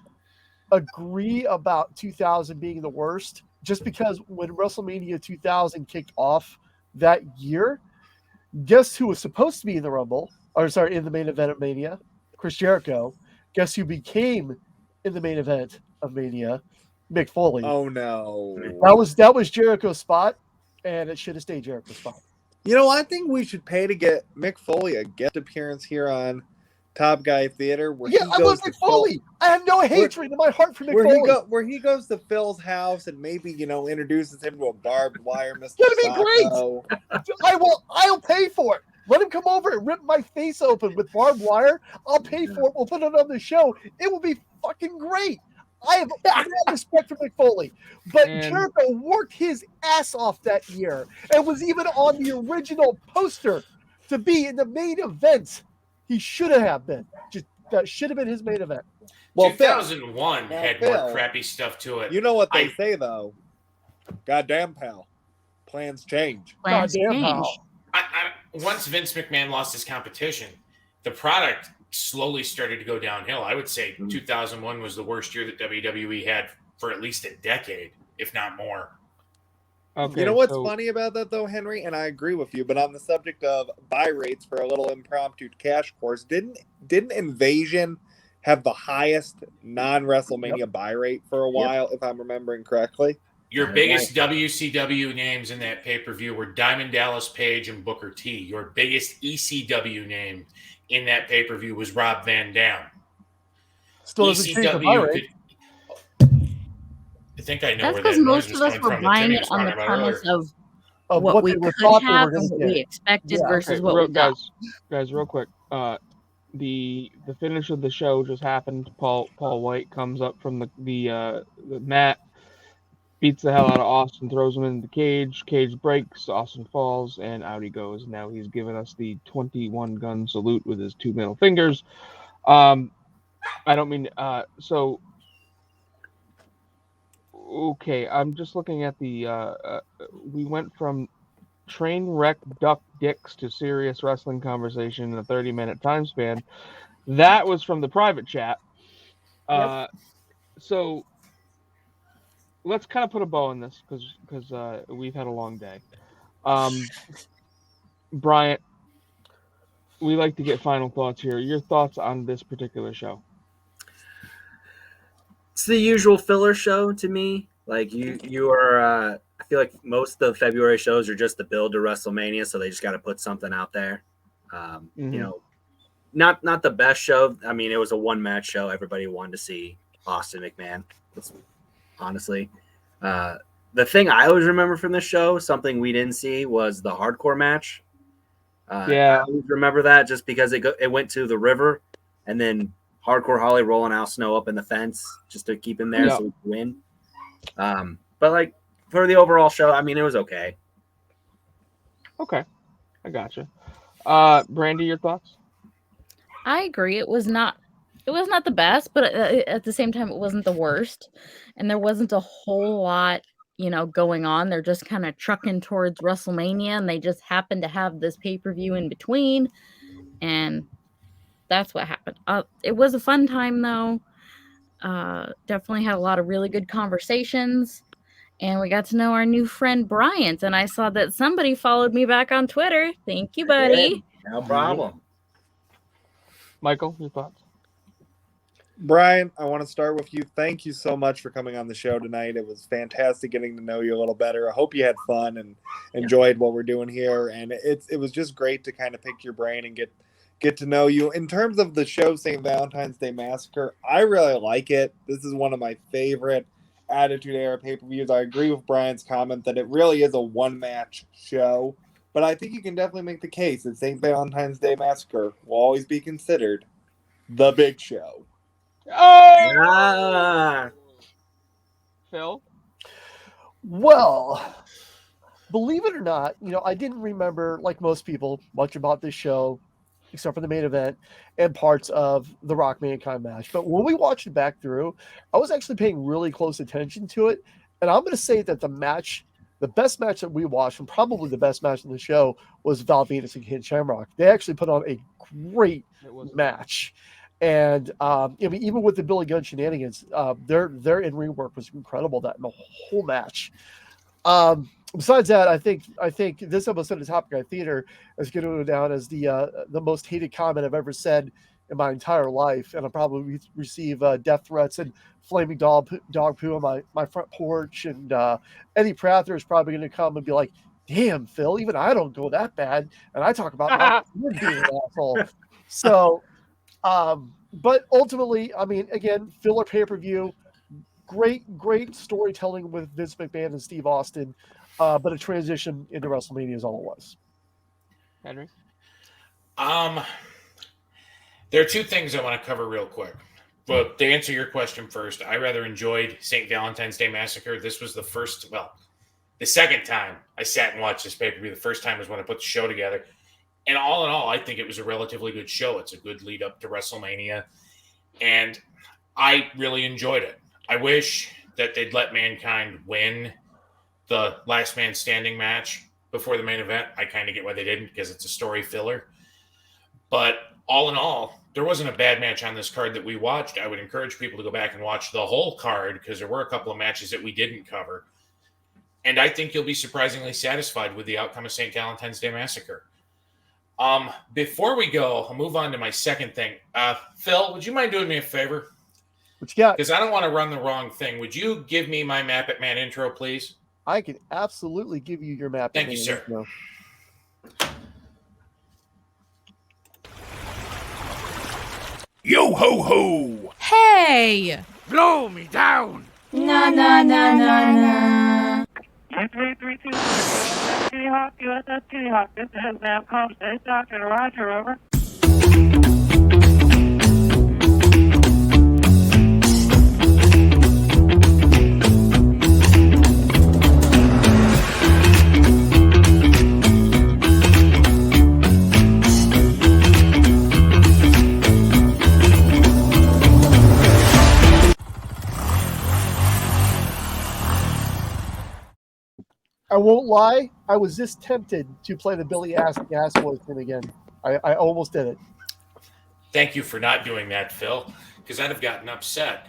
Speaker 4: agree about 2000 being the worst, just because when WrestleMania 2000 kicked off that year, guess who was supposed to be in the Rumble? Or sorry, in the main event of Mania? Chris Jericho. Guess who became in the main event of Mania? Mick Foley.
Speaker 6: Oh no.
Speaker 4: That was Jericho's spot, and it should have stayed Jericho's spot.
Speaker 6: You know, I think we should pay to get Mick Foley a guest appearance here on Top Guy Theater.
Speaker 4: I love Mick Foley. I have no hatred in my heart for Mick Foley.
Speaker 6: Where he goes to Phil's house and maybe, introduces him to a barbed wire Mr.
Speaker 4: It's gonna be great. I'll pay for it. Let him come over and rip my face open with barbed wire. I'll pay for it. We'll put it on the show. It will be fucking great. I have respect for Mick Foley. But Jericho worked his ass off that year and was even on the original poster to be in the main event. He should have been. That should have been his main event.
Speaker 10: Well, 2001 had more crappy stuff to it.
Speaker 6: You know what they say, though? Goddamn, pal. Plans change.
Speaker 4: Goddamn, pal.
Speaker 10: Once Vince McMahon lost his competition, the product slowly started to go downhill. I would say 2001 was the worst year that WWE had for at least a decade, if not more.
Speaker 6: Okay, you know what's funny about that, though, Henry? And I agree with you, but on the subject of buy rates for a little impromptu cash course, didn't Invasion have the highest non-WrestleMania buy rate for a while, if I'm remembering correctly?
Speaker 10: Your biggest WCW names in that pay-per-view were Diamond Dallas Page and Booker T. Your biggest ECW name in that pay-per-view was Rob Van Dam.
Speaker 4: Still doesn't change the buy rate.
Speaker 10: I think I know
Speaker 5: that's
Speaker 10: where that
Speaker 5: most of us were buying it on the premise of what we could have and what we expected versus what we got.
Speaker 3: Guys, real quick. The finish of the show just happened. Paul White comes up from the mat, beats the hell out of Austin, throws him in the cage. Cage breaks, Austin falls, and out he goes. Now he's giving us the 21 gun salute with his two middle fingers. I don't mean so. Okay, I'm just looking at the. We went from train wreck duck dicks to serious wrestling conversation in a 30-minute time span. That was from the private chat. So let's kind of put a bow on this because we've had a long day. Bryant, we like to get final thoughts here. Your thoughts on this particular show?
Speaker 2: It's the usual filler show to me. Like you are. I feel like most of the February shows are just the build to WrestleMania, so they just got to put something out there. You know, not the best show. I mean, it was a one-match show. Everybody wanted to see Austin McMahon. Honestly, the thing I always remember from this show, something we didn't see, was the hardcore match. I always remember that just because it went to the river, and then Hardcore Holly rolling Al Snow up in the fence just to keep him there so we could win. But like for the overall show, I mean, it was okay.
Speaker 3: Okay, I gotcha. Brandi, your thoughts?
Speaker 5: I agree. It was not the best, but at the same time, it wasn't the worst. And there wasn't a whole lot, going on. They're just kind of trucking towards WrestleMania, and they just happened to have this pay-per-view in between. And that's what happened. It was a fun time, though. Definitely had a lot of really good conversations. And we got to know our new friend, Bryant. And I saw that somebody followed me back on Twitter. Thank you, buddy.
Speaker 2: No problem.
Speaker 3: Michael, your thoughts?
Speaker 6: Brian, I want to start with you. Thank you so much for coming on the show tonight. It was fantastic getting to know you a little better. I hope you had fun and enjoyed what we're doing here. And it was just great to kind of pick your brain and get to know you. In terms of the show St. Valentine's Day Massacre, I really like it. This is one of my favorite Attitude Era pay-per-views. I agree with Brian's comment that it really is a one-match show. But I think you can definitely make the case that St. Valentine's Day Massacre will always be considered the big show.
Speaker 3: Oh! Phil?
Speaker 4: Well, believe it or not, I didn't remember, like most people, much about this show, except for the main event and parts of the Rock Mankind match. But when we watched it back through, I was actually paying really close attention to it. And I'm going to say that the best match that we watched, and probably the best match in the show, was Val Venus and Ken Shamrock. They actually put on a great match. And even with the Billy Gunn shenanigans, their in-ring work was incredible. That in the whole match. Besides that, I think this episode of Top Guy Theater is going to go down as the most hated comment I've ever said in my entire life, and I'll probably receive death threats and flaming dog poo on my front porch. And Eddie Prather is probably going to come and be like, "Damn, Phil, even I don't go that bad," and I talk about my being an asshole. So. But ultimately, I mean, again, filler pay-per-view, great storytelling with Vince McMahon and Steve Austin, but a transition into WrestleMania is all it was.
Speaker 3: Henry?
Speaker 10: There are two things I want to cover real quick. But to answer your question first, I rather enjoyed St. Valentine's Day Massacre. This was the second time I sat and watched this pay-per-view. The first time was when I put the show together. And all in all, I think it was a relatively good show. It's a good lead up to WrestleMania. And I really enjoyed it. I wish that they'd let Mankind win the last man standing match before the main event. I kind of get why they didn't, because it's a story filler. But all in all, there wasn't a bad match on this card that we watched. I would encourage people to go back and watch the whole card, because there were a couple of matches that we didn't cover. And I think you'll be surprisingly satisfied with the outcome of St. Valentine's Day Massacre. Before we go, I'll move on to my second thing. Phil, would you mind doing me a favor?
Speaker 4: What you got?
Speaker 10: Because I don't want to run the wrong thing. Would you give me my Map It Man intro, please?
Speaker 4: I can absolutely give you your Map It Man
Speaker 10: Thank you, sir.
Speaker 4: intro.
Speaker 7: Yo ho ho!
Speaker 12: Hey!
Speaker 7: Blow me down!
Speaker 12: Na na na na na.
Speaker 13: 332 Kitty Hawk, USS Kitty Hawk. This is Namcom State Dr. Roger, over.
Speaker 4: I won't lie, I was this tempted to play the Billy Ass Boy thing again. I almost did it.
Speaker 10: Thank you for not doing that, Phil, because I'd have gotten upset.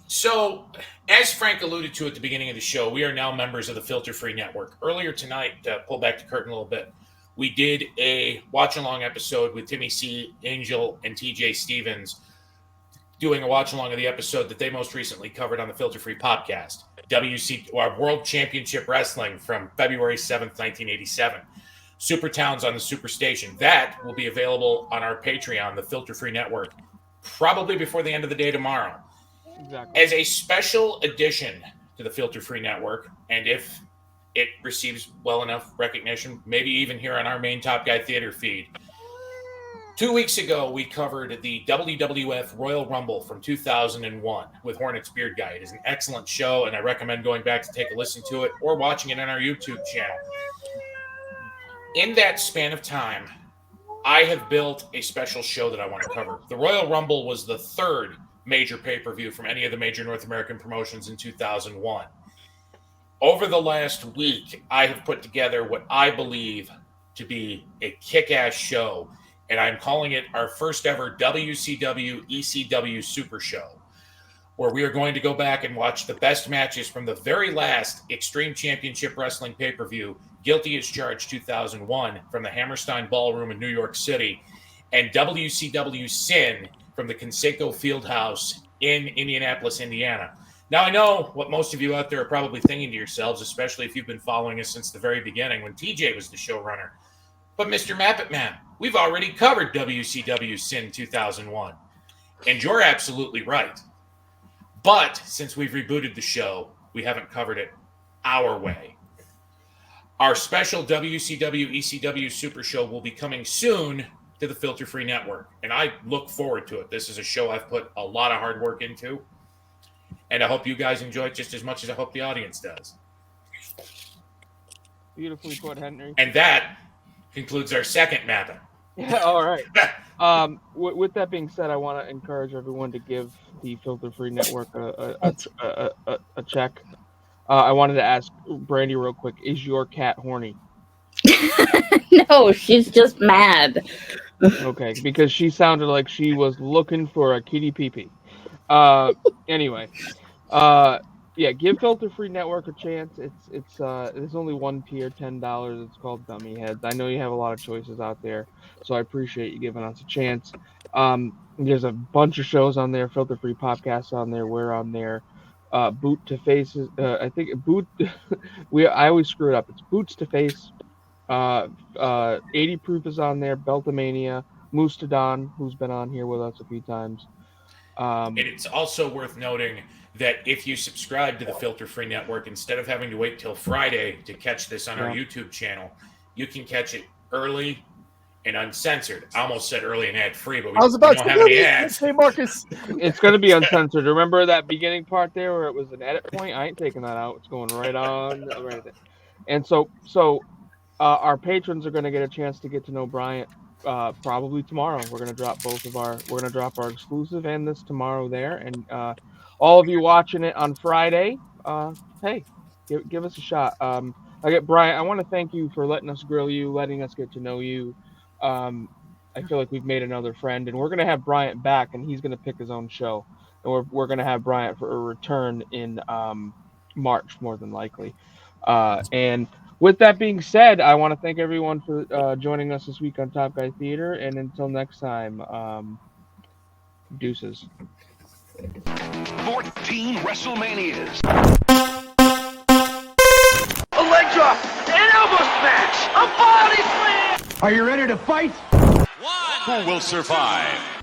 Speaker 10: So, as Frank alluded to at the beginning of the show, we are now members of the Filter Free Network. Earlier tonight, pull back the curtain a little bit, we did a watch-along episode with Timmy C, Angel, and TJ Stevens, doing a watch-along of the episode that they most recently covered on the Filter Free podcast, World Championship Wrestling from February 7th, 1987. Super Towns on the Superstation. That will be available on our Patreon, the Filter Free Network, probably before the end of the day tomorrow.
Speaker 3: Exactly.
Speaker 10: As a special addition to the Filter Free Network, and if it receives well enough recognition, maybe even here on our main Top Guy Theater feed. 2 weeks ago, we covered the WWF Royal Rumble from 2001 with Hornets Beard Guy. It is an excellent show, and I recommend going back to take a listen to it or watching it on our YouTube channel. In that span of time, I have built a special show that I want to cover. The Royal Rumble was the third major pay-per-view from any of the major North American promotions in 2001. Over the last week, I have put together what I believe to be a kick-ass show, and I'm calling it our first ever WCW ECW Super Show, where we are going to go back and watch the best matches from the very last Extreme Championship Wrestling pay-per-view, Guilty as Charged 2001, from the Hammerstein Ballroom in New York City, and WCW Sin from the Conseco Fieldhouse in Indianapolis, Indiana. Now, I know what most of you out there are probably thinking to yourselves, especially if you've been following us since the very beginning when TJ was the showrunner. But Mr. Mappet Man, we've already covered WCW Sin 2001. And you're absolutely right. But since we've rebooted the show, we haven't covered it our way. Our special WCW ECW Super Show will be coming soon to the Filter Free Network. And I look forward to it. This is a show I've put a lot of hard work into. And I hope you guys enjoy it just as much as I hope the audience does.
Speaker 3: Beautifully put, Henry.
Speaker 10: And that concludes our second mapping.
Speaker 3: Yeah, all right. With that being said, I want to encourage everyone to give the Filter Free Network a check. I wanted to ask Brandi real quick: is your cat horny?
Speaker 5: No, she's just mad.
Speaker 3: Okay, because she sounded like she was looking for a kitty pee-pee. Anyway, yeah, give Filter Free Network a chance. There's only one tier, $10. It's called Dummy Heads. I know you have a lot of choices out there, so I appreciate you giving us a chance. There's a bunch of shows on there, Filter Free podcasts on there. We're on there. Boot to Faces. I think Boot. I always screw it up. It's Boots to Face. 80 Proof is on there. Beltomania. Moostadon, who's been on here with us a few times.
Speaker 10: And it's also worth noting that if you subscribe to the Filter Free Network, instead of having to wait till Friday to catch this on our YouTube channel, you can catch it early and uncensored. I almost said early and ad-free, but we don't have any ads.
Speaker 4: Hey, Marcus.
Speaker 3: It's going to be uncensored. Remember that beginning part there where it was an edit point? I ain't taking that out. It's going right on. Right there. And so our patrons are going to get a chance to get to know Bryant probably tomorrow. We're going to drop our exclusive and this tomorrow there. And all of you watching it on Friday, hey, give us a shot. Brian, I want to thank you for letting us grill you, letting us get to know you. I feel like we've made another friend, and we're going to have Bryant back, and he's going to pick his own show. And we're going to have Bryant for a return in March, more than likely. And with that being said, I want to thank everyone for joining us this week on Top Guy Theater. And until next time, deuces.
Speaker 14: 14 WrestleManias.
Speaker 11: A leg drop, an elbow smash, a body slam.
Speaker 14: Are you ready to fight?
Speaker 7: Who will survive?